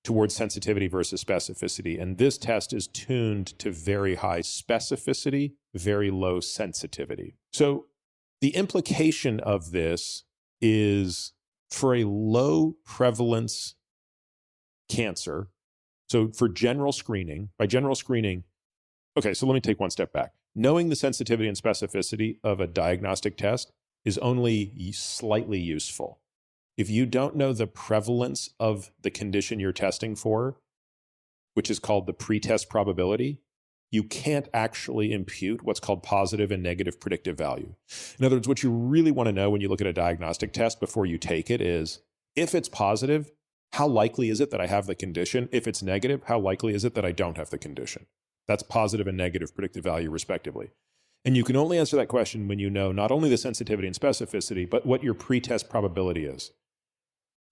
towards sensitivity versus specificity, and this test is tuned to very high specificity, very low sensitivity. So the implication of this is for a low prevalence cancer, so for general screening, by general screening, okay, so let me take one step back. Knowing the sensitivity and specificity of a diagnostic test is only slightly useful. If you don't know the prevalence of the condition you're testing for, which is called the pretest probability, you can't actually impute what's called positive and negative predictive value. In other words, what you really want to know when you look at a diagnostic test before you take it is, if it's positive, how likely is it that I have the condition? If it's negative, how likely is it that I don't have the condition? That's positive and negative predictive value, respectively. And you can only answer that question when you know not only the sensitivity and specificity, but what your pretest probability is.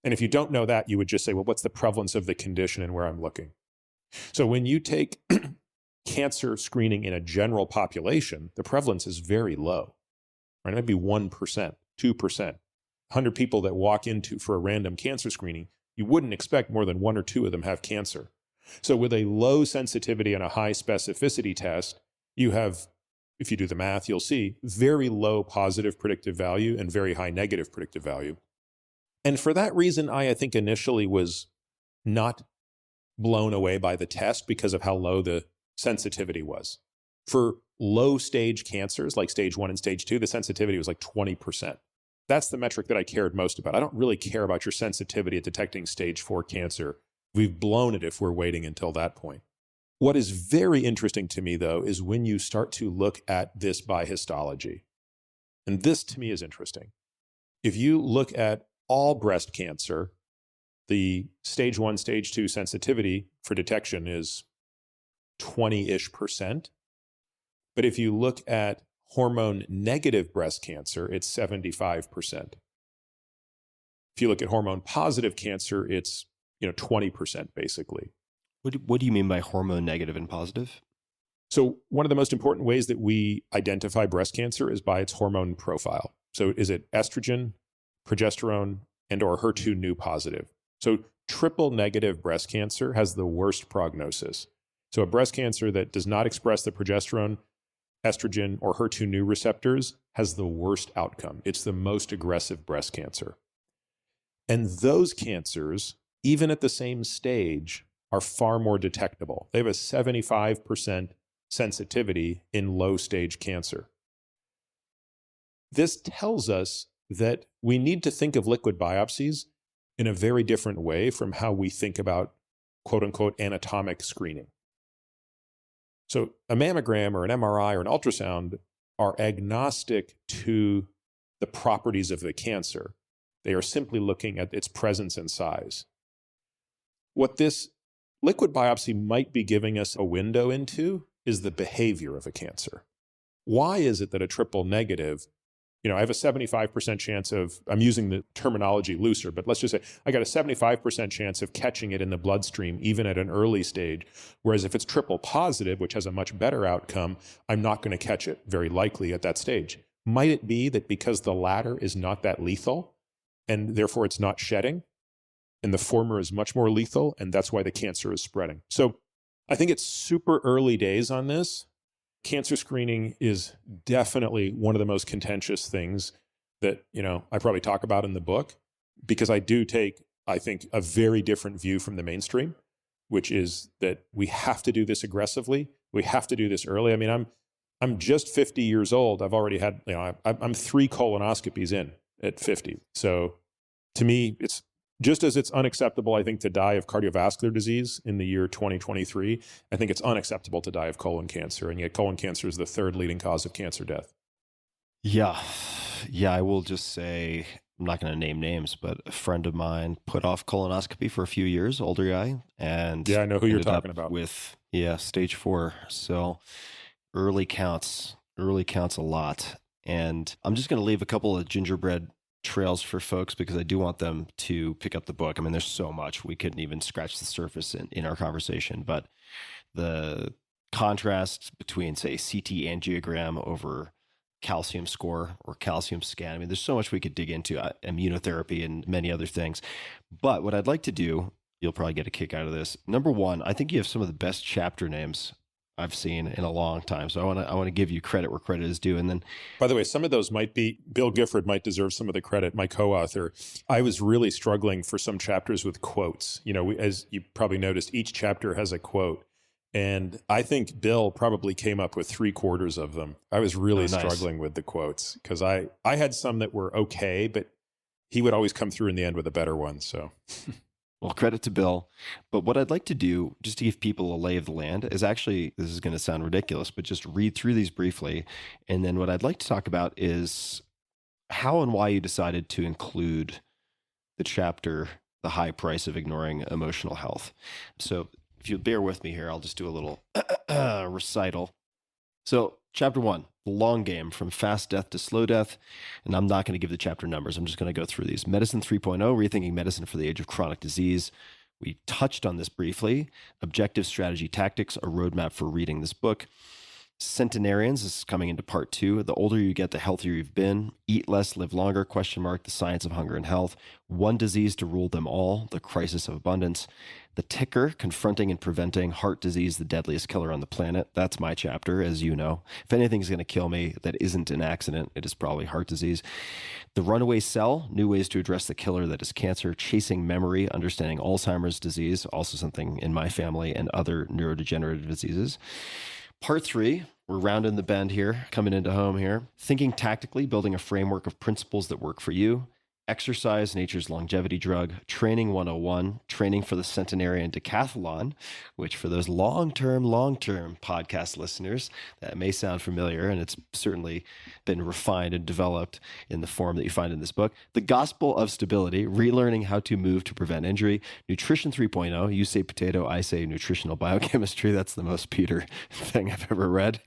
And if you don't know that, you would just say, well, what's the prevalence of the condition and where I'm looking? So when you take cancer screening in a general population, the prevalence is very low. Right? It might be 1%, 2%. 100 people that walk into for a random cancer screening, you wouldn't expect more than 1 or 2 of them have cancer. So with a low sensitivity and a high specificity test, you have, if you do the math, you'll see very low positive predictive value and very high negative predictive value. And for that reason, I think initially was not blown away by the test because of how low the sensitivity was. For low stage cancers like stage 1 and stage 2, the sensitivity was like 20%. That's the metric that I cared most about. I don't really care about your sensitivity at detecting stage 4 cancer. We've blown it if we're waiting until that point. What is very interesting to me, though, is when you start to look at this by histology. And this, to me, is interesting. If you look at all breast cancer, the stage 1, stage 2 sensitivity for detection is 20-ish%. But if you look at hormone-negative breast cancer, it's 75%. If you look at hormone-positive cancer, it's 20% basically. What do you mean by hormone negative and positive? So one of the most important ways that we identify breast cancer is by its hormone profile. So is it estrogen, progesterone, and or HER2 new positive? So triple negative breast cancer has the worst prognosis. So a breast cancer that does not express the progesterone, estrogen or HER2/neu receptors has the worst outcome. It's the most aggressive breast cancer. And those cancers, even at the same stage, are far more detectable. They have a 75% sensitivity in low stage cancer. This tells us that we need to think of liquid biopsies in a very different way from how we think about quote unquote anatomic screening. So a mammogram or an MRI or an ultrasound are agnostic to the properties of the cancer. They are simply looking at its presence and size. What this liquid biopsy might be giving us a window into is the behavior of a cancer. Why is it that a triple negative, I have a 75% chance of, I'm using the terminology looser, but let's just say I got a 75% chance of catching it in the bloodstream, even at an early stage. Whereas if it's triple positive, which has a much better outcome, I'm not going to catch it very likely at that stage. Might it be that because the latter is not that lethal and therefore it's not shedding, and the former is much more lethal, and that's why the cancer is spreading? So I think it's super early days on this. Cancer screening is definitely one of the most contentious things that, I probably talk about in the book, because I do take, I think, a very different view from the mainstream, which is that we have to do this aggressively. We have to do this early. I mean, I'm just 50 years old. I've already had, I'm 3 colonoscopies in at 50. So to me, it's just as it's unacceptable, I think, to die of cardiovascular disease in the year 2023, I think it's unacceptable to die of colon cancer. And yet colon cancer is the 3rd leading cause of cancer death. Yeah. I will just say, I'm not going to name names, but a friend of mine put off colonoscopy for a few years, older guy. And yeah, I know who you're ended talking up about. With, stage 4. So early counts a lot. And I'm just going to leave a couple of gingerbread trails for folks because I do want them to pick up the book. I mean, there's so much. We couldn't even scratch the surface in our conversation, but the contrast between, say, CT angiogram over calcium score or calcium scan. I mean, there's so much we could dig into, immunotherapy and many other things. But what I'd like to do, you'll probably get a kick out of this. Number one, I think you have some of the best chapter names I've seen in a long time. So I want to give you credit where credit is due. And then, by the way, some of those might be, Bill Gifford might deserve some of the credit, my co-author. I was really struggling for some chapters with quotes. As you probably noticed, each chapter has a quote. And I think Bill probably came up with 3/4 of them. I was really struggling with the quotes because I had some that were okay, but he would always come through in the end with a better one. So well, credit to Bill. But what I'd like to do, just to give people a lay of the land, is actually, this is going to sound ridiculous, but just read through these briefly. And then what I'd like to talk about is how and why you decided to include the chapter, The High Price of Ignoring Emotional Health. So if you bear with me here, I'll just do a little recital. So chapter 1, the long game from fast death to slow death. And I'm not going to give the chapter numbers. I'm just going to go through these. Medicine 3.0, rethinking medicine for the age of chronic disease. We touched on this briefly. Objective strategy tactics, a roadmap for reading this book. Centenarians, this is coming into part 2. The older you get, the healthier you've been. Eat less, live longer, ? The science of hunger and health. One disease to rule them all, the crisis of abundance. The ticker, confronting and preventing heart disease, the deadliest killer on the planet. That's my chapter, as you know. If anything's going to kill me that isn't an accident, it is probably heart disease. The runaway cell, new ways to address the killer that is cancer. Chasing memory, understanding Alzheimer's disease, also something in my family, and other neurodegenerative diseases. Part 3, we're rounding the bend here, coming into home here. Thinking tactically, building a framework of principles that work for you. Exercise, nature's longevity drug. Training 101, training for the centenarian decathlon, which for those long-term podcast listeners, that may sound familiar, and it's certainly been refined and developed in the form that you find in this book. The gospel of stability, relearning how to move to prevent injury. Nutrition 3.0, you say potato, I say nutritional biochemistry. That's the most Peter thing I've ever read.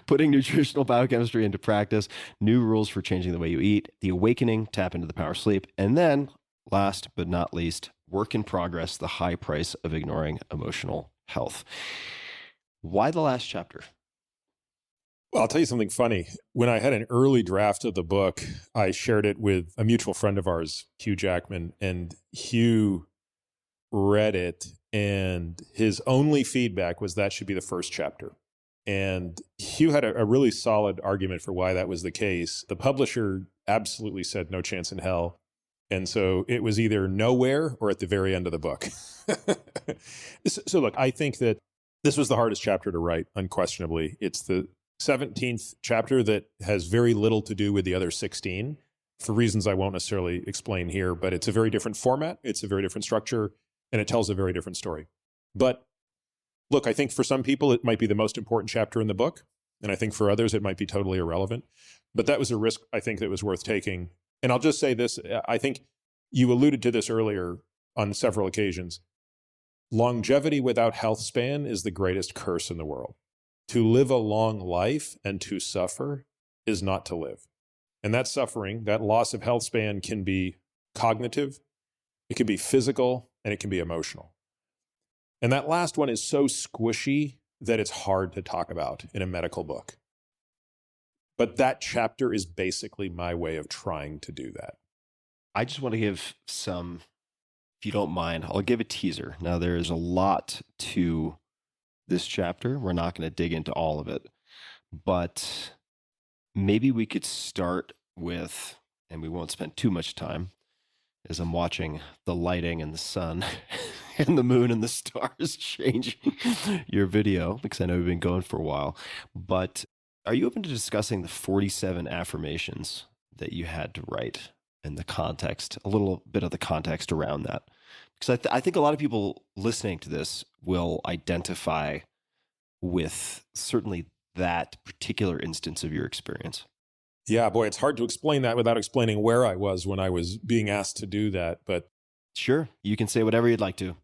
Putting nutritional biochemistry into practice. New rules for changing the way you eat. The awakening, tap into the power of sleep. And then, last but not least, work in progress, the high price of ignoring emotional health. Why the last chapter? Well, I'll tell you something funny. When I had an early draft of the book, I shared it with a mutual friend of ours, Hugh Jackman, and Hugh read it, and his only feedback was that should be the first chapter. And Hugh had a really solid argument for why that was the case. The publisher absolutely said no chance in hell. And so it was either nowhere or at the very end of the book. So look, I think that this was the hardest chapter to write, unquestionably. It's the 17th chapter that has very little to do with the other 16 for reasons I won't necessarily explain here, but it's a very different format. It's a very different structure, and it tells a very different story. But look, I think for some people, it might be the most important chapter in the book. And I think for others, it might be totally irrelevant. But that was a risk I think that was worth taking. And I'll just say this. I think you alluded to this earlier on several occasions. Longevity without health span is the greatest curse in the world. To live a long life and to suffer is not to live. And that suffering, that loss of health span can be cognitive, it can be physical, and it can be emotional. And that last one is so squishy that it's hard to talk about in a medical book. But that chapter is basically my way of trying to do that. I just want to give some, if you don't mind, I'll give a teaser. Now, there is a lot to this chapter. We're not going to dig into all of it, but maybe we could start with, and we won't spend too much time, as I'm watching the lighting and the sun and the moon and the stars changing your video, because I know we've been going for a while. But are you open to discussing the 47 affirmations that you had to write and the context, a little bit of the context around that? Because I think a lot of people listening to this will identify with certainly that particular instance of your experience. Yeah, boy, it's hard to explain that without explaining where I was when I was being asked to do that. But sure, you can say whatever you'd like to.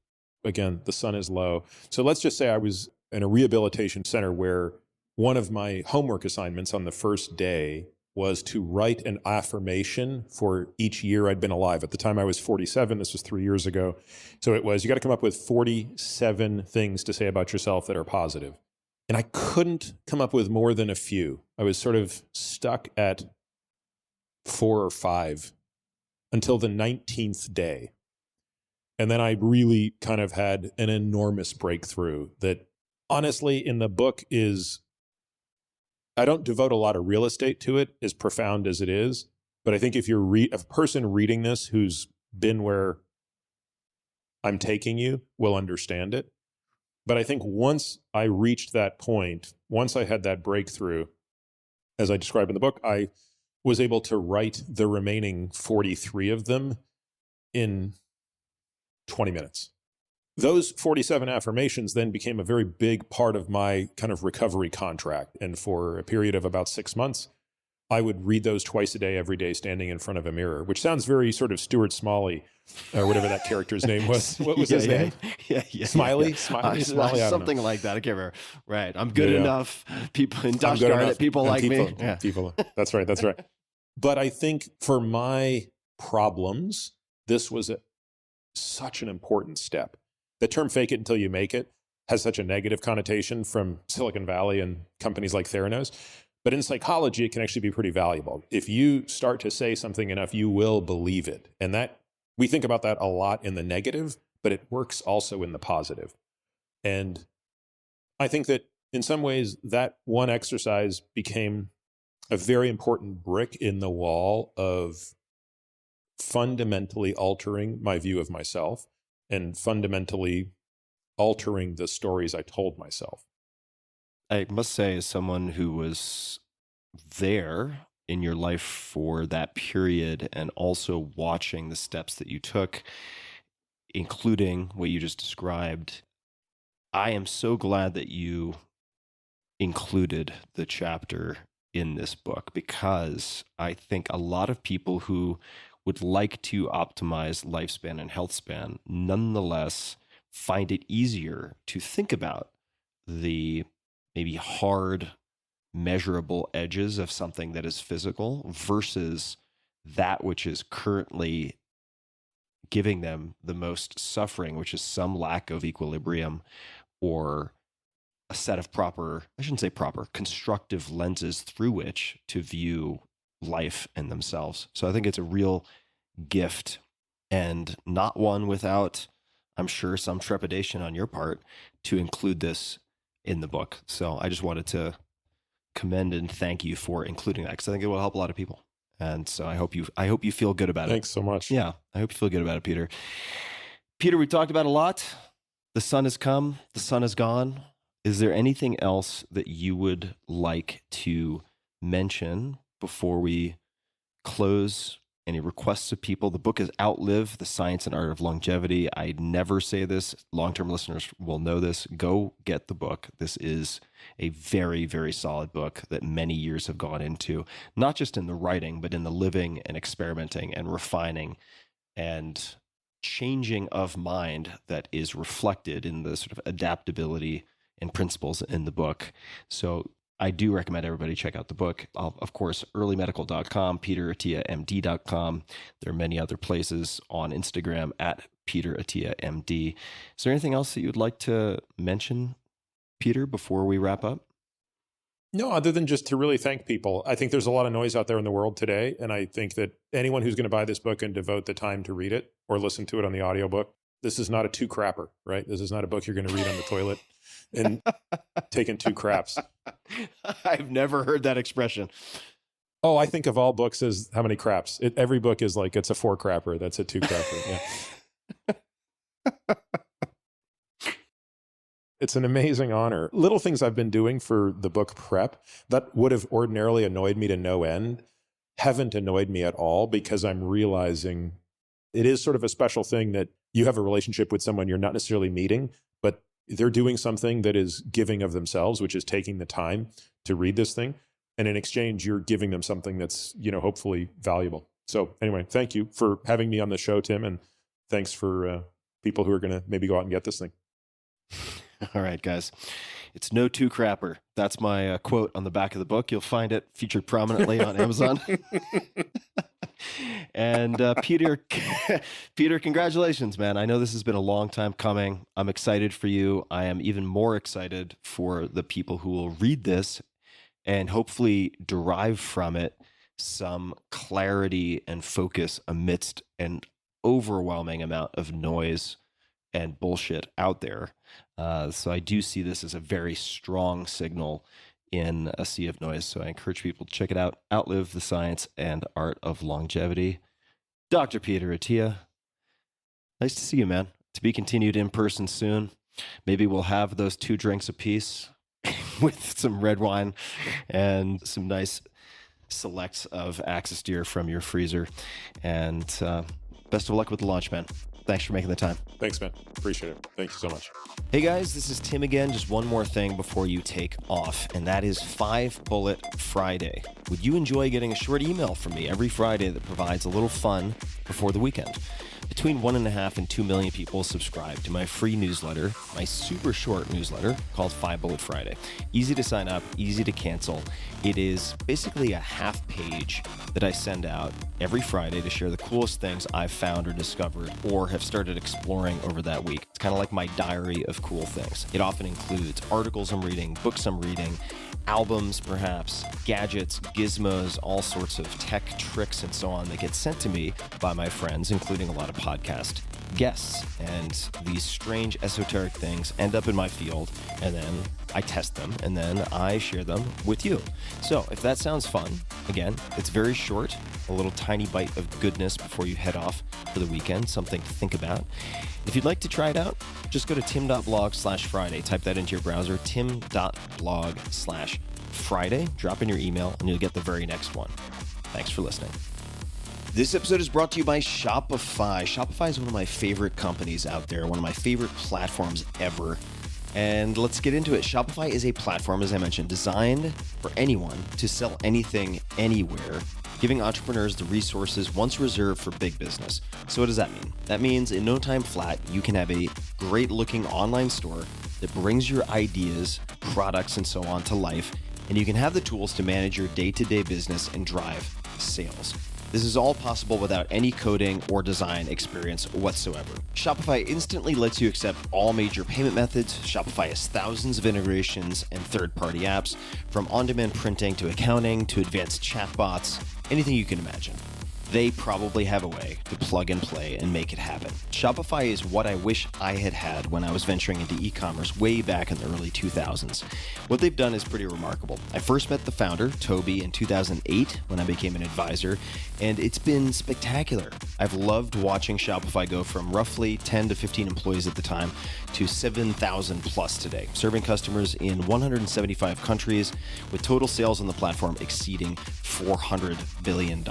Again, the sun is low. So let's just say I was in a rehabilitation center where one of my homework assignments on the first day was to write an affirmation for each year I'd been alive. At the time I was 47, this was 3 years ago. So it was, you got to come up with 47 things to say about yourself that are positive. And I couldn't come up with more than a few. I was sort of stuck at 4 or 5 until the 19th day. And then I really kind of had an enormous breakthrough that honestly in the book is, I don't devote a lot of real estate to it, as profound as it is. But I think if you're a person reading this who's been where I'm taking you will understand it. But I think once I reached that point, once I had that breakthrough, as I describe in the book, I was able to write the remaining 43 of them in 20 minutes. Those 47 affirmations then became a very big part of my kind of recovery contract. And for a period of about 6 months, I would read those twice a day, every day, standing in front of a mirror, which sounds very sort of Stuart Smalley, or whatever that character's name was. What was his name? Smiley? Smiley? Something like that. I can't remember. Right. I'm good enough. People in Dutch Garden, people like me. Yeah. People. That's right. That's right. But I think for my problems, this was such an important step. The term fake it until you make it has such a negative connotation from Silicon Valley and companies like Theranos. But in psychology, it can actually be pretty valuable. If you start to say something enough, you will believe it. And that we think about that a lot in the negative, but it works also in the positive. And I think that in some ways, that one exercise became a very important brick in the wall of fundamentally altering my view of myself and fundamentally altering the stories I told myself. I must say, as someone who was there in your life for that period and also watching the steps that you took, including what you just described, I am so glad that you included the chapter in this book, because I think a lot of people who would like to optimize lifespan and health span nonetheless find it easier to think about the maybe hard, measurable edges of something that is physical versus that which is currently giving them the most suffering, which is some lack of equilibrium or a set of constructive lenses through which to view life and themselves. So I think it's a real gift, and not one without, I'm sure, some trepidation on your part to include this in the book. So I just wanted to commend and thank you for including that, because I think it will help a lot of people. And so I hope you feel good about it. Thanks so much. Yeah, I hope you feel good about it, Peter. Peter, we talked about a lot. The sun has come. The sun has gone. Is there anything else that you would like to mention before we close? Any requests of people? The book is Outlive the Science and Art of Longevity. I never say this. Long-term listeners will know this. Go get the book. This is a very, very solid book that many years have gone into, not just in the writing, but in the living and experimenting and refining and changing of mind that is reflected in the sort of adaptability and principles in the book. So I do recommend everybody check out the book. Of course, earlymedical.com, peterattiamd.com. There are many other places on Instagram at peterattiamd. Is there anything else that you'd like to mention, Peter, before we wrap up? No, other than just to really thank people. I think there's a lot of noise out there in the world today. And I think that anyone who's going to buy this book and devote the time to read it or listen to it on the audiobook, this is not a two crapper, right? This is not a book you're going to read on the toilet and taking two craps. I've never heard that expression. Oh, I think of all books as how many craps. Every book is like, it's a four crapper. That's a two crapper. Yeah. It's an amazing honor. Little things I've been doing for the book prep that would have ordinarily annoyed me to no end haven't annoyed me at all, because I'm realizing it is sort of a special thing that you have a relationship with someone you're not necessarily meeting, but they're doing something that is giving of themselves, which is taking the time to read this thing. And in exchange, you're giving them something that's, hopefully valuable. So anyway, thank you for having me on the show, Tim. And thanks for people who are going to maybe go out and get this thing. All right, guys. It's no two crapper. That's my quote on the back of the book. You'll find it featured prominently on Amazon. And Peter, congratulations, man. I know this has been a long time coming. I'm excited for you. I am even more excited for the people who will read this and hopefully derive from it some clarity and focus amidst an overwhelming amount of noise and bullshit out there. So I do see this as a very strong signal in a sea of noise. So I encourage people to check it out. Outlive the Science and Art of Longevity. Dr. Peter Attia, nice to see you, man. To be continued in person soon. Maybe we'll have those 2 drinks apiece with some red wine and some nice selects of Axis Deer from your freezer. And best of luck with the launch, man. Thanks for making the time. Thanks, man. Appreciate it. Thank you so much. Hey guys, this is Tim again. Just one more thing before you take off, and that is 5 Bullet Friday. Would you enjoy getting a short email from me every Friday that provides a little fun before the weekend? Between 1.5 and 2 million people subscribe to my free newsletter, my super short newsletter called 5 Bullet Friday. Easy to sign up, easy to cancel. It is basically a half page that I send out every Friday to share the coolest things I've found or discovered or have started exploring over that week. It's kind of like my diary of cool things. It often includes articles I'm reading, books I'm reading, albums perhaps, gadgets, gizmos, all sorts of tech tricks and so on that get sent to me by my friends, including a lot of podcast guests. And these strange esoteric things end up in my field, and then I test them, and then I share them with you. So if that sounds fun, again, it's very short, a little tiny bite of goodness before you head off for the weekend, something to think about. If you'd like to try it out, just go to tim.blog/Friday. Type that into your browser, tim.blog/Friday. Drop in your email, and you'll get the very next one. Thanks for listening. This episode is brought to you by Shopify. Shopify is one of my favorite companies out there, one of my favorite platforms ever. And let's get into it. Shopify is a platform, as I mentioned, designed for anyone to sell anything, anywhere, giving entrepreneurs the resources once reserved for big business. So what does that mean? That means in no time flat, you can have a great looking online store that brings your ideas, products, and so on to life, and you can have the tools to manage your day-to-day business and drive sales. This is all possible without any coding or design experience whatsoever. Shopify instantly lets you accept all major payment methods. Shopify has thousands of integrations and third-party apps, from on-demand printing to accounting to advanced chatbots, anything you can imagine. they probably have a way to plug and play and make it happen. Shopify is what I wish I had had when I was venturing into e-commerce way back in the early 2000s. What they've done is pretty remarkable. I first met the founder, Toby, in 2008 when I became an advisor, and it's been spectacular. I've loved watching Shopify go from roughly 10 to 15 employees at the time to 7,000 plus today, serving customers in 175 countries with total sales on the platform exceeding $400 billion.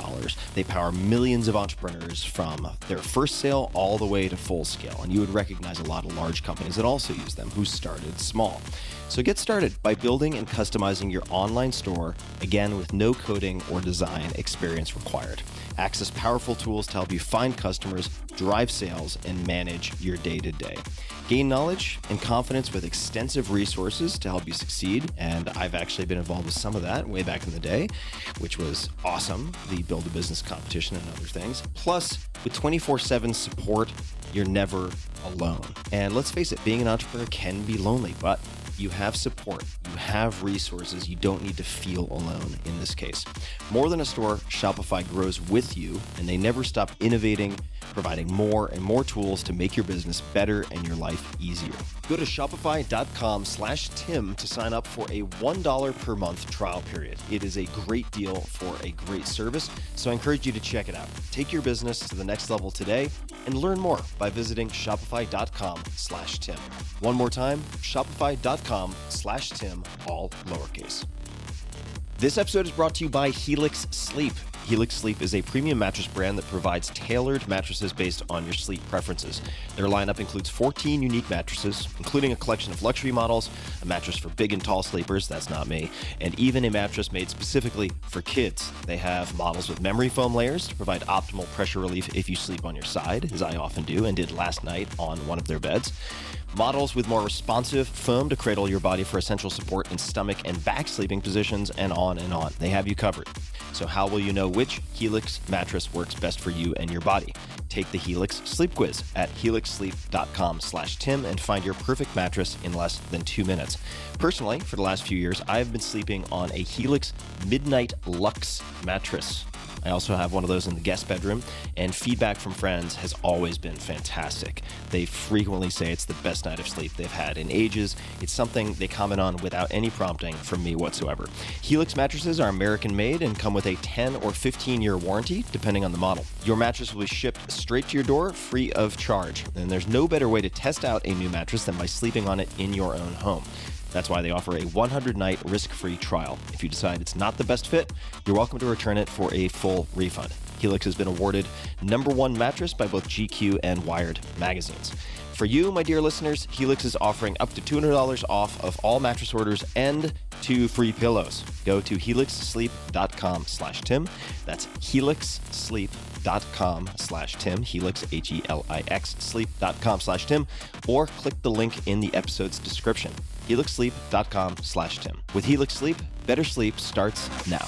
They power millions of entrepreneurs from their first sale all the way to full scale. And you would recognize a lot of large companies that also use them who started small. So get started by building and customizing your online store, again, with no coding or design experience required. Access powerful tools to help you find customers, drive sales, and manage your day-to-day. Gain knowledge and confidence with extensive resources to help you succeed. And I've actually been involved with some of that way back in the day, which was awesome. The Build a Business competition and other things. Plus, with 24/7 support, you're never alone. And let's face it, being an entrepreneur can be lonely, but you have support, you have resources, you don't need to feel alone in this case. More than a store, Shopify grows with you, and they never stop innovating, providing more and more tools to make your business better and your life easier. Go to shopify.com/Tim to sign up for a $1 per month trial period. It is a great deal for a great service, so I encourage you to check it out. Take your business to the next level today and learn more by visiting shopify.com/Tim. One more time, shopify.com/Tim, all lowercase. This episode is brought to you by Helix Sleep. Helix Sleep is a premium mattress brand that provides tailored mattresses based on your sleep preferences. Their lineup includes 14 unique mattresses, including a collection of luxury models, a mattress for big and tall sleepers, that's not me, and even a mattress made specifically for kids. They have models with memory foam layers to provide optimal pressure relief if you sleep on your side, as I often do and did last night on one of their beds. Models with more responsive foam to cradle your body for essential support in stomach and back sleeping positions, and on and on. They have you covered. So how will you know which Helix mattress works best for you and your body? Take the Helix Sleep Quiz at helixsleep.com/Tim and find your perfect mattress in less than 2 minutes. Personally, for the last few years, I've been sleeping on a Helix Midnight Luxe mattress. I also have one of those in the guest bedroom, and feedback from friends has always been fantastic. They frequently say it's the best night of sleep they've had in ages. It's something they comment on without any prompting from me whatsoever. Helix mattresses are American-made and come with a 10 or 15-year warranty, depending on the model. Your mattress will be shipped straight to your door, free of charge. And there's no better way to test out a new mattress than by sleeping on it in your own home. That's why they offer a 100-night risk-free trial. If you decide it's not the best fit, you're welcome to return it for a full refund. Helix has been awarded #1 mattress by both GQ and Wired magazines. For you, my dear listeners, Helix is offering up to $200 off of all mattress orders and 2 free pillows. Go to helixsleep.com/Tim. That's helixsleep.com/Tim. Helix, Helix, sleep.com/Tim, or click the link in the episode's description. helixsleep.com/Tim. With Helix Sleep, better sleep starts now.